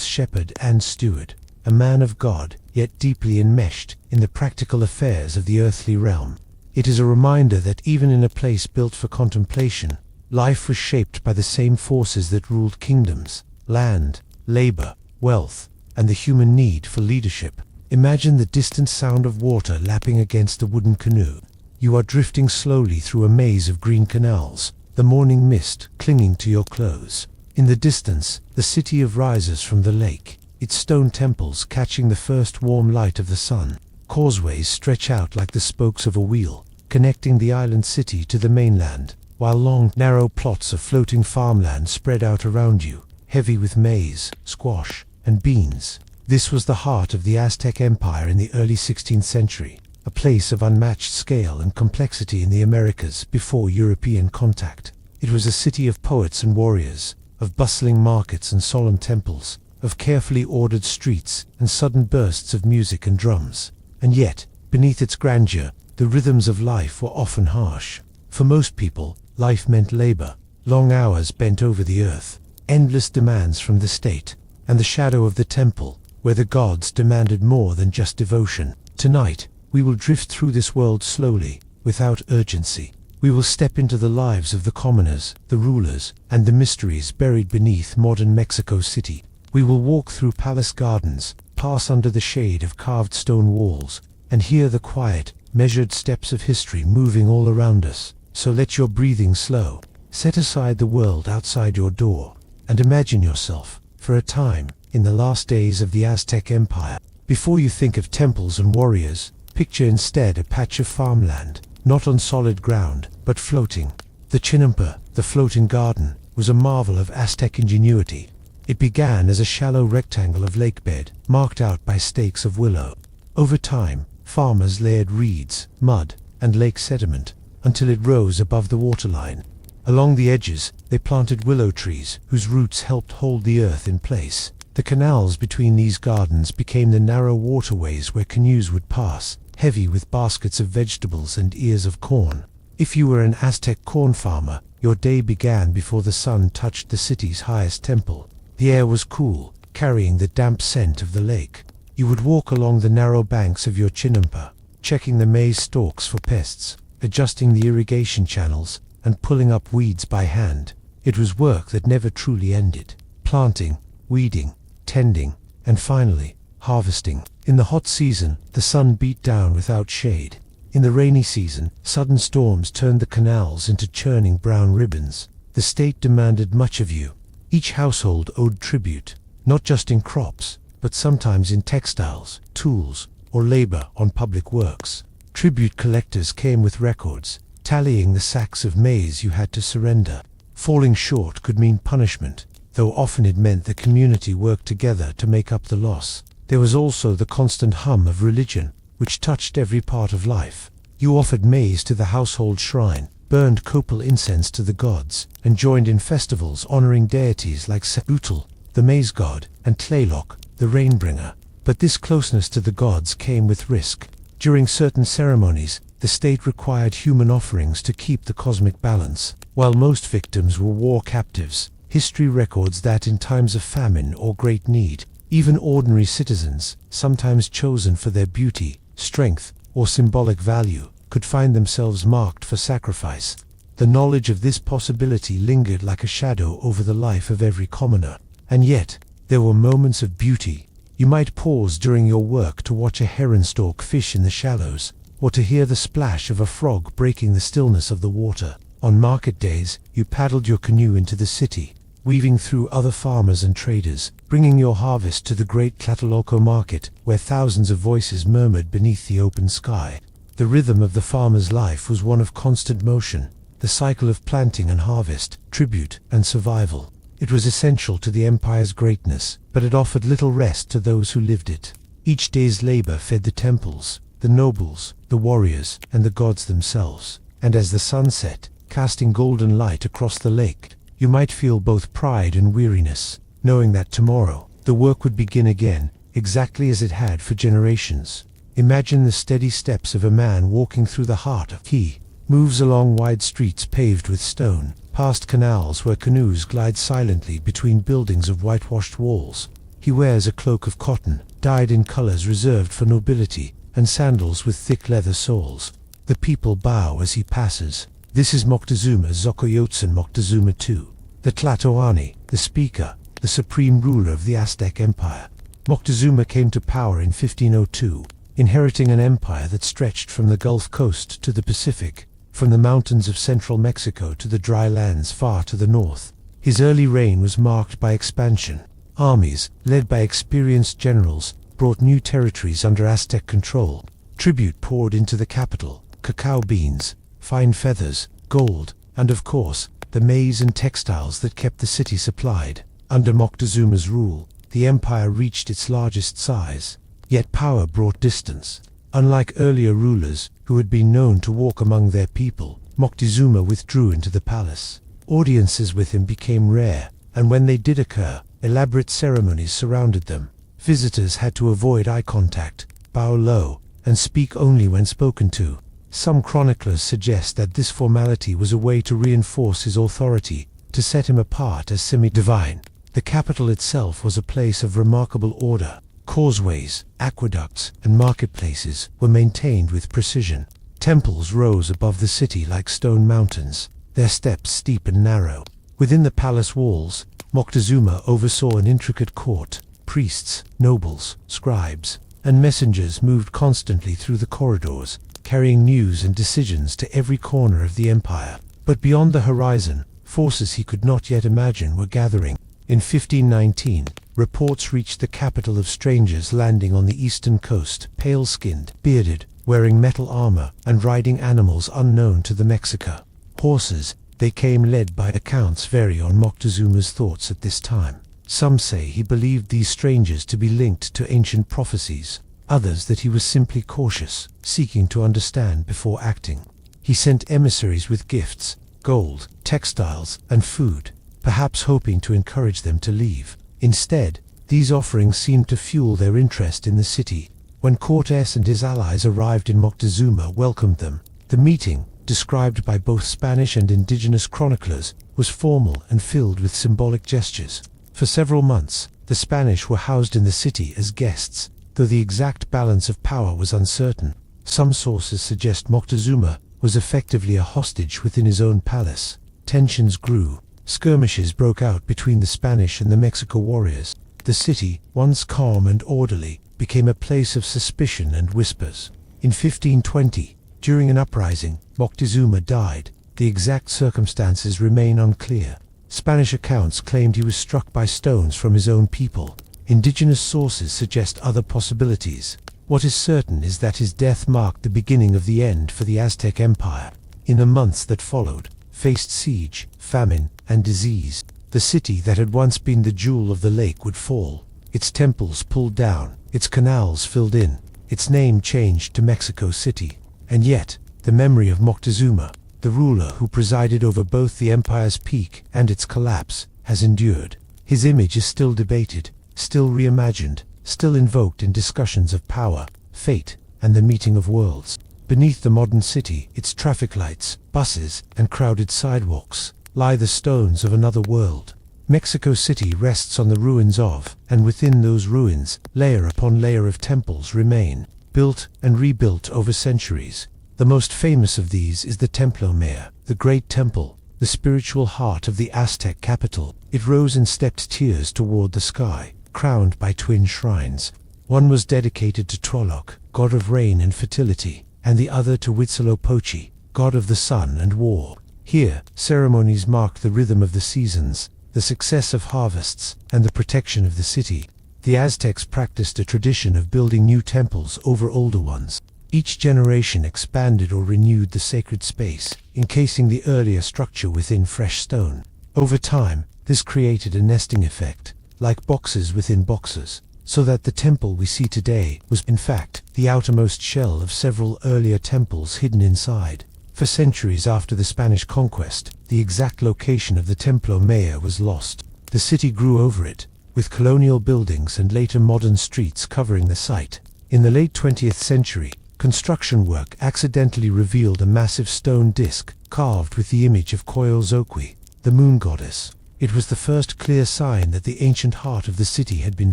shepherd and steward, a man of God, yet deeply enmeshed in the practical affairs of the earthly realm. It is a reminder that even in a place built for contemplation, life was shaped by the same forces that ruled kingdoms: land, labor, wealth, and the human need for leadership. Imagine the distant sound of water lapping against a wooden canoe. You are drifting slowly through a maze of green canals, the morning mist clinging to your clothes. In the distance, the city rises from the lake, its stone temples catching the first warm light of the sun. Causeways stretch out like the spokes of a wheel, connecting the island city to the mainland, while long, narrow plots of floating farmland spread out around you, heavy with maize, squash, and beans. This was the heart of the Aztec Empire in the early 16th century, a place of unmatched scale and complexity in the Americas before European contact. It was a city of poets and warriors, of bustling markets and solemn temples, of carefully ordered streets and sudden bursts of music and drums. And yet, beneath its grandeur, the rhythms of life were often harsh. For most people, life meant labor, long hours bent over the earth, endless demands from the state, and the shadow of the temple, where the gods demanded more than just devotion. Tonight, we will drift through this world slowly, without urgency. We will step into the lives of the commoners, the rulers, and the mysteries buried beneath modern Mexico City. We will walk through palace gardens, pass under the shade of carved stone walls, and hear the quiet, measured steps of history moving all around us. So let your breathing slow. Set aside the world outside your door, and imagine yourself, for a time, in the last days of the Aztec Empire. Before you think of temples and warriors, picture instead a patch of farmland, not on solid ground, but floating. The Chinampa, the floating garden, was a marvel of Aztec ingenuity. It began as a shallow rectangle of lakebed, marked out by stakes of willow. Over time, farmers layered reeds, mud, and lake sediment, until it rose above the waterline. Along the edges, they planted willow trees, whose roots helped hold the earth in place. The canals between these gardens became the narrow waterways where canoes would pass, heavy with baskets of vegetables and ears of corn. If you were an Aztec corn farmer, your day began before the sun touched the city's highest temple. The air was cool, carrying the damp scent of the lake. You would walk along the narrow banks of your Chinampa, checking the maize stalks for pests, adjusting the irrigation channels, and pulling up weeds by hand. It was work that never truly ended. Planting, weeding, tending, and finally, harvesting. In the hot season, the sun beat down without shade. In the rainy season, sudden storms turned the canals into churning brown ribbons. The state demanded much of you. Each household owed tribute, not just in crops, but sometimes in textiles, tools, or labor on public works. Tribute collectors came with records, tallying the sacks of maize you had to surrender. Falling short could mean punishment, though often it meant the community worked together to make up the loss. There was also the constant hum of religion, which touched every part of life. You offered maize to the household shrine, burned copal incense to the gods, and joined in festivals honoring deities like Seutl, the maize god, and Tlaloc, the rainbringer. But this closeness to the gods came with risk. During certain ceremonies, the state required human offerings to keep the cosmic balance. While most victims were war captives, history records that in times of famine or great need, even ordinary citizens, sometimes chosen for their beauty, strength, or symbolic value, could find themselves marked for sacrifice. The knowledge of this possibility lingered like a shadow over the life of every commoner. And yet, there were moments of beauty. You might pause during your work to watch a heron stalk fish in the shallows, or to hear the splash of a frog breaking the stillness of the water. On market days, you paddled your canoe into the city, weaving through other farmers and traders, bringing your harvest to the great Tlatelolco market, where thousands of voices murmured beneath the open sky. The rhythm of the farmer's life was one of constant motion, the cycle of planting and harvest, tribute and survival. It was essential to the empire's greatness, but it offered little rest to those who lived it. Each day's labor fed the temples, the nobles, the warriors, and the gods themselves. And as the sun set, casting golden light across the lake, you might feel both pride and weariness, knowing that tomorrow, the work would begin again, exactly as it had for generations. Imagine the steady steps of a man walking through the heart of He moves along wide streets paved with stone, past canals where canoes glide silently between buildings of whitewashed walls. He wears a cloak of cotton, dyed in colors reserved for nobility, and sandals with thick leather soles. The people bow as he passes. This is Moctezuma Xocoyotzin Moctezuma II, the Tlatoani, the speaker, the supreme ruler of the Aztec Empire. Moctezuma came to power in 1502, inheriting an empire that stretched from the Gulf Coast to the Pacific, from the mountains of central Mexico to the dry lands far to the north. His early reign was marked by expansion. Armies, led by experienced generals, brought new territories under Aztec control. Tribute poured into the capital, cacao beans, fine feathers, gold, and of course, the maize and textiles that kept the city supplied. Under Moctezuma's rule, the empire reached its largest size. Yet power brought distance. Unlike earlier rulers, who had been known to walk among their people, Moctezuma withdrew into the palace. Audiences with him became rare, and when they did occur, elaborate ceremonies surrounded them. Visitors had to avoid eye contact, bow low, and speak only when spoken to. Some chroniclers suggest that this formality was a way to reinforce his authority, to set him apart as semi-divine. The capital itself was a place of remarkable order. Causeways, aqueducts, and marketplaces were maintained with precision. Temples rose above the city like stone mountains, their steps steep and narrow. Within the palace walls, Moctezuma oversaw an intricate court. Priests, nobles, scribes, and messengers moved constantly through the corridors, carrying news and decisions to every corner of the empire. But beyond the horizon, forces he could not yet imagine were gathering. In 1519, reports reached the capital of strangers landing on the eastern coast, pale-skinned, bearded, wearing metal armor, and riding animals unknown to the Mexica. Horses, they came led by accounts vary on Moctezuma's thoughts at this time. Some say he believed these strangers to be linked to ancient prophecies, others that he was simply cautious, seeking to understand before acting. He sent emissaries with gifts, gold, textiles, and food, perhaps hoping to encourage them to leave. Instead, these offerings seemed to fuel their interest in the city. When Cortés and his allies arrived in Moctezuma welcomed them. The meeting, described by both Spanish and indigenous chroniclers, was formal and filled with symbolic gestures. For several months, the Spanish were housed in the city as guests, though the exact balance of power was uncertain. Some sources suggest Moctezuma was effectively a hostage within his own palace. Tensions grew. Skirmishes broke out between the Spanish and the Mexico warriors. The city, once calm and orderly, became a place of suspicion and whispers. In 1520, during an uprising, Moctezuma died. The exact circumstances remain unclear. Spanish accounts claimed he was struck by stones from his own people. Indigenous sources suggest other possibilities. What is certain is that his death marked the beginning of the end for the Aztec Empire. In the months that followed, faced siege, famine, and disease. The city that had once been the jewel of the lake would fall, its temples pulled down, its canals filled in, its name changed to Mexico City. And yet, the memory of Moctezuma, the ruler who presided over both the empire's peak and its collapse, has endured. His image is still debated, still reimagined, still invoked in discussions of power, fate, and the meeting of worlds. Beneath the modern city, its traffic lights, buses, and crowded sidewalks, lie the stones of another world. Mexico City rests on the ruins of, and within those ruins, layer upon layer of temples remain, built and rebuilt over centuries. The most famous of these is the Templo Mayor, the Great Temple, the spiritual heart of the Aztec capital. It rose in stepped tiers toward the sky, crowned by twin shrines. One was dedicated to Tlaloc, god of rain and fertility, and the other to Huitzilopochtli, god of the sun and war. Here, ceremonies marked the rhythm of the seasons, the success of harvests, and the protection of the city. The Aztecs practiced a tradition of building new temples over older ones. Each generation expanded or renewed the sacred space, encasing the earlier structure within fresh stone. Over time, this created a nesting effect, like boxes within boxes, so that the temple we see today was, in fact, the outermost shell of several earlier temples hidden inside. For centuries after the Spanish conquest, the exact location of the Templo Mayor was lost. The city grew over it, with colonial buildings and later modern streets covering the site. In the late 20th century, construction work accidentally revealed a massive stone disc carved with the image of Coyolxauhqui, the moon goddess. It was the first clear sign that the ancient heart of the city had been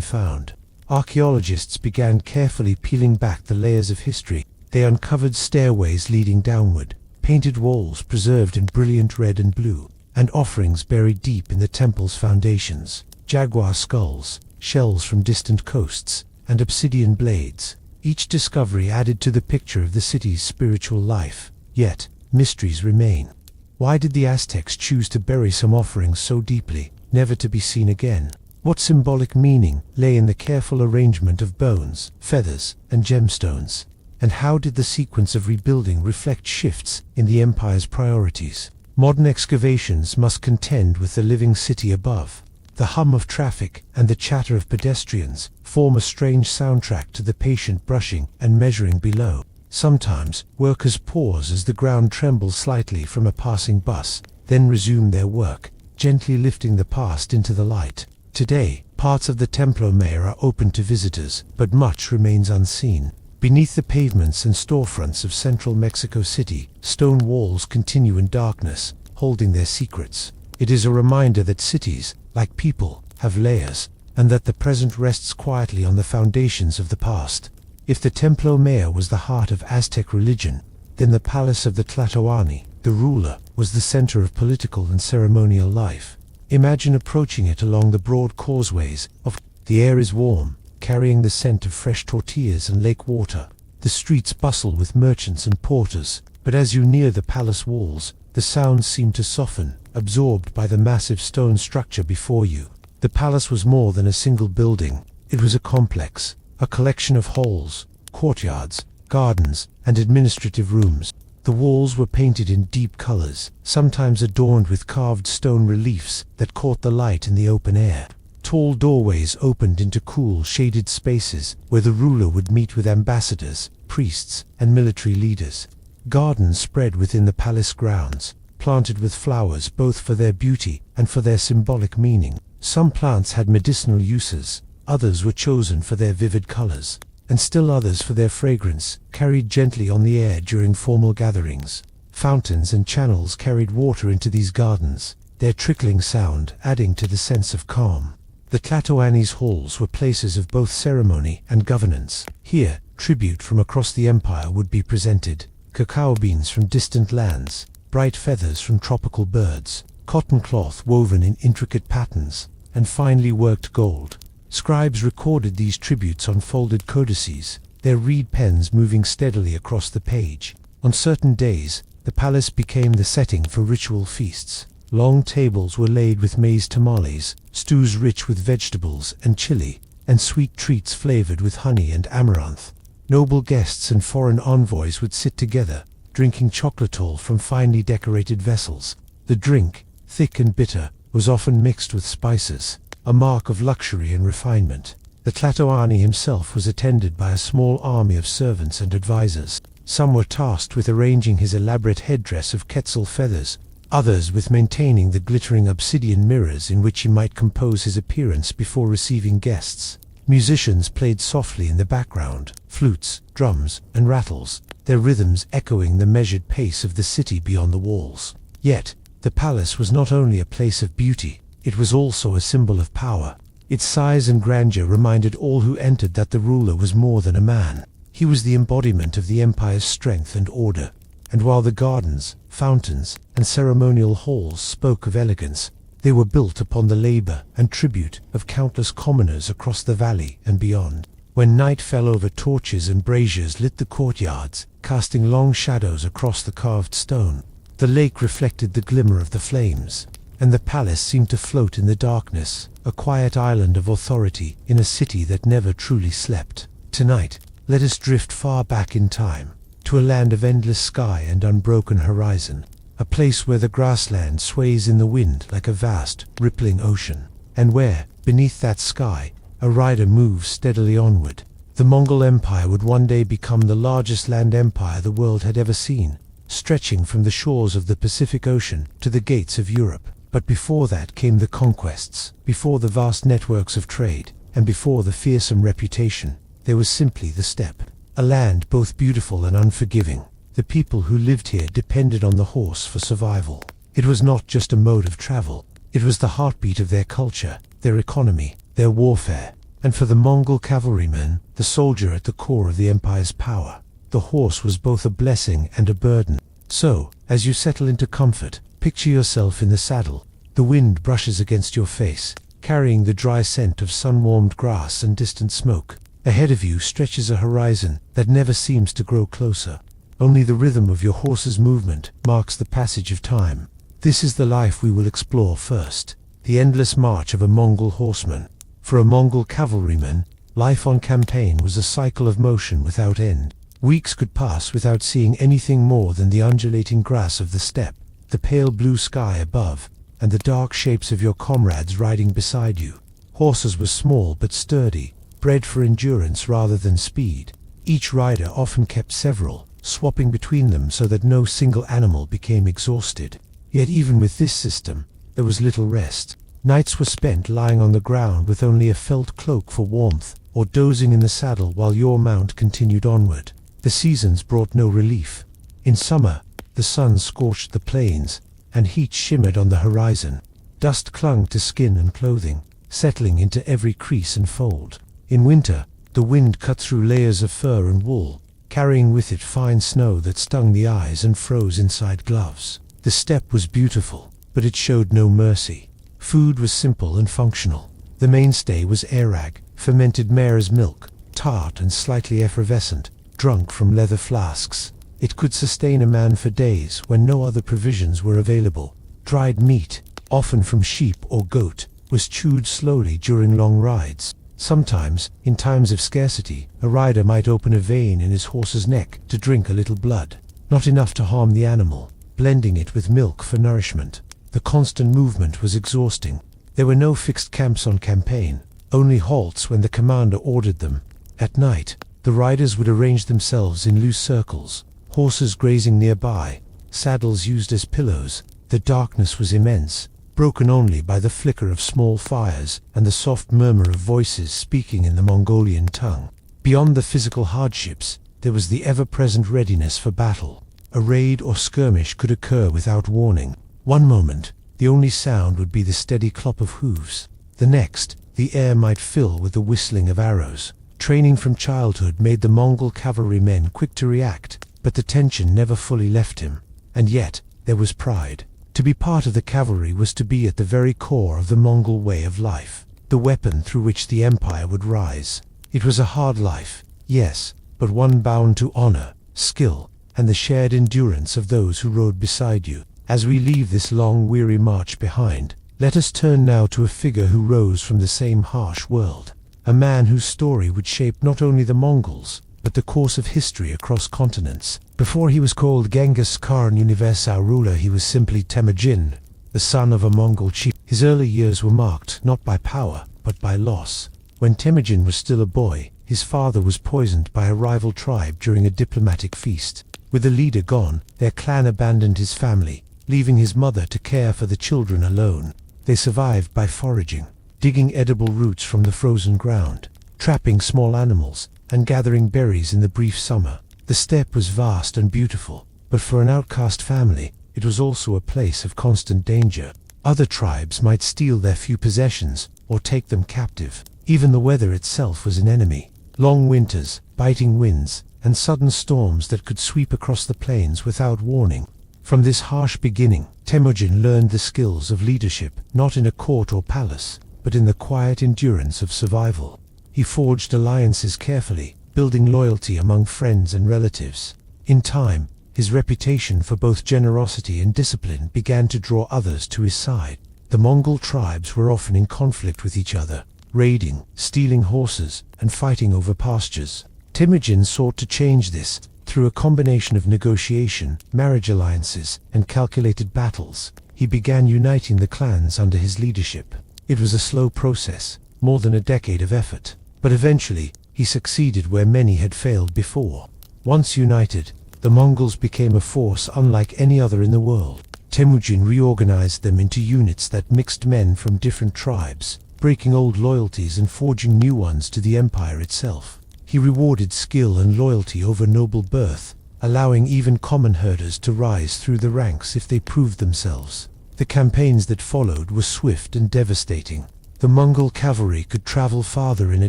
found. Archaeologists began carefully peeling back the layers of history. They uncovered stairways leading downward, painted walls preserved in brilliant red and blue, and offerings buried deep in the temple's foundations. Jaguar skulls, shells from distant coasts, and obsidian blades. Each discovery added to the picture of the city's spiritual life. Yet, mysteries remain. Why did the Aztecs choose to bury some offerings so deeply, never to be seen again? What symbolic meaning lay in the careful arrangement of bones, feathers, and gemstones? And how did the sequence of rebuilding reflect shifts in the empire's priorities? Modern excavations must contend with the living city above. The hum of traffic and the chatter of pedestrians form a strange soundtrack to the patient brushing and measuring below. Sometimes, workers pause as the ground trembles slightly from a passing bus, then resume their work, gently lifting the past into the light. Today, parts of the Templo Mayor are open to visitors, but much remains unseen. Beneath the pavements and storefronts of central Mexico City, stone walls continue in darkness, holding their secrets. It is a reminder that cities, like people, have layers, and that the present rests quietly on the foundations of the past. If the Templo Mayor was the heart of Aztec religion, then the palace of the Tlatoani, the ruler, was the center of political and ceremonial life. Imagine approaching it along the broad causeways of. The air is warm, carrying the scent of fresh tortillas and lake water. The streets bustle with merchants and porters, but as you near the palace walls, the sounds seem to soften, absorbed by the massive stone structure before you. The palace was more than a single building. It was a complex, a collection of halls, courtyards, gardens, and administrative rooms. The walls were painted in deep colors, sometimes adorned with carved stone reliefs that caught the light in the open air. Tall doorways opened into cool, shaded spaces where the ruler would meet with ambassadors, priests, and military leaders. Gardens spread within the palace grounds, planted with flowers both for their beauty and for their symbolic meaning. Some plants had medicinal uses, others were chosen for their vivid colors, and still others for their fragrance, carried gently on the air during formal gatherings. Fountains and channels carried water into these gardens, their trickling sound adding to the sense of calm. The Tlatoani's halls were places of both ceremony and governance. Here, tribute from across the empire would be presented: cacao beans from distant lands, bright feathers from tropical birds, cotton cloth woven in intricate patterns, and finely worked gold. Scribes recorded these tributes on folded codices, their reed pens moving steadily across the page. On certain days, the palace became the setting for ritual feasts. Long tables were laid with maize tamales, stews rich with vegetables and chili, and sweet treats flavored with honey and amaranth. Noble guests and foreign envoys would sit together, drinking chocolatol from finely decorated vessels. The drink, thick and bitter, was often mixed with spices, a mark of luxury and refinement. The Tlatoani himself was attended by a small army of servants and advisors. Some were tasked with arranging his elaborate headdress of quetzal feathers, others with maintaining the glittering obsidian mirrors in which he might compose his appearance before receiving guests. Musicians played softly in the background, flutes, drums, and rattles, their rhythms echoing the measured pace of the city beyond the walls. Yet, the palace was not only a place of beauty, it was also a symbol of power. Its size and grandeur reminded all who entered that the ruler was more than a man. He was the embodiment of the empire's strength and order. And while the gardens, fountains, and ceremonial halls spoke of elegance, they were built upon the labor and tribute of countless commoners across the valley and beyond. When night fell over, torches and braziers lit the courtyards, casting long shadows across the carved stone. The lake reflected the glimmer of the flames, and the palace seemed to float in the darkness, a quiet island of authority in a city that never truly slept. Tonight, let us drift far back in time, to a land of endless sky and unbroken horizon, a place where the grassland sways in the wind like a vast, rippling ocean, and where, beneath that sky, a rider moves steadily onward. The Mongol Empire would one day become the largest land empire the world had ever seen, stretching from the shores of the Pacific Ocean to the gates of Europe. But before that came the conquests, before the vast networks of trade, and before the fearsome reputation, there was simply the steppe, a land both beautiful and unforgiving. The people who lived here depended on the horse for survival. It was not just a mode of travel, it was the heartbeat of their culture, their economy, their warfare. And for the Mongol cavalryman, the soldier at the core of the empire's power, the horse was both a blessing and a burden. So, as you settle into comfort, picture yourself in the saddle. The wind brushes against your face, carrying the dry scent of sun-warmed grass and distant smoke. Ahead of you stretches a horizon that never seems to grow closer. Only the rhythm of your horse's movement marks the passage of time. This is the life we will explore first, the endless march of a Mongol horseman. For a Mongol cavalryman, life on campaign was a cycle of motion without end. Weeks could pass without seeing anything more than the undulating grass of the steppe, the pale blue sky above, and the dark shapes of your comrades riding beside you. Horses were small but sturdy, bred for endurance rather than speed. Each rider often kept several, swapping between them so that no single animal became exhausted. Yet even with this system, there was little rest. Nights were spent lying on the ground with only a felt cloak for warmth, or dozing in the saddle while your mount continued onward. The seasons brought no relief. In summer, the sun scorched the plains, and heat shimmered on the horizon. Dust clung to skin and clothing, settling into every crease and fold. In winter, the wind cut through layers of fur and wool, carrying with it fine snow that stung the eyes and froze inside gloves. The steppe was beautiful, but it showed no mercy. Food was simple and functional. The mainstay was arag, fermented mare's milk, tart and slightly effervescent, drunk from leather flasks. It could sustain a man for days when no other provisions were available. Dried meat, often from sheep or goat, was chewed slowly during long rides. Sometimes, in times of scarcity, a rider might open a vein in his horse's neck to drink a little blood, not enough to harm the animal, blending it with milk for nourishment. The constant movement was exhausting. There were no fixed camps on campaign, only halts when the commander ordered them. At night, the riders would arrange themselves in loose circles, horses grazing nearby, saddles used as pillows. The darkness was immense, broken only by the flicker of small fires and the soft murmur of voices speaking in the Mongolian tongue. Beyond the physical hardships, there was the ever-present readiness for battle. A raid or skirmish could occur without warning. One moment, the only sound would be the steady clop of hooves. The next, the air might fill with the whistling of arrows. Training from childhood made the Mongol cavalrymen quick to react, but the tension never fully left him. And yet, there was pride. To be part of the cavalry was to be at the very core of the Mongol way of life, the weapon through which the empire would rise. It was a hard life, yes, but one bound to honor, skill, and the shared endurance of those who rode beside you. As we leave this long, weary march behind, let us turn now to a figure who rose from the same harsh world, a man whose story would shape not only the Mongols, but the course of history across continents. Before he was called Genghis Khan Universal ruler, he was simply Temujin, the son of a Mongol chief. His early years were marked not by power, but by loss. When Temujin was still a boy, his father was poisoned by a rival tribe during a diplomatic feast. With the leader gone, their clan abandoned his family, leaving his mother to care for the children alone. They survived by foraging, digging edible roots from the frozen ground, trapping small animals, and gathering berries in the brief summer. The steppe was vast and beautiful, but for an outcast family, it was also a place of constant danger. Other tribes might steal their few possessions, or take them captive. Even the weather itself was an enemy. Long winters, biting winds, and sudden storms that could sweep across the plains without warning. From this harsh beginning, Temujin learned the skills of leadership, not in a court or palace, but in the quiet endurance of survival. He forged alliances carefully, building loyalty among friends and relatives. In time, his reputation for both generosity and discipline began to draw others to his side. The Mongol tribes were often in conflict with each other, raiding, stealing horses, and fighting over pastures. Temujin sought to change this through a combination of negotiation, marriage alliances, and calculated battles. He began uniting the clans under his leadership. It was a slow process, more than a decade of effort. But eventually, he succeeded where many had failed before. Once united, the Mongols became a force unlike any other in the world. Temujin reorganized them into units that mixed men from different tribes, breaking old loyalties and forging new ones to the empire itself. He rewarded skill and loyalty over noble birth, allowing even common herders to rise through the ranks if they proved themselves. The campaigns that followed were swift and devastating. The Mongol cavalry could travel farther in a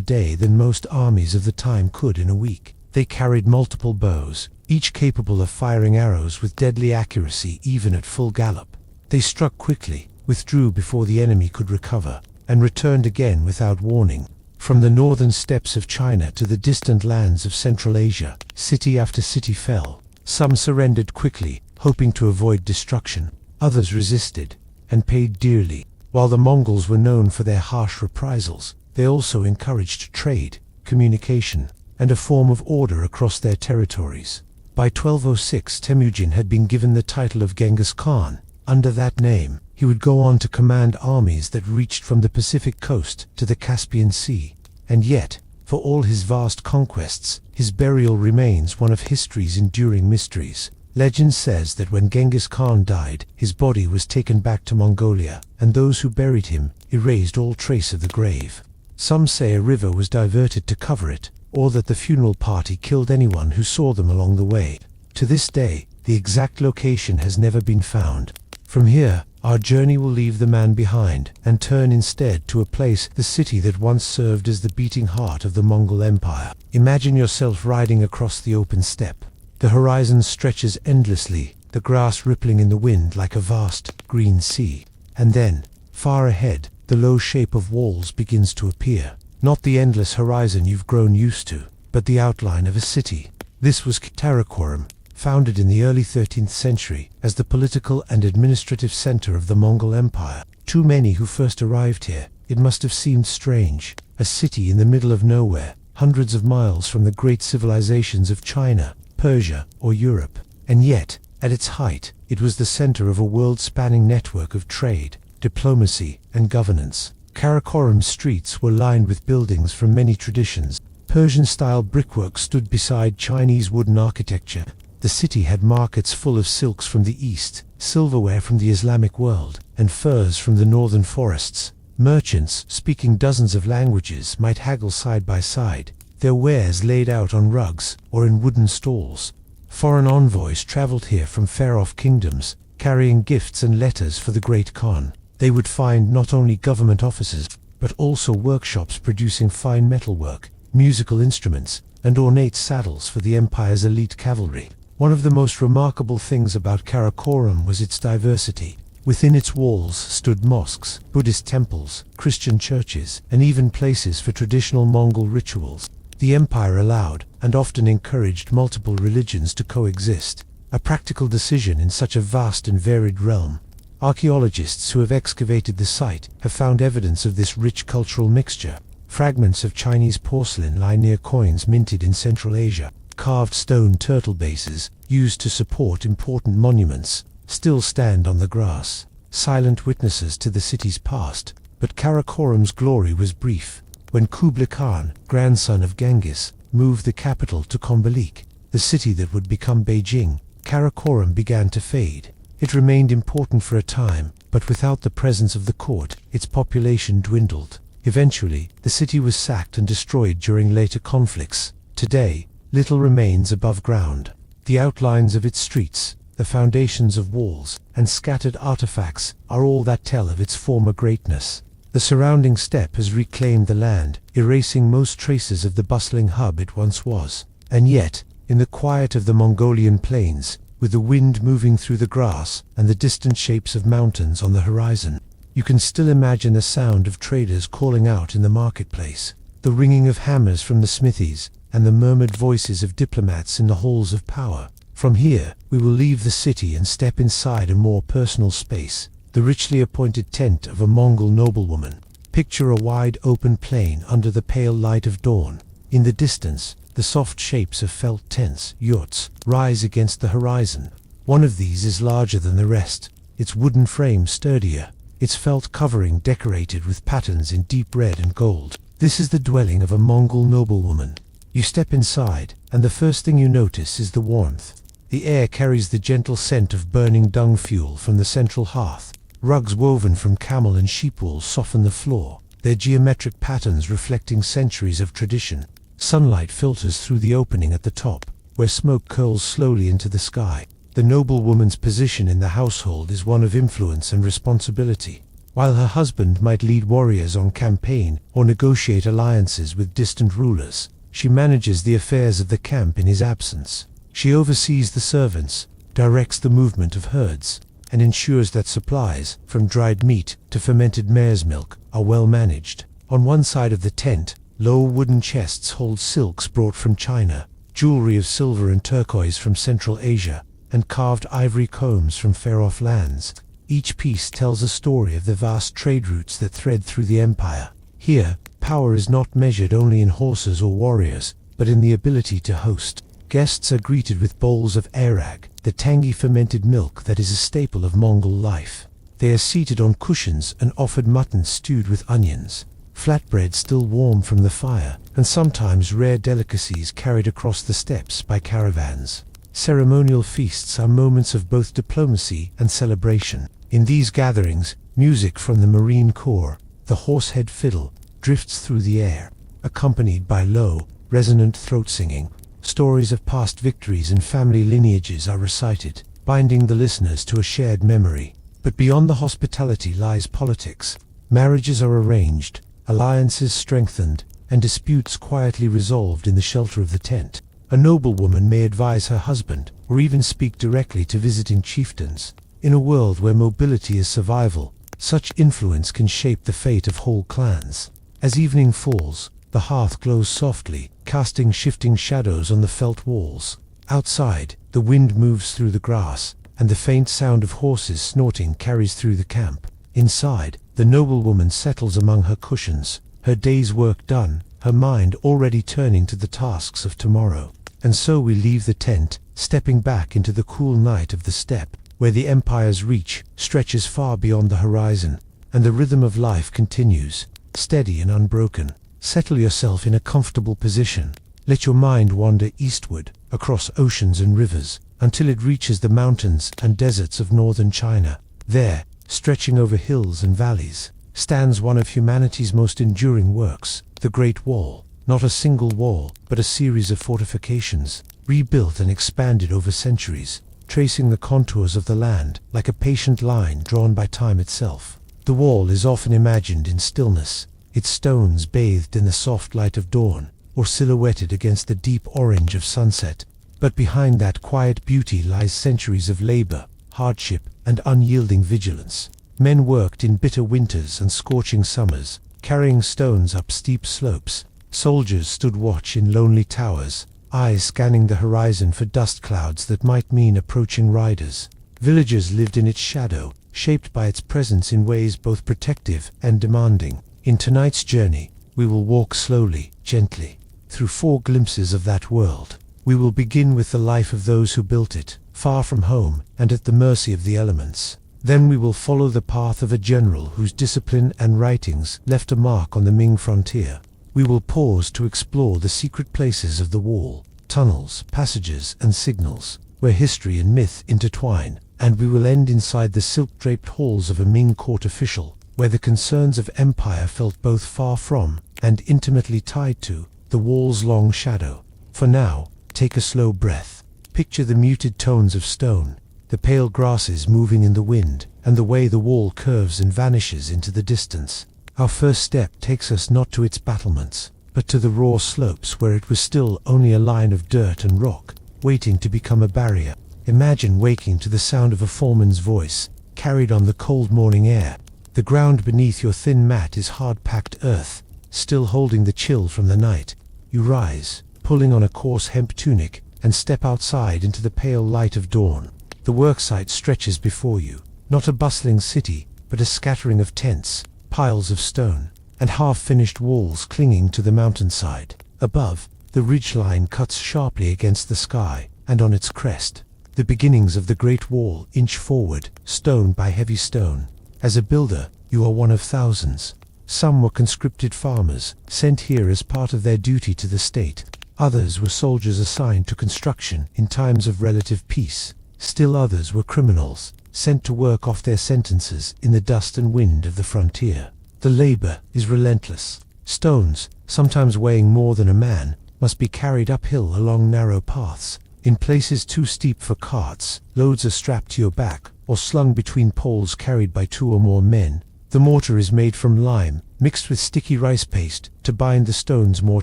day than most armies of the time could in a week. They carried multiple bows, each capable of firing arrows with deadly accuracy even at full gallop. They struck quickly, withdrew before the enemy could recover, and returned again without warning. From the northern steppes of China to the distant lands of Central Asia, city after city fell. Some surrendered quickly, hoping to avoid destruction. Others resisted, and paid dearly. While the Mongols were known for their harsh reprisals, they also encouraged trade, communication, and a form of order across their territories. By 1206, Temujin had been given the title of Genghis Khan. Under that name, he would go on to command armies that reached from the Pacific coast to the Caspian Sea. And yet, for all his vast conquests, his burial remains one of history's enduring mysteries. Legend says that when Genghis Khan died, his body was taken back to Mongolia, and those who buried him erased all trace of the grave. Some say a river was diverted to cover it, or that the funeral party killed anyone who saw them along the way. To this day, the exact location has never been found. From here, our journey will leave the man behind and turn instead to a place, the city that once served as the beating heart of the Mongol Empire. Imagine yourself riding across the open steppe. The horizon stretches endlessly, the grass rippling in the wind like a vast, green sea. And then, far ahead, the low shape of walls begins to appear. Not the endless horizon you've grown used to, but the outline of a city. This was Karakorum, founded in the early 13th century as the political and administrative center of the Mongol Empire. To many who first arrived here, it must have seemed strange, a city in the middle of nowhere, hundreds of miles from the great civilizations of China, Persia, or Europe. And yet, at its height, it was the center of a world-spanning network of trade, diplomacy, and governance. Karakorum's streets were lined with buildings from many traditions. Persian-style brickwork stood beside Chinese wooden architecture. The city had markets full of silks from the east, silverware from the Islamic world, and furs from the northern forests. Merchants, speaking dozens of languages, might haggle side by side, their wares laid out on rugs or in wooden stalls. Foreign envoys traveled here from far-off kingdoms, carrying gifts and letters for the Great Khan. They would find not only government offices, but also workshops producing fine metalwork, musical instruments, and ornate saddles for the empire's elite cavalry. One of the most remarkable things about Karakorum was its diversity. Within its walls stood mosques, Buddhist temples, Christian churches, and even places for traditional Mongol rituals. The empire allowed, and often encouraged, multiple religions to coexist, a practical decision in such a vast and varied realm. Archaeologists who have excavated the site have found evidence of this rich cultural mixture. Fragments of Chinese porcelain lie near coins minted in Central Asia. Carved stone turtle bases, used to support important monuments, still stand on the grass, silent witnesses to the city's past. But Karakorum's glory was brief. When Kublai Khan, grandson of Genghis, moved the capital to Kombelik, the city that would become Beijing, Karakorum began to fade. It remained important for a time, but without the presence of the court, its population dwindled. Eventually, the city was sacked and destroyed during later conflicts. Today, little remains above ground. The outlines of its streets, the foundations of walls, and scattered artifacts are all that tell of its former greatness. The surrounding steppe has reclaimed the land, erasing most traces of the bustling hub it once was. And yet, in the quiet of the Mongolian plains, with the wind moving through the grass and the distant shapes of mountains on the horizon, you can still imagine the sound of traders calling out in the marketplace, the ringing of hammers from the smithies, and the murmured voices of diplomats in the halls of power. From here, we will leave the city and step inside a more personal space, the richly appointed tent of a Mongol noblewoman. Picture a wide open plain under the pale light of dawn. In the distance, the soft shapes of felt tents, yurts, rise against the horizon. One of these is larger than the rest, its wooden frame sturdier, its felt covering decorated with patterns in deep red and gold. This is the dwelling of a Mongol noblewoman. You step inside, and the first thing you notice is the warmth. The air carries the gentle scent of burning dung fuel from the central hearth. Rugs woven from camel and sheep wool soften the floor, their geometric patterns reflecting centuries of tradition. Sunlight filters through the opening at the top, where smoke curls slowly into the sky. The noblewoman's position in the household is one of influence and responsibility. While her husband might lead warriors on campaign or negotiate alliances with distant rulers, she manages the affairs of the camp in his absence. She oversees the servants, directs the movement of herds, and ensures that supplies, from dried meat to fermented mare's milk, are well managed. On one side of the tent, low wooden chests hold silks brought from China, jewelry of silver and turquoise from Central Asia, and carved ivory combs from far-off lands. Each piece tells a story of the vast trade routes that thread through the empire. Here, power is not measured only in horses or warriors, but in the ability to host. Guests are greeted with bowls of arag, the tangy fermented milk that is a staple of Mongol life. They are seated on cushions and offered mutton stewed with onions, flatbread still warm from the fire, and sometimes rare delicacies carried across the steppes by caravans. Ceremonial feasts are moments of both diplomacy and celebration. In these gatherings, music from the Marine Corps, the horsehead fiddle, drifts through the air, accompanied by low, resonant throat singing. Stories of past victories and family lineages are recited, binding the listeners to a shared memory. But beyond the hospitality lies politics. Marriages are arranged, alliances strengthened, and disputes quietly resolved in the shelter of the tent. A noblewoman may advise her husband, or even speak directly to visiting chieftains. In a world where mobility is survival, such influence can shape the fate of whole clans. As evening falls, the hearth glows softly, casting shifting shadows on the felt walls. Outside, the wind moves through the grass, and the faint sound of horses snorting carries through the camp. Inside, the noblewoman settles among her cushions, her day's work done, her mind already turning to the tasks of tomorrow. And so we leave the tent, stepping back into the cool night of the steppe, where the empire's reach stretches far beyond the horizon, and the rhythm of life continues, steady and unbroken. Settle yourself in a comfortable position. Let your mind wander eastward, across oceans and rivers, until it reaches the mountains and deserts of northern China. There, stretching over hills and valleys, stands one of humanity's most enduring works, the Great Wall. Not a single wall, but a series of fortifications, rebuilt and expanded over centuries, tracing the contours of the land like a patient line drawn by time itself. The wall is often imagined in stillness, its stones bathed in the soft light of dawn, or silhouetted against the deep orange of sunset. But behind that quiet beauty lies centuries of labor, hardship, and unyielding vigilance. Men worked in bitter winters and scorching summers, carrying stones up steep slopes. Soldiers stood watch in lonely towers, eyes scanning the horizon for dust clouds that might mean approaching riders. Villagers lived in its shadow, shaped by its presence in ways both protective and demanding. In tonight's journey, we will walk slowly, gently, through 4 glimpses of that world. We will begin with the life of those who built it, far from home and at the mercy of the elements. Then we will follow the path of a general whose discipline and writings left a mark on the Ming frontier. We will pause to explore the secret places of the wall, tunnels, passages, and signals, where history and myth intertwine. And we will end inside the silk-draped halls of a Ming court official, where the concerns of empire felt both far from and intimately tied to the wall's long shadow. For now, take a slow breath. Picture the muted tones of stone, the pale grasses moving in the wind, and the way the wall curves and vanishes into the distance. Our first step takes us not to its battlements, but to the raw slopes where it was still only a line of dirt and rock, waiting to become a barrier. Imagine waking to the sound of a foreman's voice, carried on the cold morning air. The ground beneath your thin mat is hard-packed earth, still holding the chill from the night. You rise, pulling on a coarse hemp tunic, and step outside into the pale light of dawn. The worksite stretches before you, not a bustling city, but a scattering of tents, piles of stone, and half-finished walls clinging to the mountainside. Above, the ridgeline cuts sharply against the sky, and on its crest, the beginnings of the Great Wall inch forward, stone by heavy stone. As a builder, you are one of thousands. Some were conscripted farmers, sent here as part of their duty to the state. Others were soldiers assigned to construction in times of relative peace. Still others were criminals, sent to work off their sentences in the dust and wind of the frontier. The labor is relentless. Stones, sometimes weighing more than a man, must be carried uphill along narrow paths. In places too steep for carts, loads are strapped to your back, or slung between poles carried by 2 or more men. The mortar is made from lime, mixed with sticky rice paste, to bind the stones more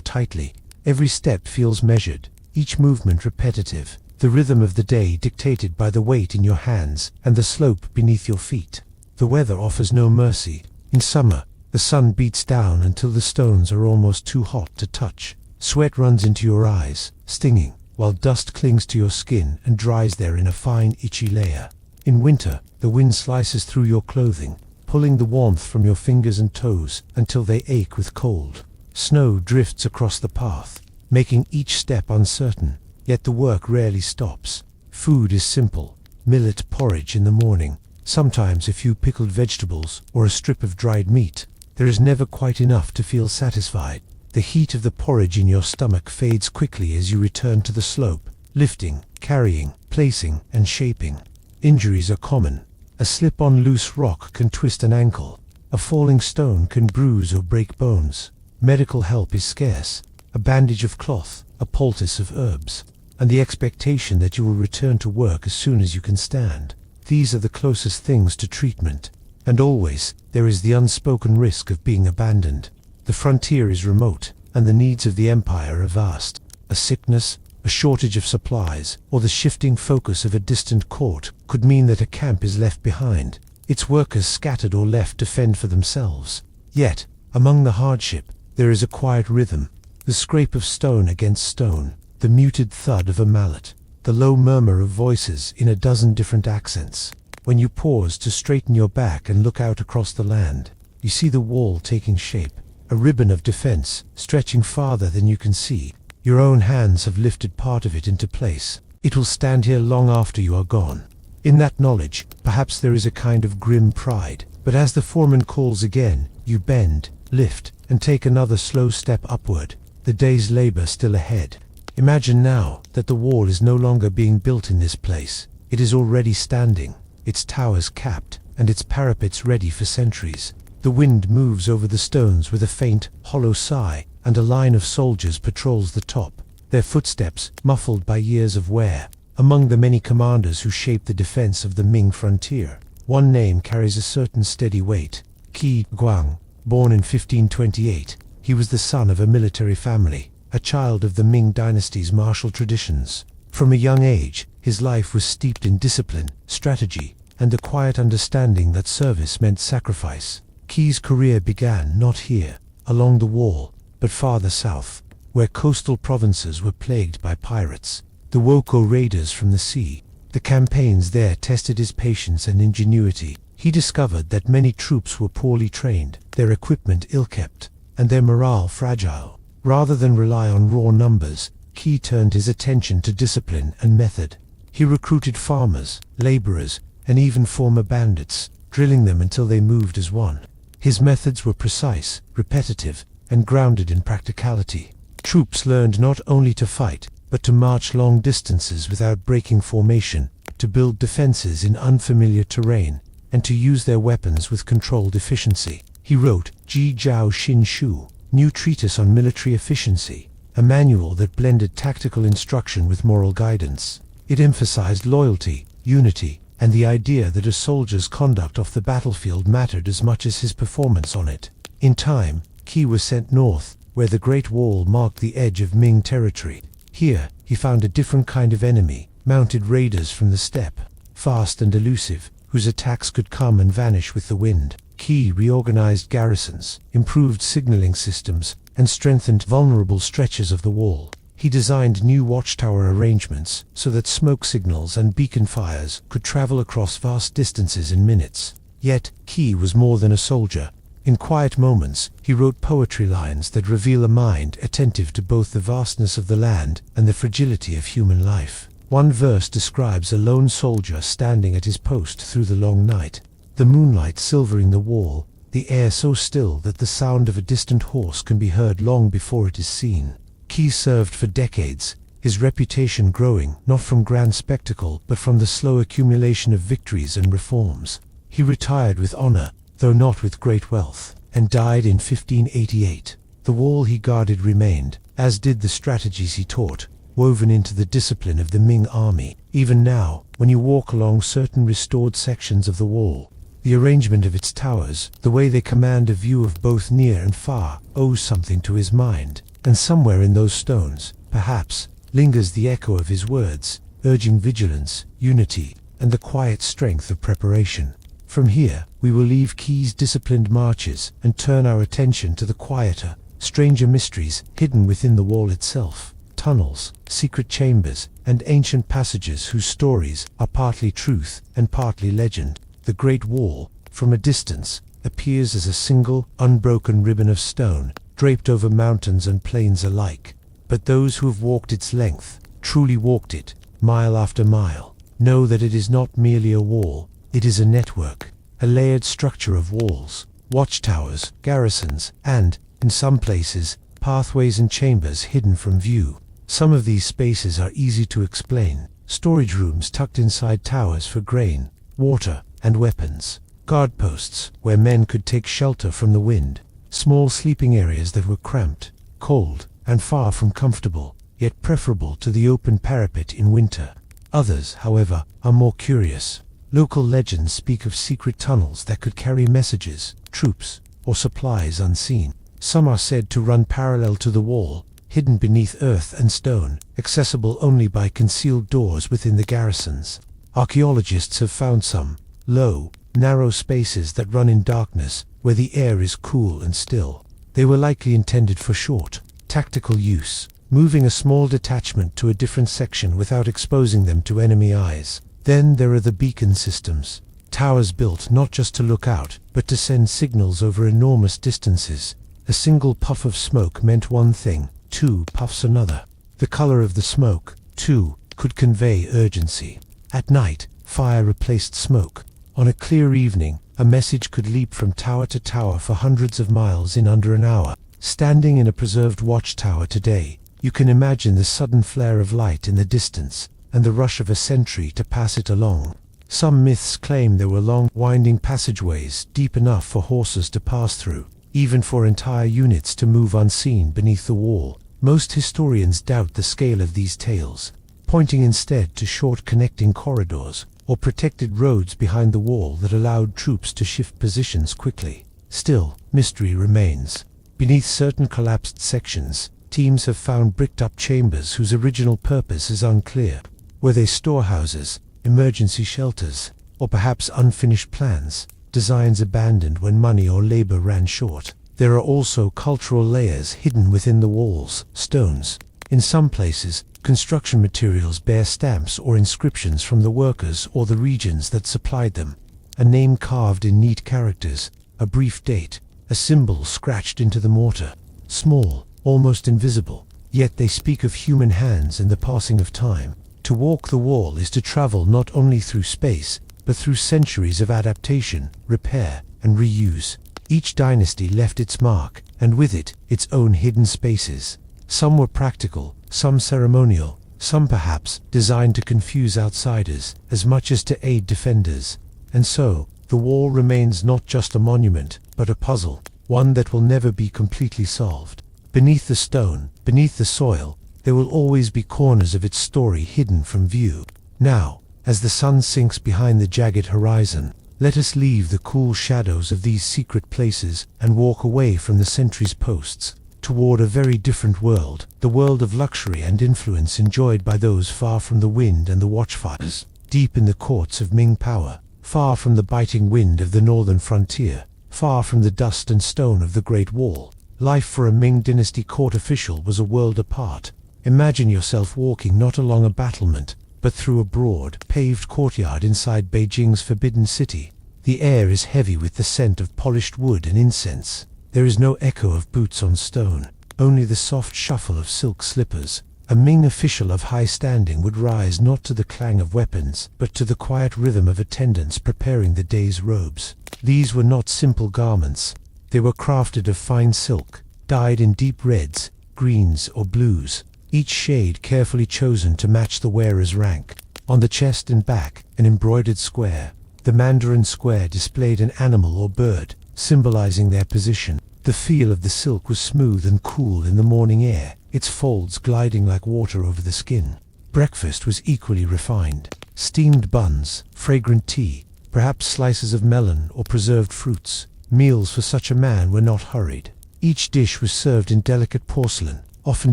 tightly. Every step feels measured, each movement repetitive, the rhythm of the day dictated by the weight in your hands and the slope beneath your feet. The weather offers no mercy. In summer, the sun beats down until the stones are almost too hot to touch. Sweat runs into your eyes, stinging, while dust clings to your skin and dries there in a fine, itchy layer. In winter, the wind slices through your clothing, pulling the warmth from your fingers and toes until they ache with cold. Snow drifts across the path, making each step uncertain, yet the work rarely stops. Food is simple: millet porridge in the morning, sometimes a few pickled vegetables or a strip of dried meat. There is never quite enough to feel satisfied. The heat of the porridge in your stomach fades quickly as you return to the slope, lifting, carrying, placing, and shaping. Injuries are common. A slip on loose rock can twist an ankle. A falling stone can bruise or break bones. Medical help is scarce. A bandage of cloth, a poultice of herbs, and the expectation that you will return to work as soon as you can stand. These are the closest things to treatment. And always, there is the unspoken risk of being abandoned. The frontier is remote, and the needs of the empire are vast. A sickness, a shortage of supplies, or the shifting focus of a distant court could mean that a camp is left behind, its workers scattered or left to fend for themselves. Yet, among the hardship, there is a quiet rhythm. The scrape of stone against stone, the muted thud of a mallet, the low murmur of voices in a dozen different accents. When you pause to straighten your back and look out across the land, you see the wall taking shape, a ribbon of defense stretching farther than you can see. Your own hands have lifted part of it into place. It will stand here long after you are gone. In that knowledge, perhaps there is a kind of grim pride, but as the foreman calls again, you bend, lift, and take another slow step upward, the day's labor still ahead. Imagine now that the wall is no longer being built in this place. It is already standing, its towers capped, and its parapets ready for centuries. The wind moves over the stones with a faint, hollow sigh, and a line of soldiers patrols the top, their footsteps muffled by years of wear. Among the many commanders who shaped the defense of the Ming frontier, one name carries a certain steady weight: Qi Guang. Born in 1528, he was the son of a military family, a child of the Ming dynasty's martial traditions. From a young age, his life was steeped in discipline, strategy, and the quiet understanding that service meant sacrifice. Qi's career began not here, along the wall, but farther south, where coastal provinces were plagued by pirates, the Woko raiders from the sea. The campaigns there tested his patience and ingenuity. He discovered that many troops were poorly trained, their equipment ill-kept, and their morale fragile. Rather than rely on raw numbers, Qi turned his attention to discipline and method. He recruited farmers, laborers, and even former bandits, drilling them until they moved as one. His methods were precise, repetitive, and grounded in practicality. Troops learned not only to fight, but to march long distances without breaking formation, to build defenses in unfamiliar terrain, and to use their weapons with controlled efficiency. He wrote Ji Jiao Xin Shu, New Treatise on Military Efficiency, a manual that blended tactical instruction with moral guidance. It emphasized loyalty, unity, and the idea that a soldier's conduct off the battlefield mattered as much as his performance on it. In time, Qi was sent north, where the Great Wall marked the edge of Ming territory. Here, he found a different kind of enemy, mounted raiders from the steppe, fast and elusive, whose attacks could come and vanish with the wind. Qi reorganized garrisons, improved signaling systems, and strengthened vulnerable stretches of the wall. He designed new watchtower arrangements so that smoke signals and beacon fires could travel across vast distances in minutes. Yet, Qi was more than a soldier. In quiet moments, he wrote poetry lines that reveal a mind attentive to both the vastness of the land and the fragility of human life. One verse describes a lone soldier standing at his post through the long night, the moonlight silvering the wall, the air so still that the sound of a distant horse can be heard long before it is seen. Qi served for decades, his reputation growing not from grand spectacle but from the slow accumulation of victories and reforms. He retired with honor, though not with great wealth, and died in 1588. The wall he guarded remained, as did the strategies he taught, woven into the discipline of the Ming army. Even now, when you walk along certain restored sections of the wall, the arrangement of its towers, the way they command a view of both near and far, owes something to his mind. And somewhere in those stones, perhaps, lingers the echo of his words, urging vigilance, unity, and the quiet strength of preparation. From here, we will leave Qi's disciplined marches and turn our attention to the quieter, stranger mysteries hidden within the wall itself. Tunnels, secret chambers, and ancient passages whose stories are partly truth and partly legend. The Great Wall, from a distance, appears as a single, unbroken ribbon of stone, draped over mountains and plains alike. But those who have walked its length, truly walked it, mile after mile, know that it is not merely a wall, it is a network, a layered structure of walls, watchtowers, garrisons, and, in some places, pathways and chambers hidden from view. Some of these spaces are easy to explain. storage rooms tucked inside towers for grain, water, and weapons, guard posts where men could take shelter from the wind, small sleeping areas that were cramped, cold, and far from comfortable, yet preferable to the open parapet in winter. Others, however, are more curious. Local legends speak of secret tunnels that could carry messages, troops, or supplies unseen. Some are said to run parallel to the wall, hidden beneath earth and stone, accessible only by concealed doors within the garrisons. Archaeologists have found some low, narrow spaces that run in darkness, where the air is cool and still. They were likely intended for short, tactical use, moving a small detachment to a different section without exposing them to enemy eyes. Then there are the beacon systems, towers built not just to look out, but to send signals over enormous distances. A single puff of smoke meant one thing, 2 puffs another. The color of the smoke, too, could convey urgency. At night, fire replaced smoke. On a clear evening, a message could leap from tower to tower for hundreds of miles in under an hour. Standing in a preserved watchtower today, you can imagine the sudden flare of light in the distance, and the rush of a sentry to pass it along. Some myths claim there were long, winding passageways deep enough for horses to pass through, even for entire units to move unseen beneath the wall. Most historians doubt the scale of these tales, pointing instead to short connecting corridors, or protected roads behind the wall that allowed troops to shift positions quickly. Still, mystery remains. Beneath certain collapsed sections, teams have found bricked-up chambers whose original purpose is unclear. Were they storehouses, emergency shelters, or perhaps unfinished plans, designs abandoned when money or labor ran short? There are also cultural layers hidden within the walls, stones. In some places, construction materials bear stamps or inscriptions from the workers or the regions that supplied them. A name carved in neat characters, a brief date, a symbol scratched into the mortar. Small, almost invisible, yet they speak of human hands and the passing of time. To walk the wall is to travel not only through space, but through centuries of adaptation, repair, and reuse. Each dynasty left its mark, and with it, its own hidden spaces. Some were practical, some ceremonial, some perhaps designed to confuse outsiders as much as to aid defenders. And so, the wall remains not just a monument, but a puzzle, one that will never be completely solved. Beneath the stone, beneath the soil, there will always be corners of its story hidden from view. Now, as the sun sinks behind the jagged horizon, let us leave the cool shadows of these secret places and walk away from the sentries' posts, toward a very different world, the world of luxury and influence enjoyed by those far from the wind and the watchfires, deep in the courts of Ming power, far from the biting wind of the northern frontier, far from the dust and stone of the Great Wall. Life for a Ming dynasty court official was a world apart. Imagine yourself walking not along a battlement, but through a broad, paved courtyard inside Beijing's Forbidden City. The air is heavy with the scent of polished wood and incense. There is no echo of boots on stone, only the soft shuffle of silk slippers. A Ming official of high standing would rise not to the clang of weapons, but to the quiet rhythm of attendants preparing the day's robes. These were not simple garments. They were crafted of fine silk, dyed in deep reds, greens, or blues, each shade carefully chosen to match the wearer's rank. On the chest and back, an embroidered square. The Mandarin square displayed an animal or bird, symbolizing their position. The feel of the silk was smooth and cool in the morning air, its folds gliding like water over the skin. Breakfast was equally refined. Steamed buns, fragrant tea, perhaps slices of melon or preserved fruits. Meals for such a man were not hurried. Each dish was served in delicate porcelain, often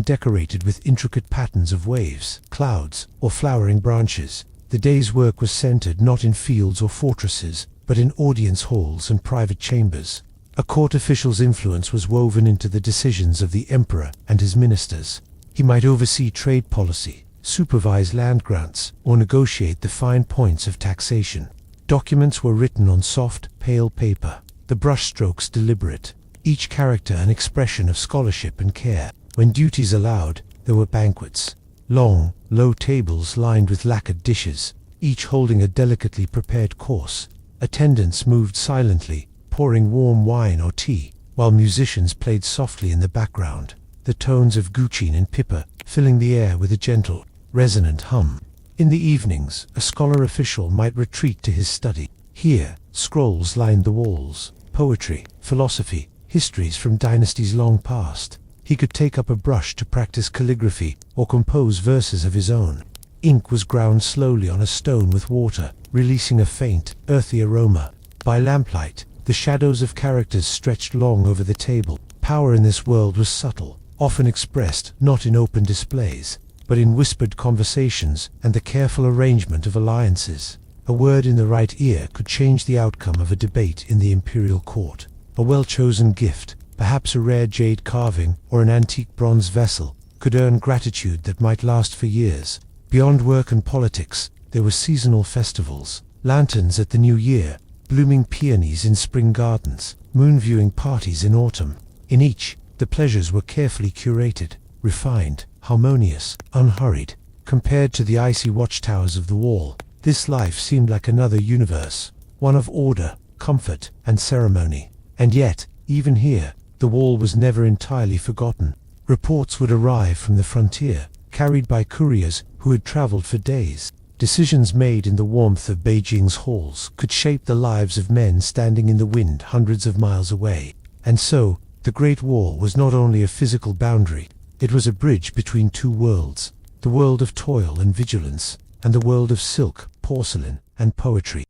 decorated with intricate patterns of waves, clouds, or flowering branches. The day's work was centered not in fields or fortresses, but in audience halls and private chambers. A court official's influence was woven into the decisions of the emperor and his ministers. He might oversee trade policy, supervise land grants, or negotiate the fine points of taxation. Documents were written on soft, pale paper, the brushstrokes deliberate, each character an expression of scholarship and care. When duties allowed, there were banquets. Long, low tables lined with lacquered dishes, each holding a delicately prepared course. Attendants moved silently, pouring warm wine or tea, while musicians played softly in the background, the tones of guqin and pipa filling the air with a gentle, resonant hum. In the evenings, a scholar official might retreat to his study. Here, scrolls lined the walls, poetry, philosophy, histories from dynasties long past. He could take up a brush to practice calligraphy or compose verses of his own. Ink was ground slowly on a stone with water, releasing a faint, earthy aroma. By lamplight, the shadows of characters stretched long over the table. Power in this world was subtle, often expressed not in open displays, but in whispered conversations and the careful arrangement of alliances. A word in the right ear could change the outcome of a debate in the imperial court. A well-chosen gift, perhaps a rare jade carving or an antique bronze vessel, could earn gratitude that might last for years. Beyond work and politics, there were seasonal festivals, lanterns at the new year, blooming peonies in spring gardens, moon-viewing parties in autumn. In each, the pleasures were carefully curated, refined, harmonious, unhurried. Compared to the icy watchtowers of the wall, this life seemed like another universe, one of order, comfort, and ceremony. And yet, even here, the wall was never entirely forgotten. Reports would arrive from the frontier, carried by couriers who had traveled for days. Decisions made in the warmth of Beijing's halls could shape the lives of men standing in the wind hundreds of miles away. And so, the Great Wall was not only a physical boundary, it was a bridge between two worlds, the world of toil and vigilance, and the world of silk, porcelain, and poetry.